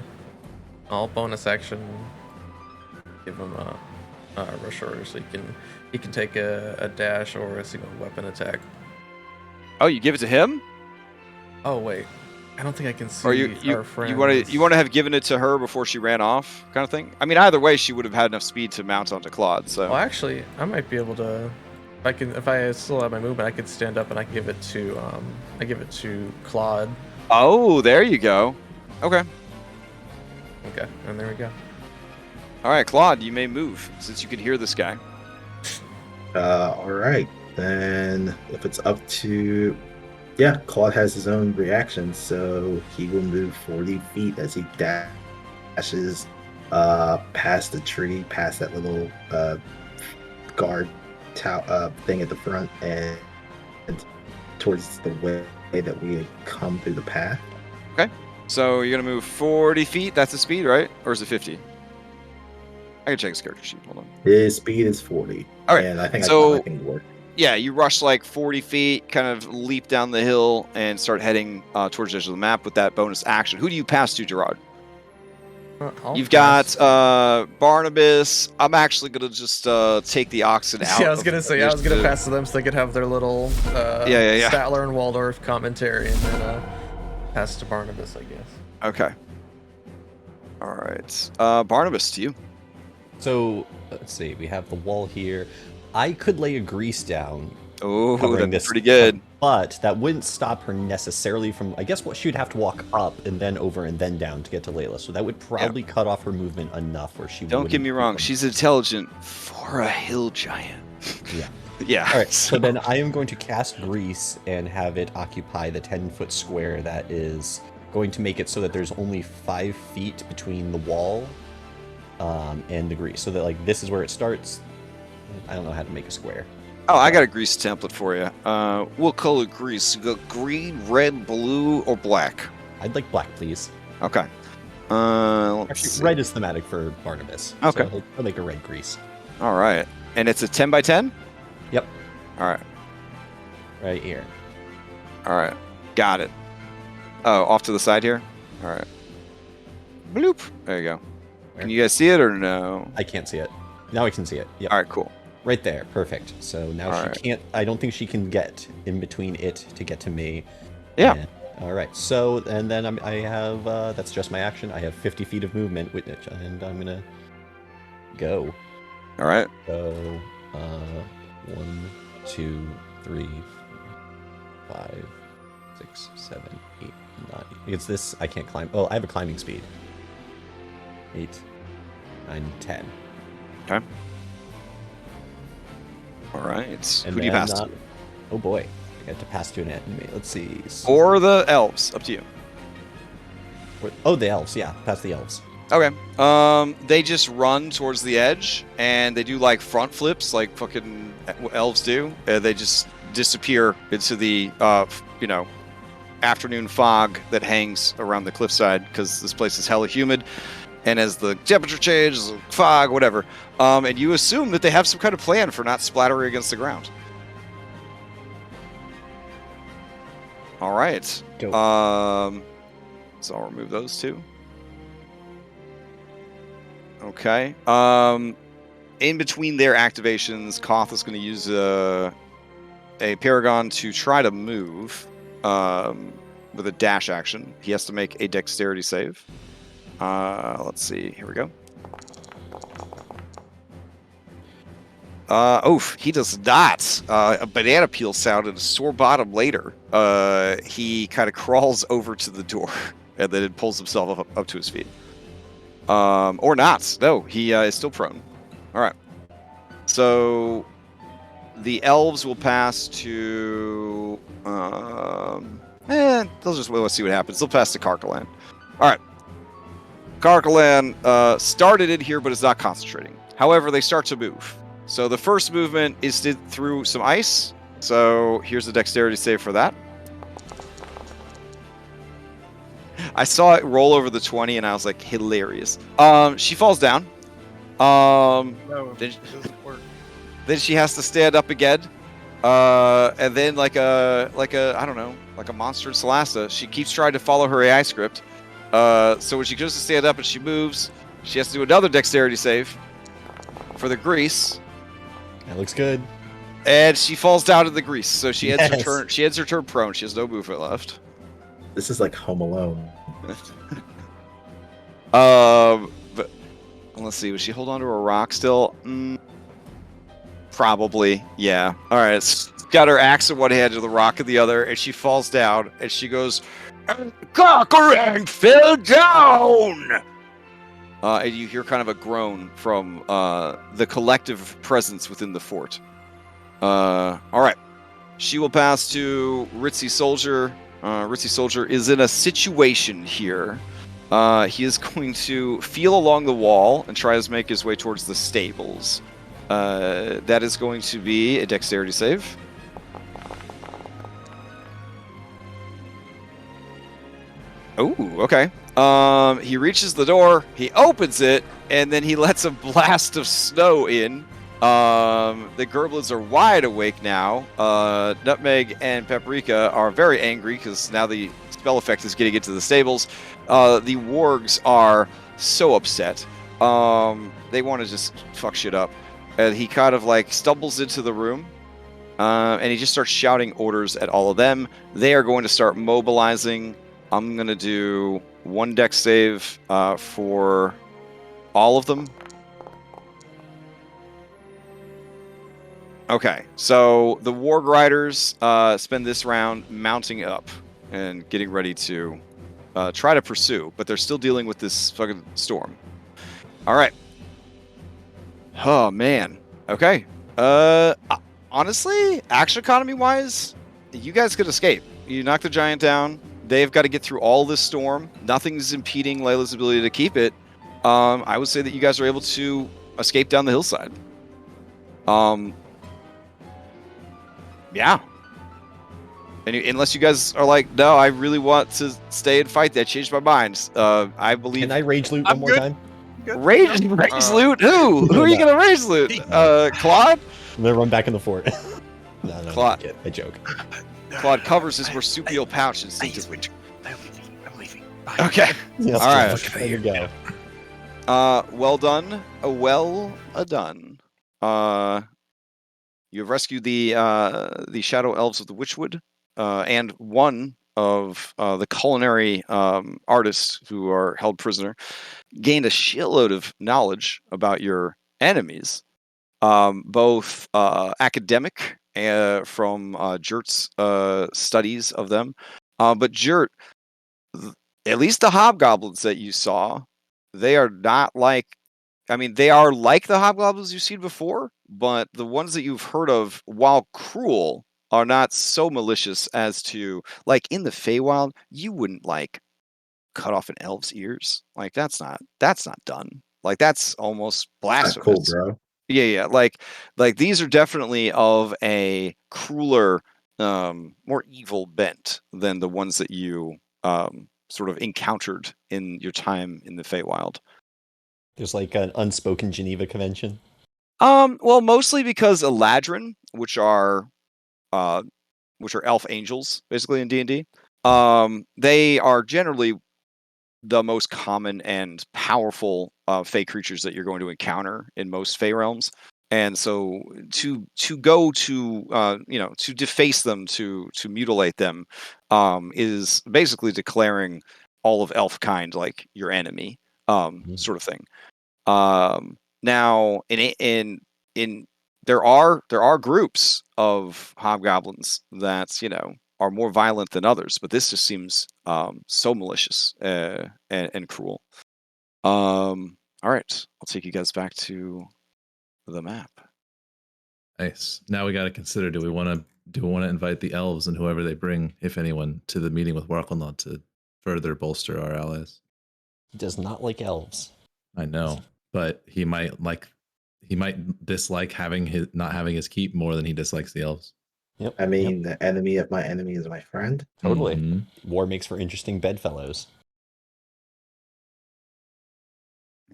I'll bonus action. Give him a rush order so he can take a dash or a single weapon attack. Oh, you give it to him? Oh wait, I don't think I can see Or you our friends. you want to have given it to her before she ran off, kind of thing? I mean, either way, she would have had enough speed to mount onto Claude. So. Well, actually, I might be able to. If I still have my movement, I could stand up and I give it to Claude. Oh, there you go. Okay. Okay, and there we go. All right, Claude, you may move since you can hear this guy. All right. Then if it's up to, yeah, Claude has his own reaction, so he will move 40 feet as he dashes past the tree, past that little guard thing at the front, and towards the way that we had come through the path. Okay. So you're gonna move 40 feet. That's the speed, right? Or is it 50? I can check his character sheet. Hold on. His speed is 40. All right. And I think So- I can work. Yeah, you rush like 40 feet, kind of leap down the hill, and start heading towards the edge of the map with that bonus action. Who do you pass to, Gerard? You've got Barnabas. I'm actually gonna just take the oxen out. Yeah, I was gonna say I was gonna pass to them so they could have their little yeah. Statler and Waldorf commentary, and then pass to Barnabas, I guess. Okay. All right. Barnabas, to you. So let's see. We have the wall here. I could lay a grease down. Oh, covering that's this, pretty good. But that wouldn't stop her necessarily from. I guess what she would have to walk up and then over and then down to get to Layla. So that would probably cut off her movement enough where she. Don't get wouldn't me wrong. She's intelligent for a hill giant. Yeah. Yeah. All right. So then I am going to cast grease and have it occupy the 10-foot square that is going to make it so that there's only 5 feet between the wall and the grease. So that like this is where it starts. I don't know how to make a square. Oh, I got a grease template for you. What color grease? You got green, red, blue, or black? I'd like black, please. Okay. Let's Actually, see. red is thematic for Barnabas. Okay. So I'll make a red grease. All right. And it's a 10 by 10? Yep. All right. Right here. All right. Got it. Oh, off to the side here? All right. Bloop. There you go. Can you guys see it or no? I can't see it. Now I can see it. Yep. All right, cool. Right there. Perfect. So now All she right. can't. I don't think she can get in between it to get to me. Yeah. And- all right. So, and then I have, that's just my action. I have 50 feet of movement, and I'm going to go. All right. So, 1, 2, 3, 5, 6, 7, 8, 9. It's this. I can't climb. Oh, I have a climbing speed. 8, 9, 10. Okay. All right. And Who do you then, pass to? oh boy, I got to pass to an enemy. Let's see. Or the elves? Up to you. Oh, the elves. Yeah, pass the elves. Okay. They just run towards the edge, and they do like front flips, like fucking elves do. They just disappear into the, afternoon fog that hangs around the cliffside because this place is hella humid. And as the temperature changes, fog, whatever, and you assume that they have some kind of plan for not splattering against the ground. All right. Go. So I'll remove those two. Okay. In between their activations, Koth is going to use a Paragon to try to move with a dash action. He has to make a dexterity save. Let's see. Here we go. He does not. A banana peel sound and a sore bottom later. He kind of crawls over to the door and then pulls himself up to his feet. Or not. No, he is still prone. All right. So the elves will pass to. Let's see what happens. They'll pass to Callahan. All right. Callahan started in here, but is not concentrating. However, they start to move. So the first movement is through some ice. So here's the dexterity save for that. I saw it roll over the 20, and I was like, hilarious. She falls down, No, Then, it doesn't work. then she has to stand up again. And then like a I don't know, like a monster in Celasta, she keeps trying to follow her AI script. So when she goes to stand up and she moves, she has to do another dexterity save for the grease, That looks good. and she falls down in the grease. So she ends her Yes. turn. She ends her turn prone. She has no movement left. This is like Home Alone. But let's see. Was she hold on to a rock still? Probably. Yeah. All right. It's got her axe in one hand and the rock in the other, and she falls down, and she goes, "Conquering fell down." And you hear kind of a groan from the collective presence within the fort. All right. She will pass to Ritzy Soldier. Ritzy Soldier is in a situation here. He is going to feel along the wall and try to make his way towards the stables. That is going to be a dexterity save. Oh, okay. He reaches the door, he opens it, and then he lets a blast of snow in. The Gerblins are wide awake now. Nutmeg and Paprika are very angry because now the spell effect is getting into the stables. The wargs are so upset. They want to just fuck shit up. And he kind of like stumbles into the room, and he just starts shouting orders at all of them. They are going to start mobilizing. I'm going to do one dex save for all of them. Okay, so the Warg Riders spend this round mounting up and getting ready to try to pursue, but they're still dealing with this fucking storm. All right. Oh, man. Okay. Honestly, action economy-wise, you guys could escape. You knock the giant down. They've got to get through all this storm. Nothing's impeding Layla's ability to keep it. I would say that you guys are able to escape down the hillside. Yeah. And unless you guys are like, no, I really want to stay and fight that. Changed my mind. I believe. Can I rage loot I'm one more good. time? Rage loot? Who? Who are you gonna rage loot? Claude? I'm gonna run back in the fort. No, Claude. I joke. Claude covers his marsupial pouch instinctively. I'm leaving. Bye. Okay. Yes, All right. Josh, there you go. Well done. Well done. You have rescued the shadow elves of the Witchwood, and one of the culinary artists who are held prisoner. Gained a shitload of knowledge about your enemies, both academic from Jert's studies of them. But Jert, at least the hobgoblins that you saw, they are not like. I mean, they are like the hobgoblins you've seen before, but the ones that you've heard of, while cruel, are not so malicious as to, like, in the Feywild, you wouldn't like cut off an elf's ears. Like that's not done. Like that's almost That's blasphemous. cool, bro. Yeah. Like these are definitely of a crueler, more evil bent than the ones that you sort of encountered in your time in the Feywild. There's like an unspoken Geneva Convention. Well, mostly because Eladrin, which are elf angels, basically in D&D, they are generally the most common and powerful Fey creatures that you're going to encounter in most Fey realms. And so to go to to deface them, to mutilate them, is basically declaring all of elf kind like your enemy, sort of thing. Now in there are groups of hobgoblins that are more violent than others, but this just seems so malicious and cruel. All right, I'll take you guys back to the map. Nice. Now we got to consider: do we want to invite the elves and whoever they bring, if anyone, to the meeting with Warkelnod to further bolster our allies? He does not like elves. I know, but he might dislike not having his keep more than he dislikes the elves. Yep. I mean, the enemy of my enemy is my friend. Totally. Mhm. War makes for interesting bedfellows.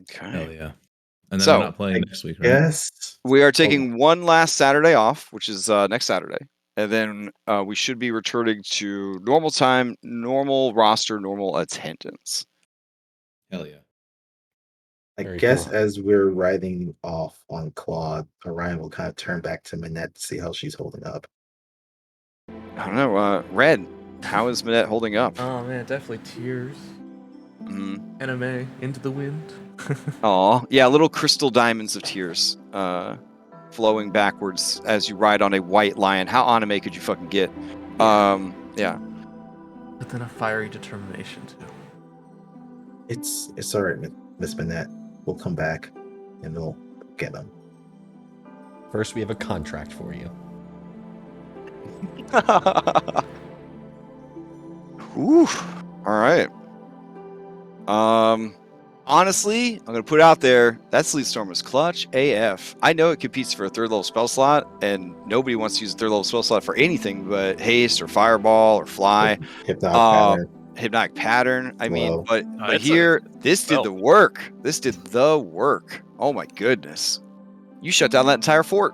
Okay. Hell yeah. And then So, we're not playing next week, right? Yes. we are taking one last Saturday off, which is next Saturday. And then we should be returning to normal time, normal roster, normal attendance. Hell yeah. I Very guess cool. as we're riding off on Claude, Orion will kind of turn back to Manette to see how she's holding up. I don't know. Red, how is Manette holding up? Oh man, definitely tears. Mm-hmm. Anime, Into the Wind. Aw, yeah, little crystal diamonds of tears flowing backwards as you ride on a white lion. How anime could you fucking get? Yeah. But then a fiery determination too. It's all right, Miss Manette. We'll come back and we'll get them. First, we have a contract for you. Whew. All right. Honestly, I'm gonna put it out there. That Sleet Storm was clutch AF. I know it competes for a third level spell slot, and nobody wants to use a third level spell slot for anything but haste or fireball or fly. Hypnotic pattern. Hypnotic pattern. I mean, Glow. but it's here, this did spell. the work. This did the work. Oh my goodness. You shut down that entire fort.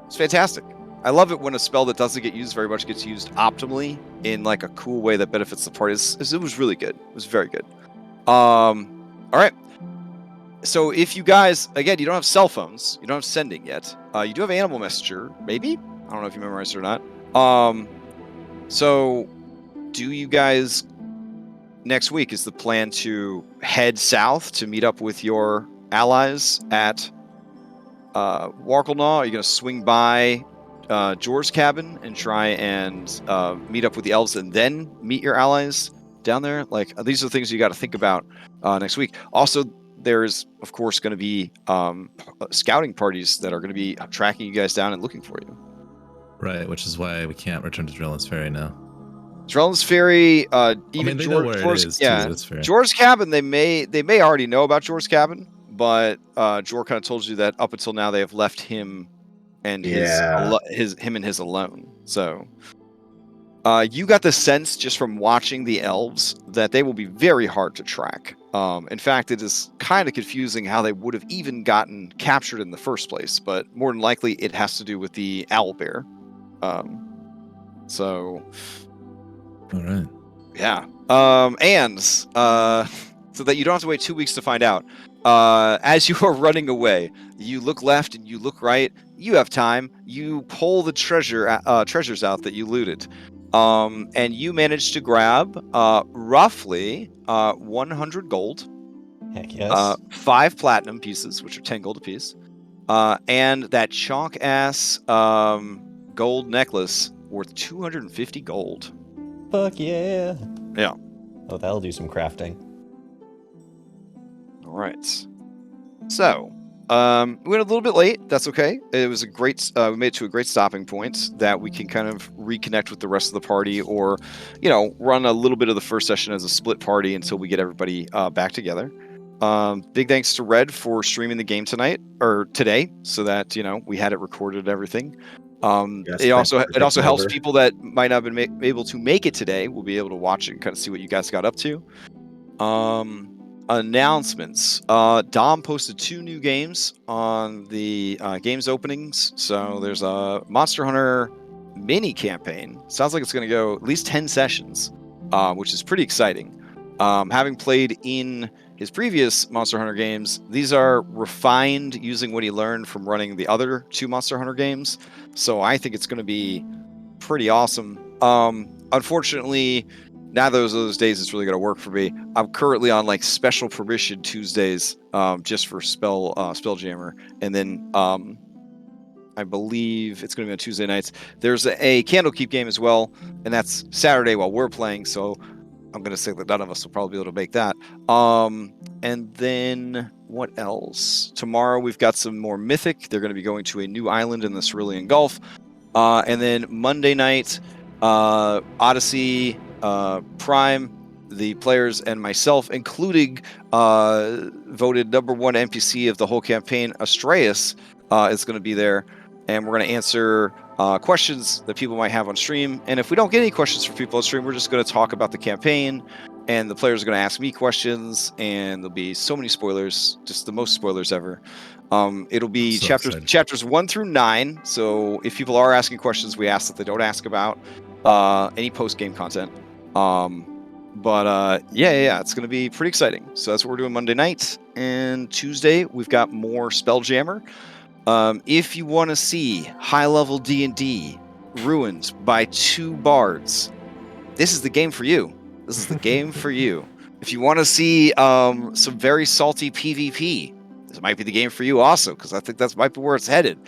It's fantastic. I love it when a spell that doesn't get used very much gets used optimally in like a cool way that benefits the party. It was really good. It was very good. All right. So if you guys, again, you don't have cell phones, you don't have sending yet. You do have Animal Messenger, maybe. I don't know if you memorized it or not. So do you guys next week is the plan to head south to meet up with your allies at Warklenaw? Are you going to swing by Jor's cabin and try and meet up with the elves and then meet your allies down there? Like, these are the things you got to think about next week. Also, there's, of course, going to be scouting parties that are going to be tracking you guys down and looking for you. Right, which is why we can't return to Drellin's Ferry now. Drellin's Ferry, even they know where it Jor's, is, too, yeah, that's fair. Jor's cabin. They may already know about Jor's cabin, but Jor kind of told you that up until now they have left him and him and his alone. So you got the sense just from watching the elves that they will be very hard to track. In fact, it is kind of confusing how they would have even gotten captured in the first place, but more than likely it has to do with the owlbear. So All right. yeah. So that you don't have to wait 2 weeks to find out. As you are running away, you look left and you look right. You have time. You pull the treasures out that you looted. And you manage to grab roughly 100 gold, Heck yes. 5 platinum pieces, which are 10 gold apiece, and that chonk ass gold necklace worth 250 gold. Fuck yeah. Yeah. Oh, that'll do some crafting. All right. So, we went a little bit late. That's okay. It was a great. We made it to a great stopping point that we can kind of reconnect with the rest of the party, or, run a little bit of the first session as a split party until we get everybody back together. Big thanks to Red for streaming the game today, so that we had it recorded and everything. Yes, it also helps over. people that might not have been able to make it today. Will be able to watch it and kind of see what you guys got up to. Announcements. Dom posted 2 new games on the games openings. So there's a Monster Hunter mini campaign. Sounds like it's going to go at least 10 sessions, which is pretty exciting. Having played in his previous Monster Hunter games, these are refined using what he learned from running the other 2 Monster Hunter games. So I think it's going to be pretty awesome. Unfortunately, neither of those days is really going to work for me. I'm currently on like special permission Tuesdays, just for Spelljammer, and then I believe it's going to be on Tuesday nights. There's a Candlekeep game as well, and that's Saturday while we're playing. So I'm going to say that none of us will probably be able to make that. And then what else? Tomorrow we've got some more Mythic. They're going to be going to a new island in the Cerulean Gulf. And then Monday night, Odyssey, Prime, the players, and myself, including voted #1 NPC of the whole campaign, Astraeus, is going to be there. and we're going to answer questions that people might have on stream. And if we don't get any questions from people on stream, we're just going to talk about the campaign, and the players are going to ask me questions, and there'll be so many spoilers, just the most spoilers ever. It'll be So excited. chapters 1 through 9. So if people are asking questions, we ask that they don't ask about any post-game content. Yeah, it's going to be pretty exciting. So that's what we're doing Monday night. And Tuesday, we've got more Spelljammer. If you want to see high-level D&D ruined by 2 bards, this is the game for you. This is the game for you. If you want to see some very salty PvP, this might be the game for you also, because I think that might be where it's headed.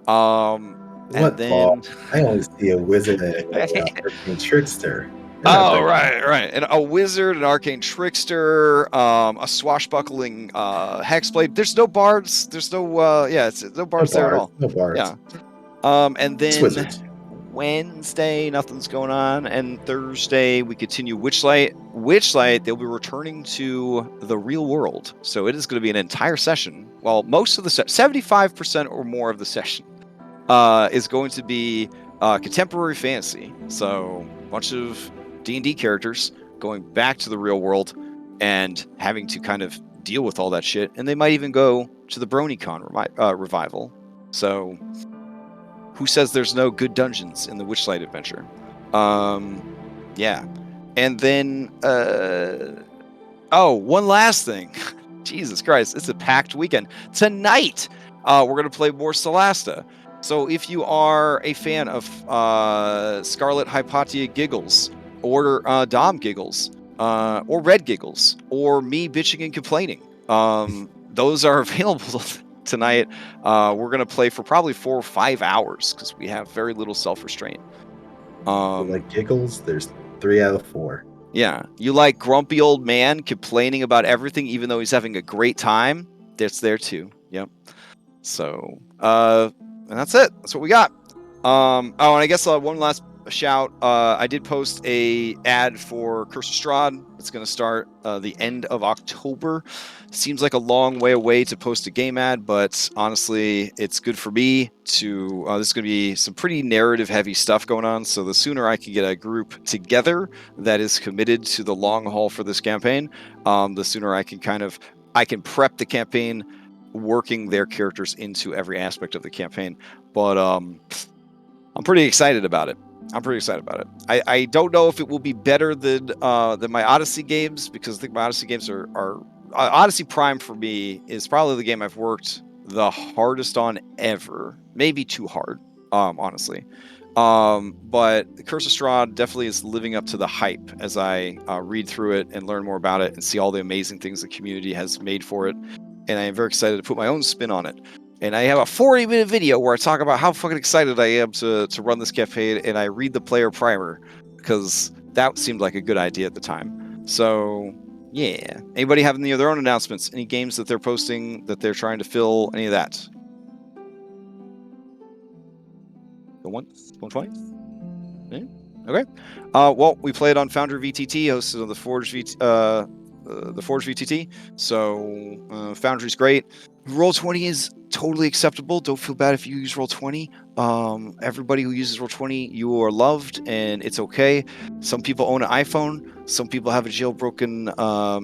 What? Paul? I only see a wizard and an arcane trickster. Oh, right. And a wizard, an arcane trickster, a swashbuckling hexblade. There's no bards. There's no no bards there at all. No bards. Yeah. And then Wizards. Wednesday, nothing's going on, and Thursday we continue Witchlight. Witchlight, they'll be returning to the real world, so it is going to be an entire session. Well, most of the 75% or more of the session is going to be contemporary fantasy. So a bunch of D&D characters going back to the real world and having to kind of deal with all that shit, and they might even go to the BronyCon revival. So who says there's no good dungeons in the Witchlight adventure? Yeah. And then, one last thing. Jesus Christ, it's a packed weekend. Tonight, we're going to play more Solasta. So if you are a fan of Scarlet Hypatia Giggles, or Dom Giggles, or Red Giggles, or me bitching and complaining, those are available tonight. We're going to play for probably 4 or 5 hours because we have very little self-restraint. Like Giggles, there's 3 out of 4. Yeah. You like grumpy old man complaining about everything even though he's having a great time? That's there too. Yep. So, and that's it. That's what we got. And I guess one last shout. I did post a ad for Curse of Strahd. It's going to start the end of October. Seems like a long way away to post a game ad, but honestly, it's good for me to. This is going to be some pretty narrative-heavy stuff going on. So the sooner I can get a group together that is committed to the long haul for this campaign, the sooner I can prep the campaign, working their characters into every aspect of the campaign. But I'm pretty excited about it. I don't know if it will be better than my Odyssey games, because I think my Odyssey games are Odyssey Prime for me is probably the game I've worked the hardest on ever. Maybe too hard, honestly. But Curse of Strahd definitely is living up to the hype as I read through it and learn more about it and see all the amazing things the community has made for it. And I am very excited to put my own spin on it. And I have a 40-minute video where I talk about how fucking excited I am to run this campaign, and I read the player primer because that seemed like a good idea at the time. So, yeah. Anybody have any of their own announcements? Any games that they're posting that they're trying to fill? Any of that? Go once? Going twice? Yeah? Okay. Well, we played on FoundryVTT, hosted on the Forge VTT. So Foundry's great. Roll20 is totally acceptable. Don't feel bad if you use Roll20. Everybody who uses Roll20, you are loved, and it's okay. Some people own an iPhone. Some people have a jailbroken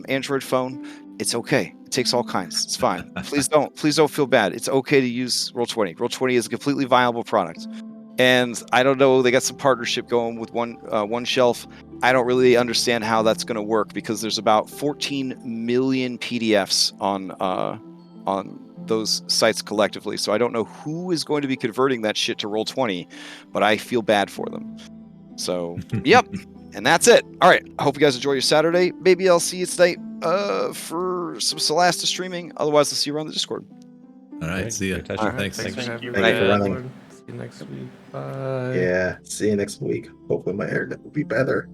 Android phone. It's okay. It takes all kinds. It's fine. Please don't feel bad. It's okay to use Roll20. Roll20 is a completely viable product. And I don't know, they got some partnership going with one shelf. I don't really understand how that's going to work, because there's about 14 million PDFs on those sites collectively. So I don't know who is going to be converting that shit to Roll20, but I feel bad for them. So, yep. And that's it. All right. I hope you guys enjoy your Saturday. Maybe I'll see you tonight for some Solasta streaming. Otherwise, I'll see you around the Discord. All right, see ya. Great, All right, Thanks. thanks for having me. Thank you for running. See you next week. Bye. Yeah, see you next week. Hopefully my internet will be better.